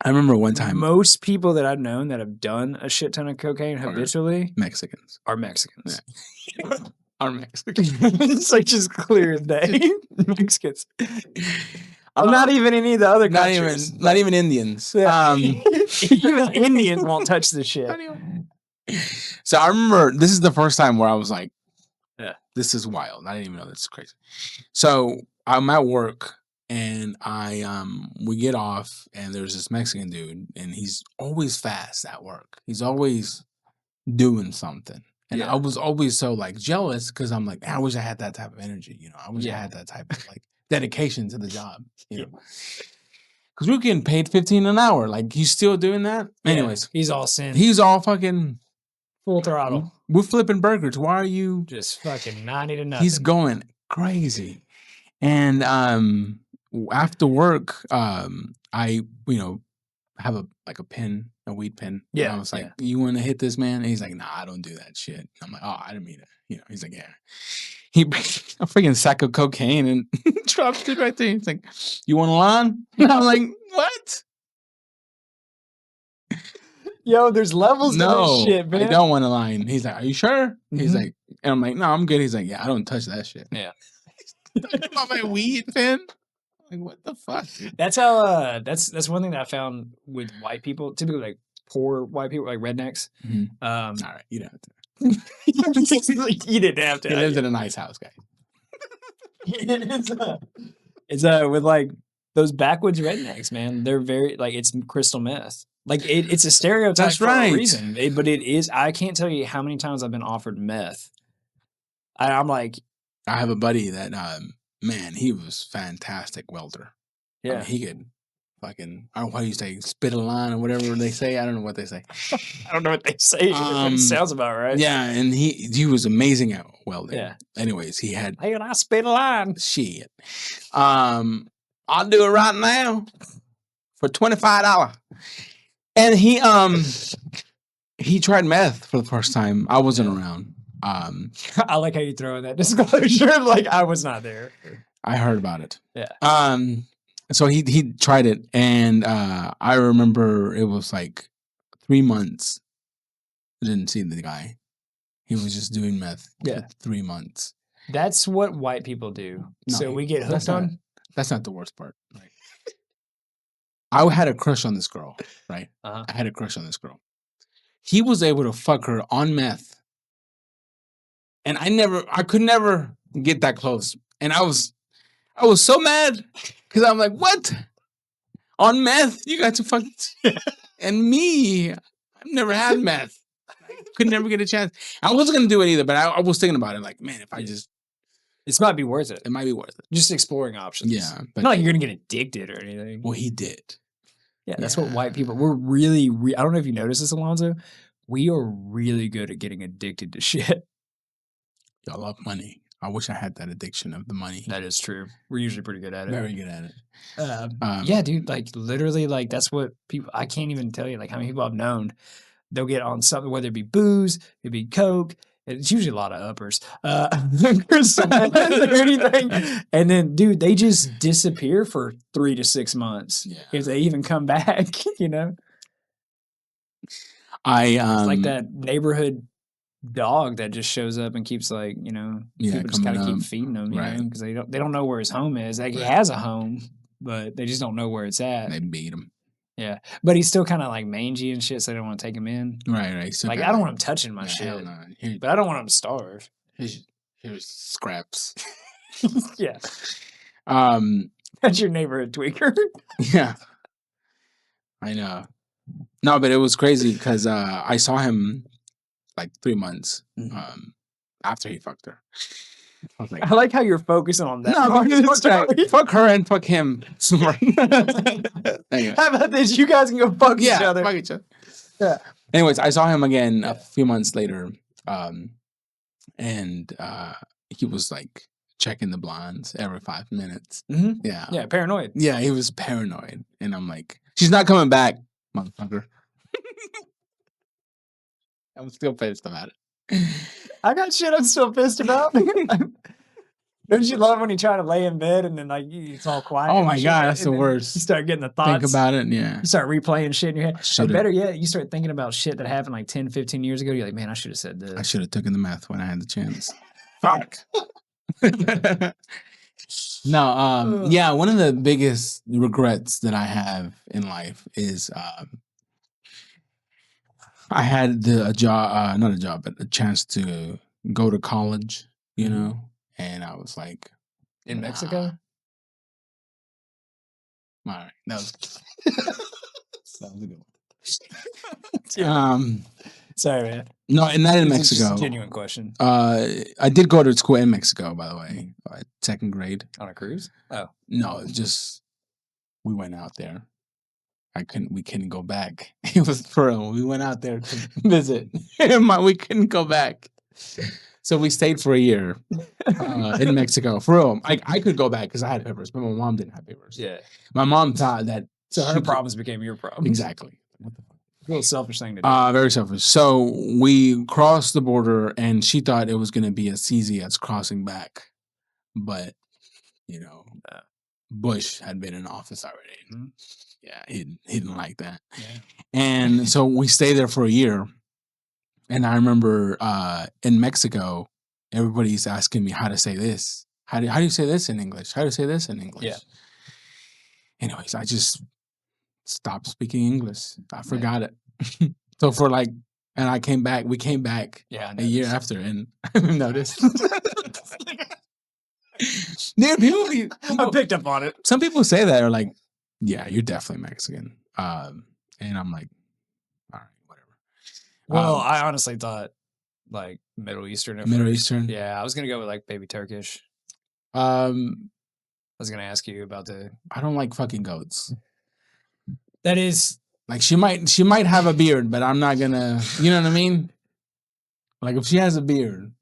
I remember one time. Most people that I've known that have done a shit ton of cocaine habitually Mexicans are Mexicans. Yeah. Are Mexicans. It's like just clear as day. Mexicans. Not even any of the other countries. Not even Indians. Yeah. Even Indians won't touch this shit. So I remember this is the first time where I was like, yeah, this is wild. I didn't even know this is crazy. So I'm at work and we get off and there's this Mexican dude and he's always fast at work. He's always doing something. And I was always so jealous because I'm like, I wish I had that type of energy. I wish I had that type of dedication to the job. Because we're getting paid $15 an hour. He's still doing that. Yeah. Anyways, he's all sin. He's all fucking full throttle. We're flipping burgers. Why are you just fucking 90 to nothing? He's going crazy. And after work, I have a pen, a weed pen. Yeah. And I was like, you want to hit this, man? And he's like, nah, I don't do that shit. I'm like, oh, I didn't mean it. He's like, yeah. He brings a freaking sack of cocaine and drops it right there. He's like, you want a line? And I'm like, what? Yo, there's levels to this shit, man. I don't want a line. He's like, are you sure? Mm-hmm. He's like, and I'm like, no, I'm good. He's like, yeah, I don't touch that shit. Yeah. About my weed pen? Like, what the fuck? That's how, that's one thing that I found with white people, typically poor white people, rednecks. Mm-hmm. All right, you don't have to. You didn't have to. He lives in a nice house, guys. It's with those backwoods rednecks, man. They're very it's crystal meth. It's a stereotype. That's for right. A reason, but it is. I can't tell you how many times I've been offered meth. I'm like, I have a buddy that man, he was fantastic welder. Yeah, I mean, he could fucking, I don't know what you say, spit a line or whatever they say. I don't know what they say. I don't know what they say. It sounds about right. Yeah, and he was amazing at welding. Yeah. Anyways, he had. Hey, I spit a line. Shit. I'll do it right now for $25. And he tried meth for the first time. I wasn't around. I like how you throw in that disclosure. I was not there. I heard about it. Yeah. So he tried it, and I remember it was 3 months. I didn't see the guy. He was just doing meth. Yeah. For 3 months. That's what white people do. No, so we get hooked on. That's not the worst part. Right? I had a crush on this girl. Right. Uh-huh. I had a crush on this girl. He was able to fuck her on meth. And I could never get that close. And I was so mad because I'm like, what? On meth? You got to fuck. And me, I've never had meth. I could never get a chance. I wasn't going to do it either, but I was thinking about it. Man, if I just. This might be worth it. It might be worth it. Just exploring options. Yeah. But not like you're going to get addicted or anything. Well, he did. Yeah, that's what white people, we're really, I don't know if you noticed this, Alonzo. We are really good at getting addicted to shit. I love money. I wish I had that addiction of the money. That is true. We're usually pretty good at it. Very good at it. Yeah, dude. Literally, that's what people. I can't even tell you how many people I've known they'll get on something, whether it be booze, it'd be Coke. It's usually a lot of uppers, or anything. And then, dude, they just disappear for 3 to 6 months if they even come back. You know, it's like that neighborhood dog that just shows up and keeps like, you know, people just kind of keep feeding him, you know, because they don't know where his home is. Like he has a home, but they just don't know where it's at. They beat him. Yeah, but he's still kind of like mangy and shit, so they don't want to take him in. Right. So like I don't want him touching my shit, but I don't want him to starve. Here's scraps. Yeah. That's your neighborhood tweaker. Yeah. I know. No, but it was crazy because I saw him like 3 months after he fucked her. I like how you're focusing on that. No, fuck her and fuck him. Anyway. How about this? You guys can go fuck each other. Fuck each other. Yeah. Anyways, I saw him again a few months later, and he was like checking the blinds every 5 minutes. Mm-hmm. Yeah, paranoid. Yeah, he was paranoid, and I'm like, she's not coming back, motherfucker. I'm still pissed about it. I got shit I'm still pissed about. Don't you love when you try to lay in bed and then like it's all quiet? Oh my God, that's the worst. You start getting the thoughts. Think about it, yeah. You start replaying shit in your head. Or better yet, you start thinking about shit that happened like 10, 15 years ago. You're like, man, I should have said this. I should have taken the meth when I had the chance. Fuck. No, yeah, one of the biggest regrets that I have in life is I had a job, not a job, but a chance to go to college, you know, and I was like, in Mexico? All right, that was a good one. Sorry, man. No, and not in Mexico. Just a genuine question. I did go to school in Mexico, by the way, 2nd grade. On a cruise? Oh. No, just we went out there. We couldn't go back. It was for real. We went out there to visit. We couldn't go back. So we stayed for a year in Mexico. For real. I could go back because I had papers, but my mom didn't have papers. Yeah. My mom thought that. So her problems became your problems. Exactly. What the fuck? A little selfish thing to do. Very selfish. So we crossed the border and she thought it was going to be as easy as crossing back. But, you know, Bush had been in office already. Mm-hmm. Yeah, he didn't like that. Yeah. And so we stayed there for a year. And I remember in Mexico, everybody's asking me how to say this. How do you say this in English? How do you say this in English? Yeah. Anyways, I just stopped speaking English. I forgot it. So and we came back a year after and I noticed. Dude, people, I picked up on it. Some people say that are like, yeah, you're definitely Mexican. And I'm like, all right, whatever. Well, I honestly thought like Middle Eastern. Middle Eastern? Yeah, I was going to go with like maybe Turkish. I was going to ask you about I don't like fucking goats. That is... Like she might have a beard, but I'm not gonna, you know what I mean? Like if she has a beard,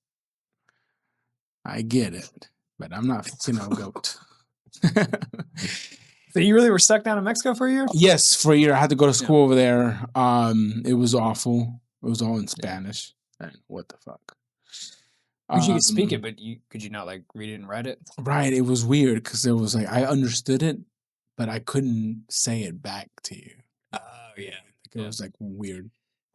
I get it, but I'm not fucking a goat. So you really were stuck down in Mexico for a year? Yes, for a year. I had to go to school over there. It was awful. It was all in Spanish. And what the fuck? You could speak it, but could you not like read it and write it? Right. It was weird because it was like I understood it, but I couldn't say it back to you. Oh yeah. It was like weird.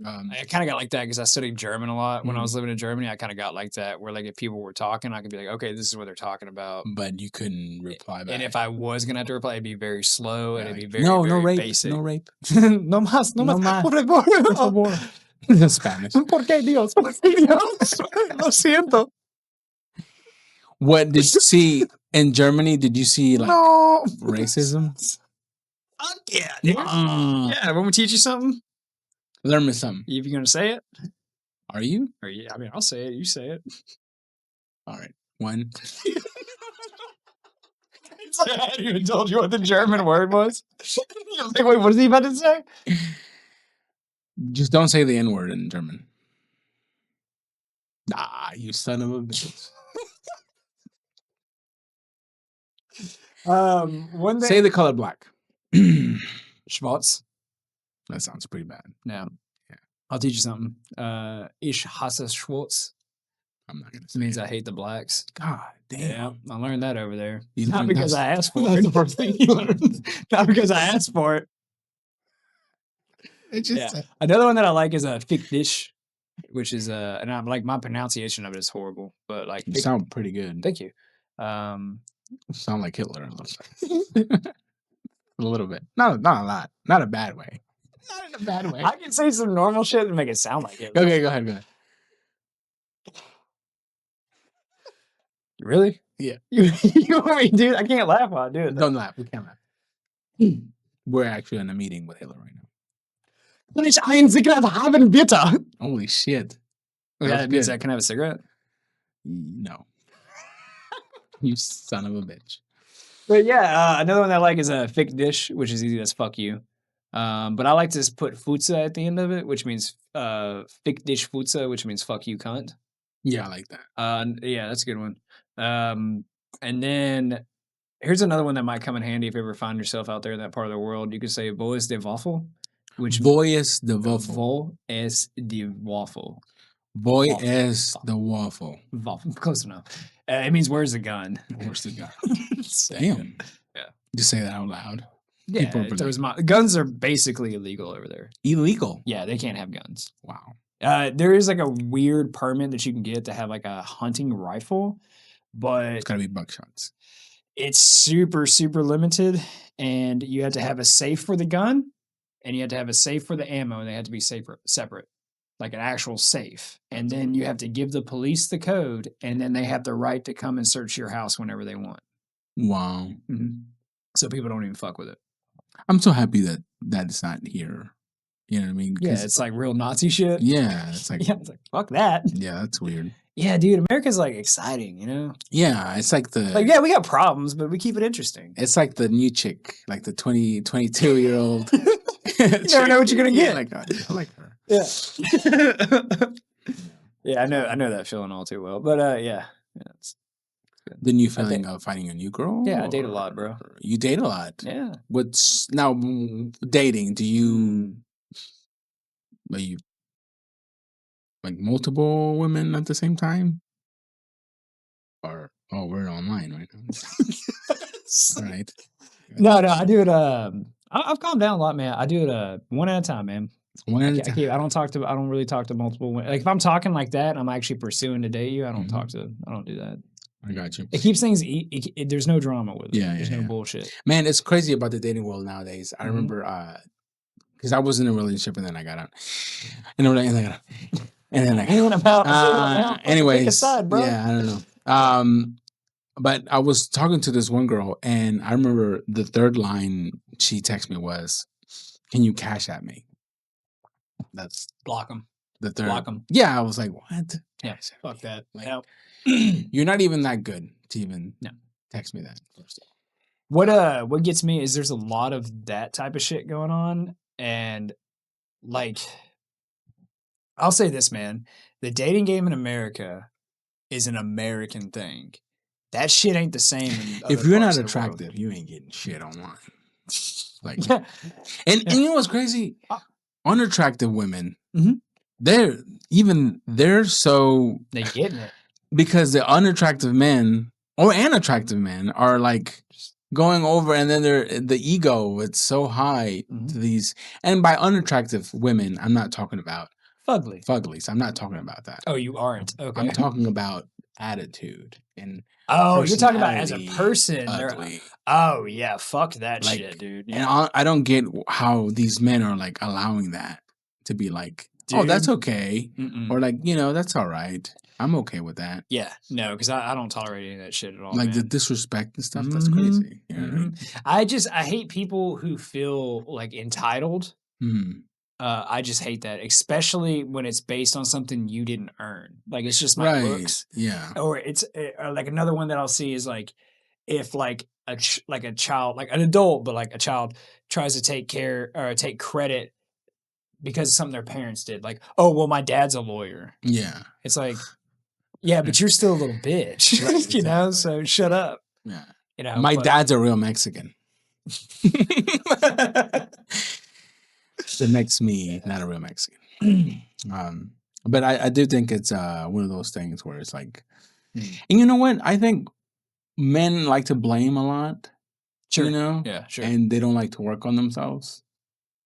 I kind of got like that because I studied German a lot when I was living in Germany. I kind of got like that where like if people were talking, I could be like, okay, this is what they're talking about. But you couldn't reply back. And if I was gonna have to reply, it'd be very slow and it'd be very, no very rape, basic. no rape. No más. Por favor. Spanish. ¿Por qué Dios? ¿Por qué Dios? Lo siento. What did you see in Germany? Did you see like racism? Yeah, dude. Yeah, when we teach you something, learn me something. If you're gonna say it, are you? Or yeah, I mean, I'll say it. You say it. All right, one. I hadn't even told you what the German word was. Like, wait, what is he about to say? Just don't say the N-word in German. Nah, you son of a bitch. One day, say the color black. Schwarz. That sounds pretty bad. Yeah. I'll teach you something. Ich hasse Schwarz. I'm not gonna It say means it. I hate the blacks. God damn. Yeah, I learned that over there. You Not learned because that's- I asked for That's it. the first thing you learned. Not because I asked for it. It just Yeah. Another one that I like is a fick dish, which is and I'm like, my pronunciation of it is horrible, but like you sound pretty good. thank you. You sound like Hitler a little bit. A little bit. Not a lot. Not a bad way. Not in a bad way. I can say some normal shit and make it sound like it. Okay, go ahead. Really? Yeah. You want me to do it? I can't laugh while I do it. Don't laugh. We can't laugh. We're actually in a meeting with Hitler right now. Nicht ein Zigarette haben, bitte. Holy shit. Yeah, That's that means good. I can have a cigarette. No. You son of a bitch. But yeah, another one that I like is a fick dish, which is easy as fuck you. But I like to just put futsa at the end of it, which means fick dish futsa, which means fuck you cunt. Yeah, I like that. Yeah, that's a good one. And then here's another one that might come in handy if you ever find yourself out there in that part of the world. You could say "Wo ist der Waffel," which Boy is the waffle. "Wo ist die Waffel?" Boy Waffle. is the waffle. Waffel, close enough. It means where's the gun? Where's the gun? Damn. Yeah. Just say that out loud. Yeah, People are throws guns are basically illegal over there. Illegal. Yeah, they can't have guns. Wow. There is like a weird permit that you can get to have like a hunting rifle, but It's gotta be buckshots. it's super, super limited. And you have to have a safe for the gun and you have to have a safe for the ammo, and they have to be separate, like an actual safe. And then you have to give the police the code, and then they have the right to come and search your house whenever they want. Wow. Mm-hmm. So people don't even fuck with it. I'm so happy that that's not here. You know what I mean? Yeah, it's like real Nazi shit. Yeah, it's like Yeah, it's like fuck that. yeah, that's weird. Yeah, dude, America's like exciting, you know? Yeah, it's like the Like, yeah, we got problems, but we keep it interesting. it's like the new chick, like the 22-year-old. You never know what you're gonna get. Like I like her. Yeah. Yeah, I know that feeling all too well. But yeah. It's good. The new feeling of finding a new girl. Yeah, I date a lot, bro. You date a lot. Yeah. What's now dating? Do you are you like multiple women at the same time? Or we're online right now. All right. No, I do it. I've calmed down a lot, man. I do it one at a time, man. One at a time. I don't really talk to multiple women. Like if I'm talking like that, I'm actually pursuing to date you. I don't do that. I got you. It keeps things. There's no drama with it. Yeah, There's no yeah. bullshit. Man, it's crazy about the dating world nowadays. I remember because I was in a relationship and then I got out. And then I got out. And then I got out. Anyways, Pick a side, bro. Yeah, I don't know. But I was talking to this one girl, and I remember the third line she texted me was, "Can you cash at me?" That's Block them. the third. Block them. Yeah, I was like, "What? Yeah, fuck that. Like, No. You're not even that good to even No. text me that." What gets me is there's a lot of that type of shit going on, and like, I'll say this, man, the dating game in America is an American thing. That shit ain't the same. If you're not attractive, you ain't getting shit online. Like, yeah. and you know what's crazy? Unattractive women, Mhm. they're so They getting it. because the unattractive men and attractive men are like going over, and then the ego, it's so high to these. And by unattractive women, I'm not talking about fuglies. I'm not talking about that. Oh, you aren't. Okay. I'm talking about attitude and you're talking about as a person. ugly. Oh yeah, fuck that Like, shit, dude. And I don't get how these men are like allowing that to be like, oh, Dude. that's okay, Mm-mm. or like, that's all right. I'm okay with that. Yeah, no, because I don't tolerate any of that shit at all. Like the man. disrespect and stuff. That's Mhm. crazy. You know what I mean? I hate people who feel like entitled. Hmm. I just hate that, especially when it's based on something you didn't earn. Like it's just my looks, Yeah. or it's like another one that I'll see is like if like a child, like an adult, but like a child tries to take care or take credit because of something their parents did. Like, oh well, my dad's a lawyer. Yeah. It's like, yeah, but you're still a little bitch, Right, you know. exactly. So shut up. Yeah. You know, My but- dad's a real Mexican. The next me, not a real Mexican. But I do think it's one of those things where it's like, and you know what? I think men like to blame a lot. Sure. You know? Yeah, sure. And they don't like to work on themselves.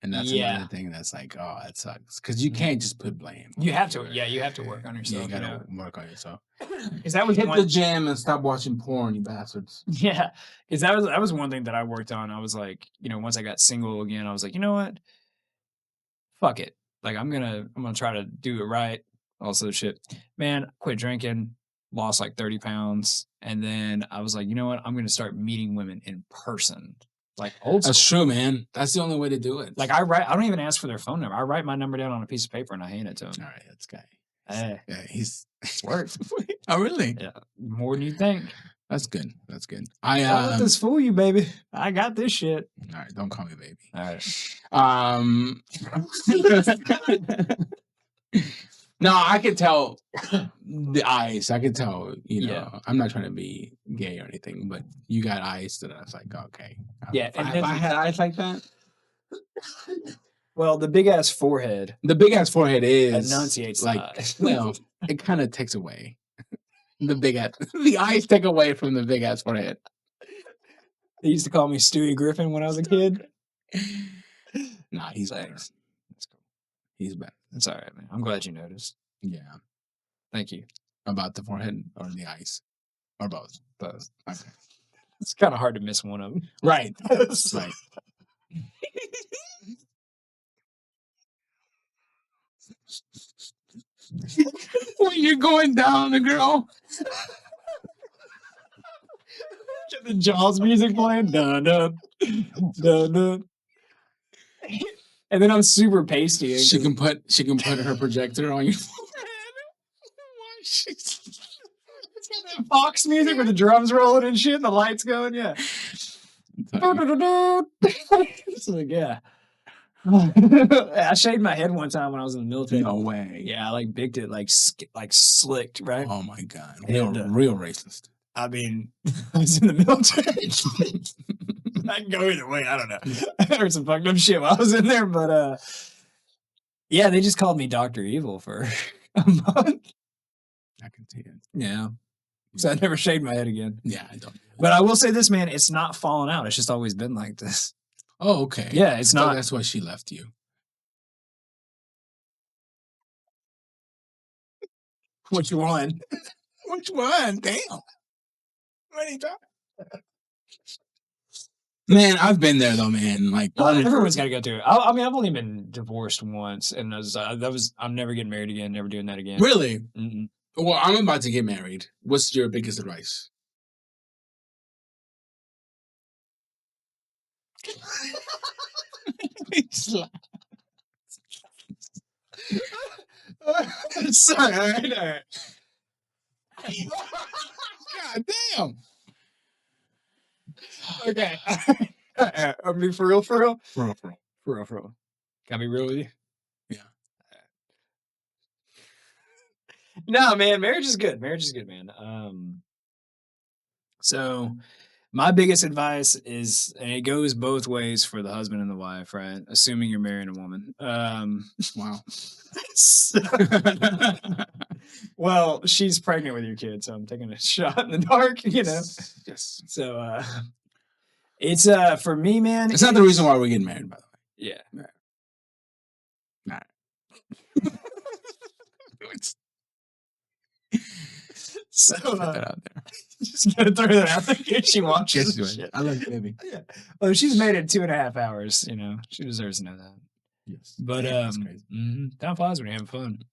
And that's another thing that's like, oh, that sucks. Because you can't just put blame. You have to. Yeah, you have to work on yourself. Yeah, you got to work on yourself. Because that was hit the gym and stop watching porn, you bastards. Yeah. Because that was one thing that I worked on. I was like, once I got single again, I was like, you know what? Fuck it. Like, I'm gonna try to do it right. Also, shit. Man, quit drinking, lost like 30 pounds. And then I was like, you know what? I'm gonna start meeting women in person. Like old school. That's true, man. That's the only way to do it. Like I don't even ask for their phone number. I write my number down on a piece of paper and I hand it to them. All right, that's guy. Hey, yeah, it's worked. Oh, really? Yeah, more than you think. That's good. That's good. Don't let this fool you, baby. I got this shit. All right, don't call me baby. All right. No, I could tell the eyes. I could tell, I'm not trying to be gay or anything, but you got eyes that I was like, okay. Yeah. If I had eyes like that. Well, the big ass forehead. The big ass forehead is enunciates like, well, it kind of takes away the eyes take away from the big ass forehead. They used to call me Stewie Griffin when I was a kid. Nah, he's better. That's cool. He's better. That's all right, man. I'm glad you noticed. Yeah. Thank you. About the forehead or the eyes? Or both? Both. Okay. It's kind of hard to miss one of them. Right. Right. When you're going down the girl. The Jaws music playing. Dun, dun, dun, dun. And then I'm super pasty. She can put her projector on your forehead. It's got that Fox music with the drums rolling and shit and the lights going. Yeah. It's like, yeah. I shaved my head one time when I was in the military. No way. Yeah, I like bigged it like slicked, right? Oh my god, real racist. I mean, I was in the military. I can go either way. I don't know. I heard some fucked up shit while I was in there, but yeah, they just called me Dr. Evil for a month. I can see it. Yeah. So I never shaved my head again. Yeah, I don't. But I will say this, man, it's not falling out. It's just always been like this. Oh, okay. Yeah, it's not. That's why she left you. Which one? Which one? Damn. What are you talking? Man, I've been there though, man. Like everyone's got to go through it. I mean, I've only been divorced once, and I'm never getting married again. Never doing that again. Really? Mm-mm. Well, I'm about to get married. What's your biggest advice? Sorry, all right. God damn. Okay. I mean, for real. For real. Can I be real with you? Yeah. No, man, marriage is good, man. So my biggest advice is, and it goes both ways for the husband and the wife, right? Assuming you're marrying a woman. Wow. Well, she's pregnant with your kid, so I'm taking a shot in the dark, Yes. So it's for me, man. It's not the reason why we're getting married, by the way. Yeah. Nah. So put that out there. Just gonna throw that out there in case she watches. Yes, I love you, baby. Yeah. Well, she's made it 2.5 hours. She deserves to know that. Yes. But that's crazy. Time flies when you're having fun.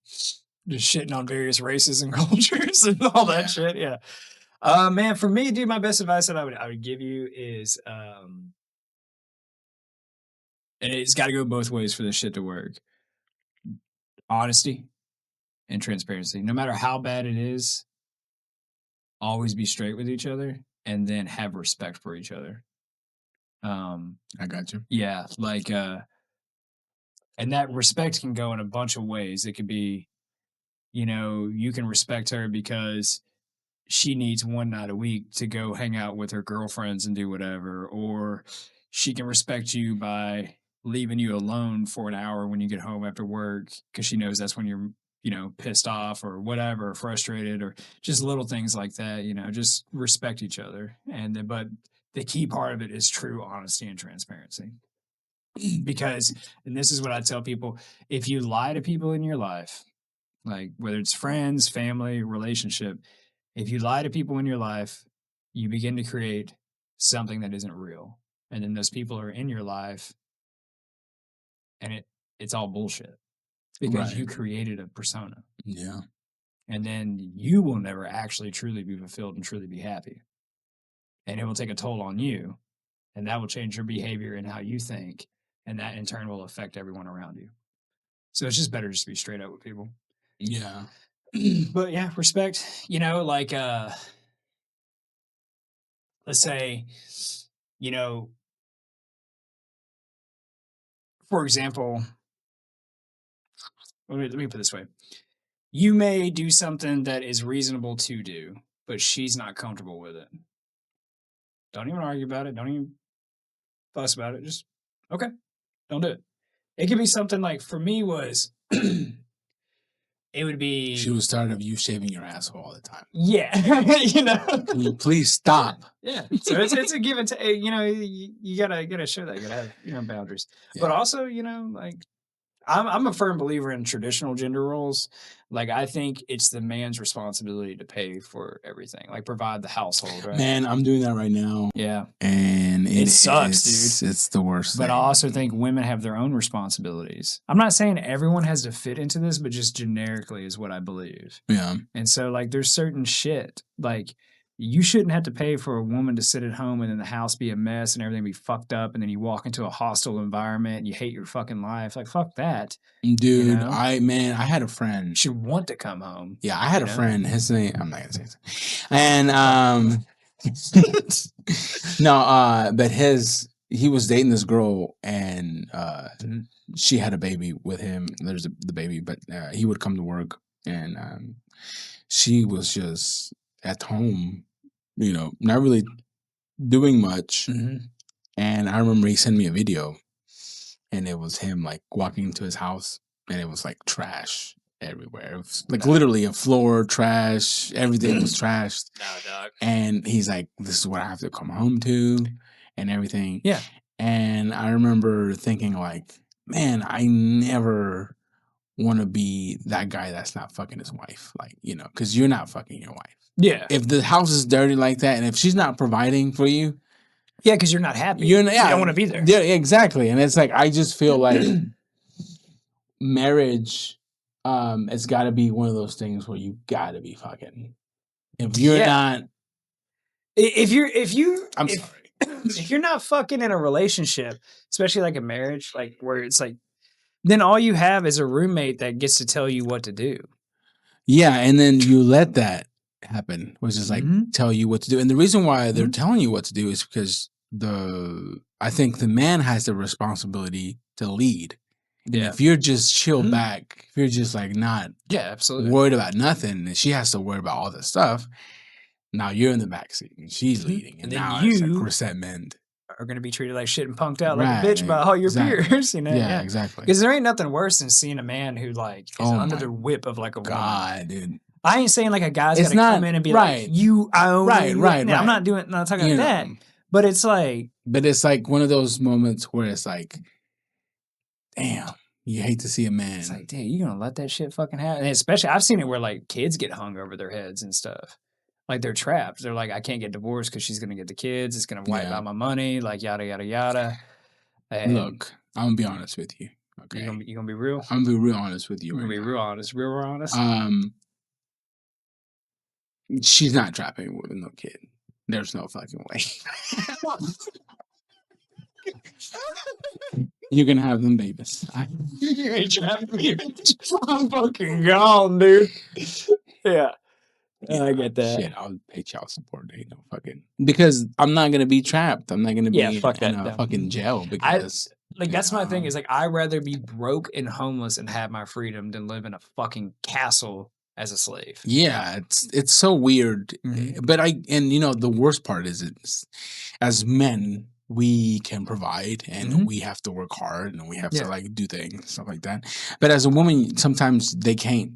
Just shitting on various races and cultures and all that shit. Yeah. Man, for me, dude, my best advice that I would give you is, and it's got to go both ways for this shit to work. Honesty and transparency. No matter how bad it is, always be straight with each other and then have respect for each other. I got you. Yeah. Like, and that respect can go in a bunch of ways. It could be, you can respect her because she needs one night a week to go hang out with her girlfriends and do whatever, or she can respect you by leaving you alone for an hour when you get home after work because she knows that's when you're, pissed off or whatever, or frustrated, or just little things like that. Just respect each other. But the key part of it is true honesty and transparency. Because, and this is what I tell people, if you lie to people in your life, like whether it's friends, family, relationship, if you lie to people in your life, you begin to create something that isn't real. And then those people are in your life and it's all bullshit because you created a persona. Yeah. And then you will never actually truly be fulfilled and truly be happy. And it will take a toll on you, and that will change your behavior and how you think. And that in turn will affect everyone around you. So it's just better just to be straight up with people. Yeah. But yeah, respect, like, let's say, for example, let me put it this way. You may do something that is reasonable to do, but she's not comfortable with it. Don't even argue about it. Don't even fuss about it. Just, okay, don't do it. It could be something like, for me was, it would be... She was tired of you shaving your asshole all the time. Yeah. Can you please stop? Yeah. So it's a give and take. You gotta show that. You gotta have, boundaries. Yeah. But also, like, I'm a firm believer in traditional gender roles. Like, I think it's the man's responsibility to pay for everything, like provide the household. Right? Man, I'm doing that right now. Yeah, and it sucks, dude. It's the worst. But I also think women have their own responsibilities. I'm not saying everyone has to fit into this, but just generically is what I believe. Yeah. And so, like, there's certain shit like. You shouldn't have to pay for a woman to sit at home and then the house be a mess and everything be fucked up, and then you walk into a hostile environment and you hate your fucking life. Like, fuck that. Dude, I had a friend. You should want to come home. Yeah, I had a friend. His name, I'm not gonna say his name. And no, but he was dating this girl, and she had a baby with him. There's the baby, but he would come to work, and she was just at home, not really doing much. Mm-hmm. And I remember he sent me a video, and it was him like walking into his house, and it was like trash everywhere. It was like literally a floor, trash, everything was trashed. No, dog. And he's like, this is what I have to come home to and everything. Yeah. And I remember thinking like, man, I never want to be that guy that's not fucking his wife. Like, because you're not fucking your wife. Yeah. If the house is dirty like that, and if she's not providing for you. Yeah, because you're not happy. You don't want to be there. Yeah, exactly. And it's like, I just feel like marriage, it's got to be one of those things where you got to be fucking. If you're not. If you're not fucking in a relationship, especially like a marriage, like where it's like, then all you have is a roommate that gets to tell you what to do. Yeah, and then you let that happen, which is like tell you what to do. And the reason why they're telling you what to do is because I think the man has the responsibility to lead. Yeah. If you're just chill back, if you're just like not absolutely worried about nothing, and she has to worry about all this stuff, now you're in the backseat and she's leading. And now it's like resentment. Are going to be treated like shit and punked out like a bitch by all your peers, Yeah, exactly. Because there ain't nothing worse than seeing a man who like is under the whip of like a woman. Dude. I ain't saying like a guy's got to come in and be like, I own you. Right. I'm not talking about that. But it's like. But it's like one of those moments where it's like, damn, you hate to see a man. It's like, damn, you going to let that shit fucking happen? And especially, I've seen it where like kids get hung over their heads and stuff. Like they're trapped. They're like, I can't get divorced because she's going to get the kids. It's going to wipe out my money. Like yada, yada, yada. And look, I'm going to be honest with you. Okay. You gonna be real? I'm going to be real honest with you. You're going to be real honest. Real honest? She's not trapping with no kid. There's no fucking way. You're going to have them babies. You ain't trapping me. I'm fucking gone, dude. Yeah. I get that. Shit, I'll pay child support. Ain't no fucking, because I'm not gonna be trapped. I'm not gonna be in a fucking jail because that's my thing. Is like I'd rather be broke and homeless and have my freedom than live in a fucking castle as a slave. Yeah, it's so weird. But the worst part is, it's as men, we can provide and Mhm. we have to work hard and we have Yeah. to like do things, stuff like that. But as a woman, sometimes they can't.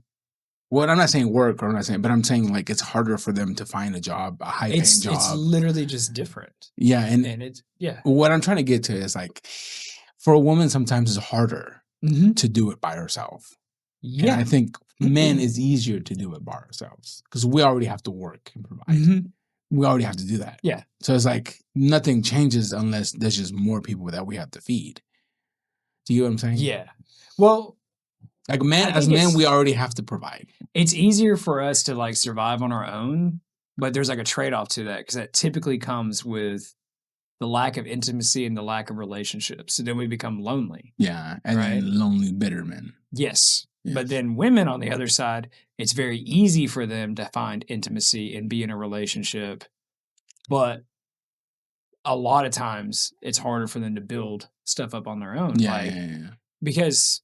Well, I'm not saying work, or I'm not saying, but I'm saying like it's harder for them to find a job, a high paying job. It's literally just different. Yeah, and it's yeah. what I'm trying to get to is like, for a woman, sometimes it's harder to do it by herself. Yeah, and I think men is easier to do it by ourselves because we already have to work and provide. We already have to do that. Yeah. So it's like nothing changes unless there's just more people that we have to feed. Do you know what I'm saying? Yeah. Well, like as men, we already have to provide. It's easier for us to like survive on our own, but there's like a trade-off to that because that typically comes with the lack of intimacy and the lack of relationships. So then we become lonely. Yeah. And then lonely, bitter men. Yes. But then women on the other side, it's very easy for them to find intimacy and be in a relationship. But a lot of times it's harder for them to build stuff up on their own. Yeah. Because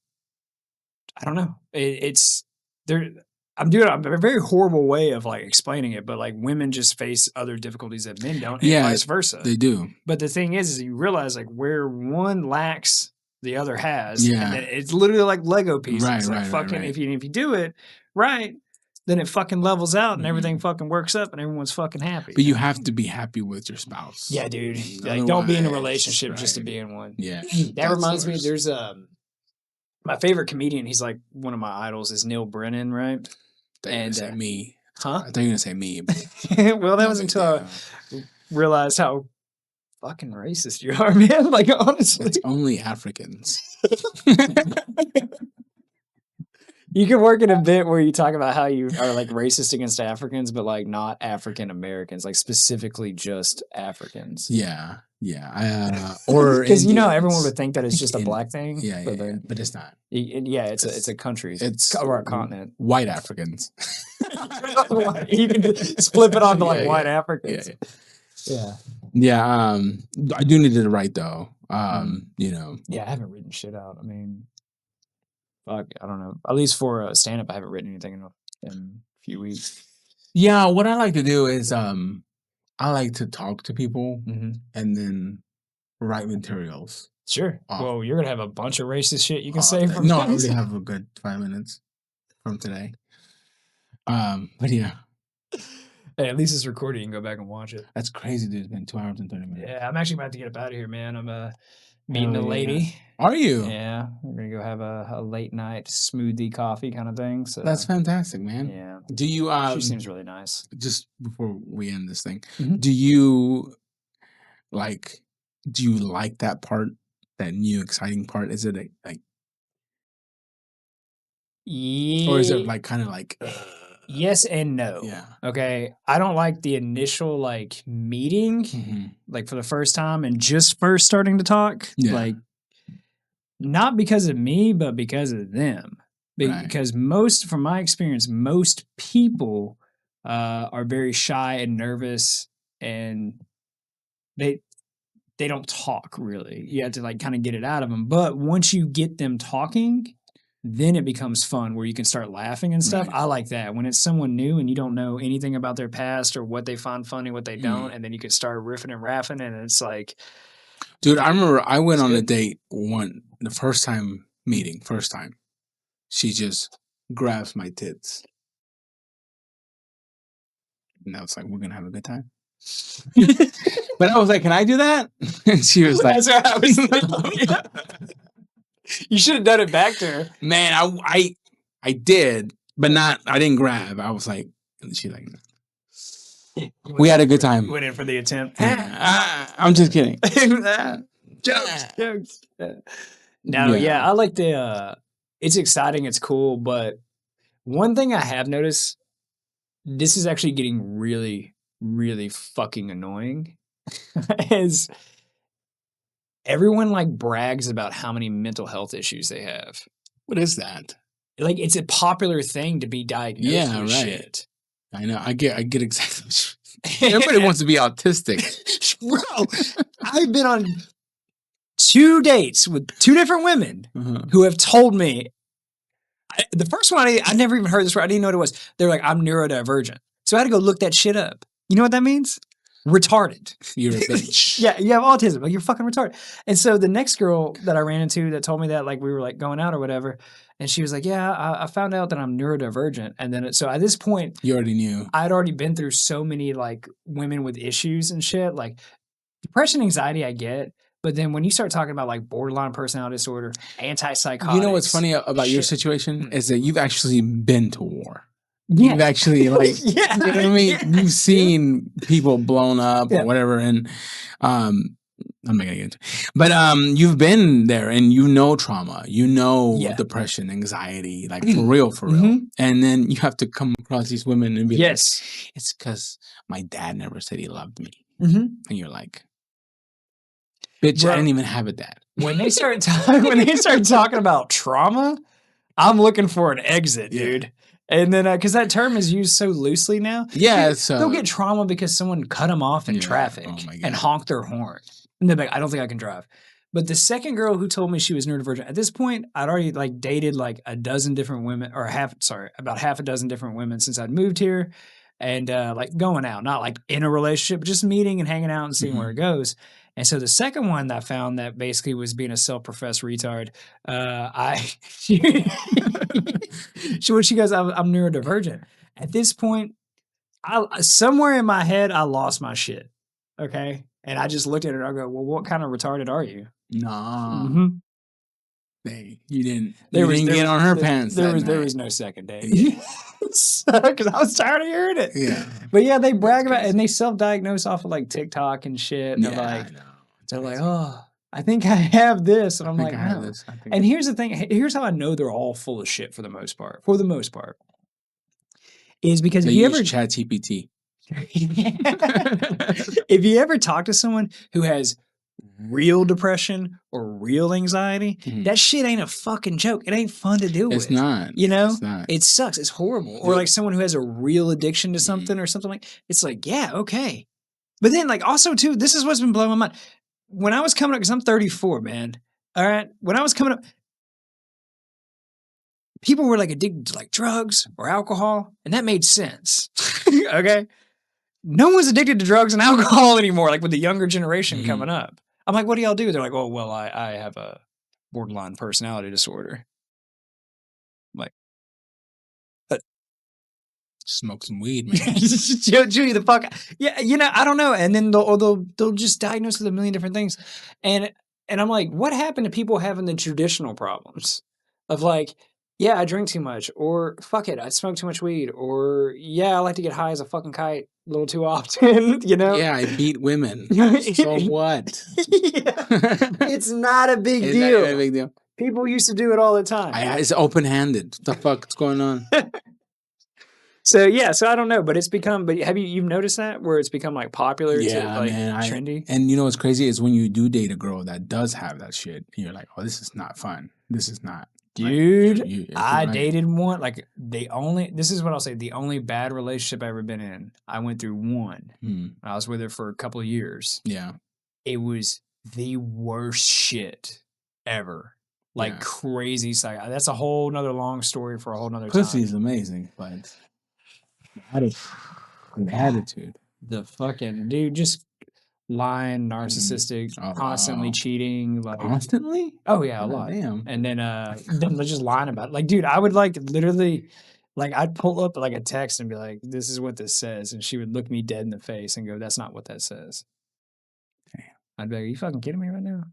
I don't know. It's there. I'm doing a very horrible way of like explaining it, but like women just face other difficulties that men don't, and vice versa. They do. But the thing is you realize like where one lacks, the other has. Yeah. And then it's literally like Lego pieces. Right. If you do it right, then it fucking levels out and everything fucking works up and everyone's fucking happy. But you have to be happy with your spouse. Yeah, dude. Like, don't be in a relationship just to be in one. Yeah. That reminds me, there's my favorite comedian, he's like one of my idols, is Neil Brennan, right? And say me. Huh? I thought you were gonna say me. But well, that was until I realized how fucking racist you are, man. Like, honestly. It's only Africans. You can work in a bit where you talk about how you are like racist against Africans, but like not African Americans, like specifically just Africans. Yeah. Or because everyone would think that it's just a black thing. Yeah, but it's not. It's a country. It's or a continent. White Africans. You can just flip it on to like white Africans. Yeah. I do need to write though. Yeah, I haven't written shit out. I mean, fuck, I don't know. At least for a stand-up, I haven't written anything in a few weeks. Yeah, what I like to do is I like to talk to people and then write materials. Sure. Well, you're gonna have a bunch of racist shit you can say. From I already have a good 5 minutes from today. But yeah. Hey, at least it's recorded. You can go back and watch it. That's crazy, dude. It's been 2 hours and 30 minutes. Yeah, I'm actually about to get up out of here, man. I'm meeting a lady. Are you? Yeah, we're gonna go have a late night smoothie coffee kind of thing. So that's fantastic, man. Yeah. Do you? She seems really nice. Just before we end this thing, do you like that part, that new exciting part? Is it like? Yeah. Or is it like kind of like? Yes and no. Yeah. Okay. I don't like the initial like meeting, like for the first time and just first starting to talk. Yeah. Like, not because of me, but because of them. Because from my experience, most people are very shy and nervous, and they don't talk really. You have to like kind of get it out of them. But once you get them talking, then it becomes fun where you can start laughing and stuff. I like that. When it's someone new and you don't know anything about their past or what they find funny, what they don't, and then you can start riffing and raffing, and it's like... Dude, I remember I went on a date the first time, she just grabs my tits. And I was like, we're going to have a good time. But I was like, can I do that? And she was like... That's what I was thinking. You should have done it back to her. Man, I did, but I didn't grab. I was like, and she like, we had a good time. Went in for the attempt. I'm just kidding. Jokes. No, yeah, I like it's exciting, it's cool, but one thing I have noticed, this is actually getting really, really fucking annoying, is everyone like brags about how many mental health issues they have. What is that? Like, it's a popular thing to be diagnosed with shit. I know. I get exactly. Everybody wants to be autistic. Bro, I've been on 2 dates with 2 different women who have told me, the first one, I never even heard this word. I didn't know what it was. They're like, I'm neurodivergent. So I had to go look that shit up. You know what that means? retarded. You're a bitch. Yeah, you have autism. Like, you're fucking retarded. And so the next girl that I ran into that told me that, like, we were like going out or whatever, and she was like, yeah, I found out that I'm neurodivergent. And then so at this point, You already knew. I'd already been through so many like women with issues and shit. Like depression, anxiety, I get. But then when you start talking about like borderline personality disorder, antipsychotics. You know what's funny about your situation is that you've actually been to war. Yeah. You've actually like, Yeah. you know what I mean? Yeah. You've seen people blown up Yeah. or whatever. And I'm not gonna get into it. But you've been there and you know trauma, you know depression, anxiety, like for real. And then you have to come across these women and be like, it's because my dad never said he loved me. And you're like, bitch, I didn't even have a dad. When they start talking about trauma, I'm looking for an exit, dude. And then, because that term is used so loosely now. Yeah, they'll get trauma because someone cut them off in traffic and honked their horn. And they're like, I don't think I can drive. But the second girl who told me she was neurodivergent, at this point, I'd already like dated like a dozen different women, or about half a dozen different women since I'd moved here. And like going out, not like in a relationship, but just meeting and hanging out and seeing where it goes. And so the second one that I found that basically was being a self-professed retard, she goes, I'm neurodivergent. At this point, somewhere in my head, I lost my shit. Okay. And I just looked at her and I go, well, what kind of retarded are you? Nah. You didn't get on her pants. There was no second date. Because I was tired of hearing it. Yeah. But yeah, they brag about it and they self-diagnose off of like TikTok and shit. And they're like, oh, I think I have this. And I'm like, no. And here's the thing. Here's how I know they're all full of shit for the most part. Is because if you ever ChatGPT. If you ever talk to someone who has real depression or real anxiety, that shit ain't a fucking joke. It ain't fun to deal with. It's not. You know? It's not. It sucks. It's horrible. Or like someone who has a real addiction to something or something like, it's like, yeah, okay. But then like also too, this is what's been blowing my mind. When I was coming up, because I'm 34, man. All right. When I was coming up, people were like addicted to like drugs or alcohol, and that made sense. Okay. No one's addicted to drugs and alcohol anymore, like with the younger generation coming up. I'm like, what do y'all do? They're like, oh, well, I have a borderline personality disorder. I'm like, smoke some weed, man. Judy, the fuck. Yeah, you know, I don't know. And then they'll just diagnose with a million different things. And I'm like, what happened to people having the traditional problems of like, yeah, I drink too much, or fuck it, I smoke too much weed, or yeah, I like to get high as a fucking kite a little too often, you know? Yeah, I beat women. So what? It's not a big deal. Not a big deal. People used to do it all the time. It's open-handed. What the fuck's going on? So I don't know, but it's become. But have you've noticed that where it's become like popular? Yeah, like trendy. And you know what's crazy is when you do date a girl that does have that shit, you're like, oh, this is not fun. This is not. Dude, I dated one. Like this is what I'll say. The only bad relationship I've ever been in. I went through one. I was with her for a couple of years. Yeah, it was the worst shit ever. Like crazy psycho. That's a whole nother long story for a whole nother time. Pussy is amazing, but attitude. The fucking dude just lying, narcissistic, constantly cheating. Like, constantly? Oh yeah, a lot. Damn. And then they're just lying about it. Like, dude, I would like literally, like, I'd pull up like a text and be like, "This is what this says," and she would look me dead in the face and go, "That's not what that says." Damn. I'd be like, "Are you fucking kidding me right now?"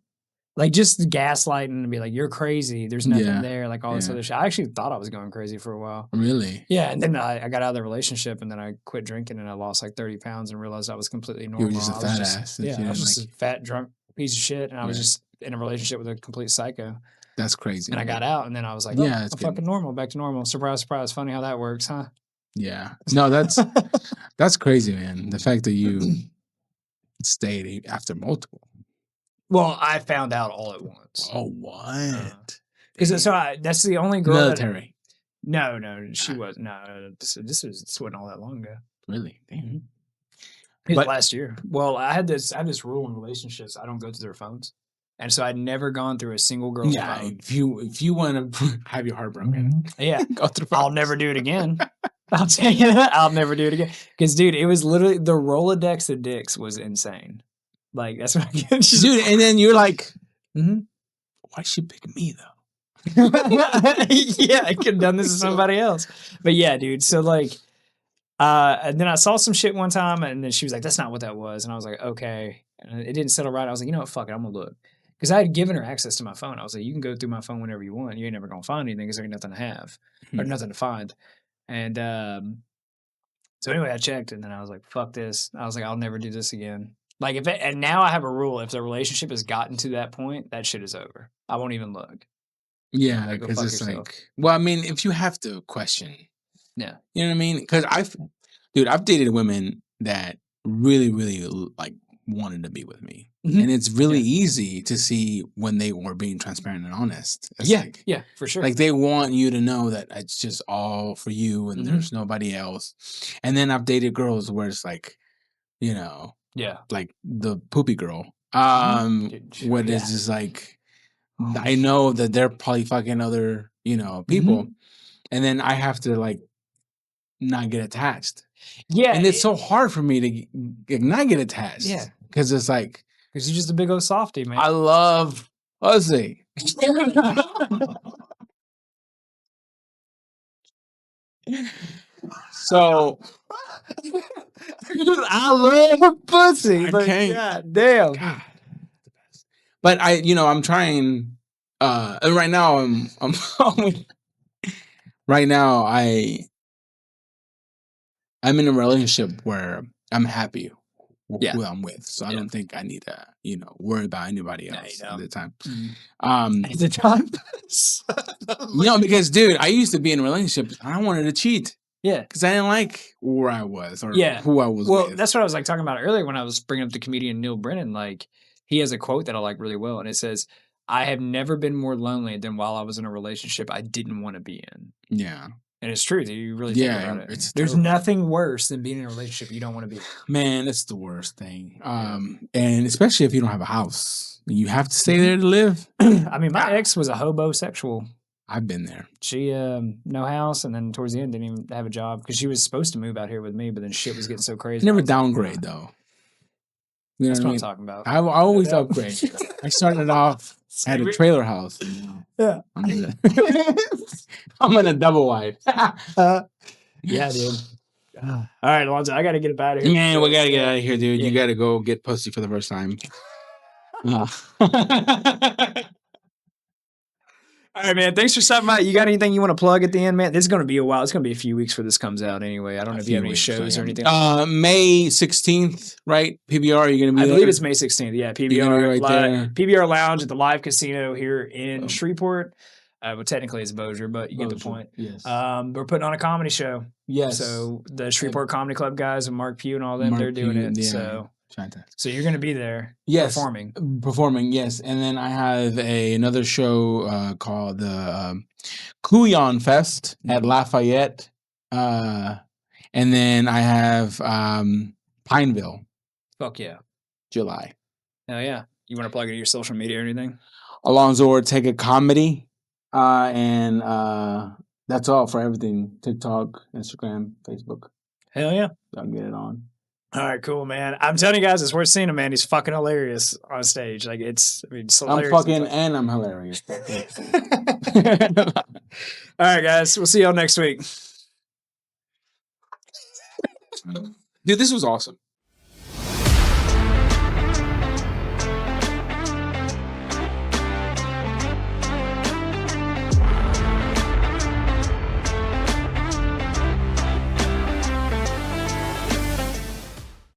Like, just gaslighting and be like, "You're crazy. There's nothing there." Like all this other shit. I actually thought I was going crazy for a while. Really? Yeah. And then I got out of the relationship and then I quit drinking and I lost like 30 pounds and realized I was completely normal. You were just a fat ass. Yeah. I was just a fat, drunk piece of shit. And I was just in a relationship with a complete psycho. That's crazy. And I got out and then I was like, I'm fucking normal. Back to normal. Surprise, surprise. Funny how that works, huh? Yeah. No, that's crazy, man. The fact that you stayed after multiple. Well, I found out all at once. Oh, what? Because that's the only girl. Military. No, she was no. This wasn't all that long ago. Really? Damn. It was last year. Well, I had this rule in relationships: I don't go through their phones, and so I'd never gone through a single girl's phone. If you want to have your heart broken, go through. I'll never do it again. I'll tell you that. I'll never do it again. Because, dude, it was literally the Rolodex of dicks was insane. Like, that's what I get. Dude, and then you're like, why she pick me, though? Yeah, I could have done this to somebody else. But yeah, dude. So, like, and then I saw some shit one time, and then she was like, that's not what that was. And I was like, okay. And it didn't settle right. I was like, you know what? Fuck it. I'm going to look. Because I had given her access to my phone. I was like, you can go through my phone whenever you want. You ain't never going to find anything because there ain't nothing to have or nothing to find. And so anyway, I checked, and then I was like, fuck this. I was like, I'll never do this again. Like, and now I have a rule. If the relationship has gotten to that point, that shit is over. I won't even look. Yeah, because it's yourself. Like, well, I mean, if you have to question, yeah, you know what I mean? Because I've dated women that really, really like wanted to be with me, and it's really easy to see when they were being transparent and honest. It's like, yeah, for sure. Like they want you to know that it's just all for you, and there's nobody else. And then I've dated girls where it's like, you know, like the poopy girl, where it's just like. I know that they're probably fucking other, people. And then I have to like not get attached. Yeah. And it's so hard for me to not get attached. Yeah. Because it's like. Because you're just a big old softy, man. I love pussy. So. I love pussy. But God damn. God. But I'm trying. And right now I'm right now I'm in a relationship where I'm happy who I'm with, so I don't think I need to worry about anybody else at the time. At the time, because dude, I used to be in a relationship. I wanted to cheat. Yeah, because I didn't like where I was or who I was. Well, with. That's what I was like talking about earlier when I was bringing up the comedian Neil Brennan. Like, he has a quote that I like really well, and it says, "I have never been more lonely than while I was in a relationship I didn't want to be in." Yeah, and it's true. You really think about it. There's nothing worse than being in a relationship you don't want to be in. Man, it's the worst thing. And especially if you don't have a house, you have to stay there to live. I mean, my ex was a hobosexual. I've been there. She no house, and then towards the end didn't even have a job because she was supposed to move out here with me, but then shit was getting so crazy. Never downgrade though. That's what I'm talking about. I always upgrade. I started off at a trailer house. Yeah, I'm in a double wide. Yeah, dude. All right, Alonzo, I got to get up out of here. Man, we got to get out of here, dude. You got to go get pussy for the first time. All right, man. Thanks for stopping by. You got anything you want to plug at the end, man? This is going to be a while. It's going to be a few weeks before this comes out anyway. I don't know if you have any shows or anything. May 16th, right? PBR, you're going to be I believe it's May 16th. Yeah, PBR. Right there. PBR Lounge at the Live Casino here in Shreveport. Well, technically it's Bossier, but you get the point. Yes. We're putting on a comedy show. Yes. So the Shreveport Comedy Club guys and Mark Pugh and all them, they're doing it. Yeah. So. Fantastic. So you're going to be there, performing, yes. And then I have another show called the Couillon Fest at Lafayette, and then I have Pineville. Fuck yeah, July. Hell yeah! You want to plug into your social media or anything? Alonzo Ortega Comedy, and that's all for everything: TikTok, Instagram, Facebook. Hell yeah! I'll get it on. All right, cool, man. I'm telling you guys, it's worth seeing him, man. He's fucking hilarious on stage. Like, it's hilarious. I'm fucking and I'm hilarious. All right, guys. We'll see y'all next week. Dude, this was awesome.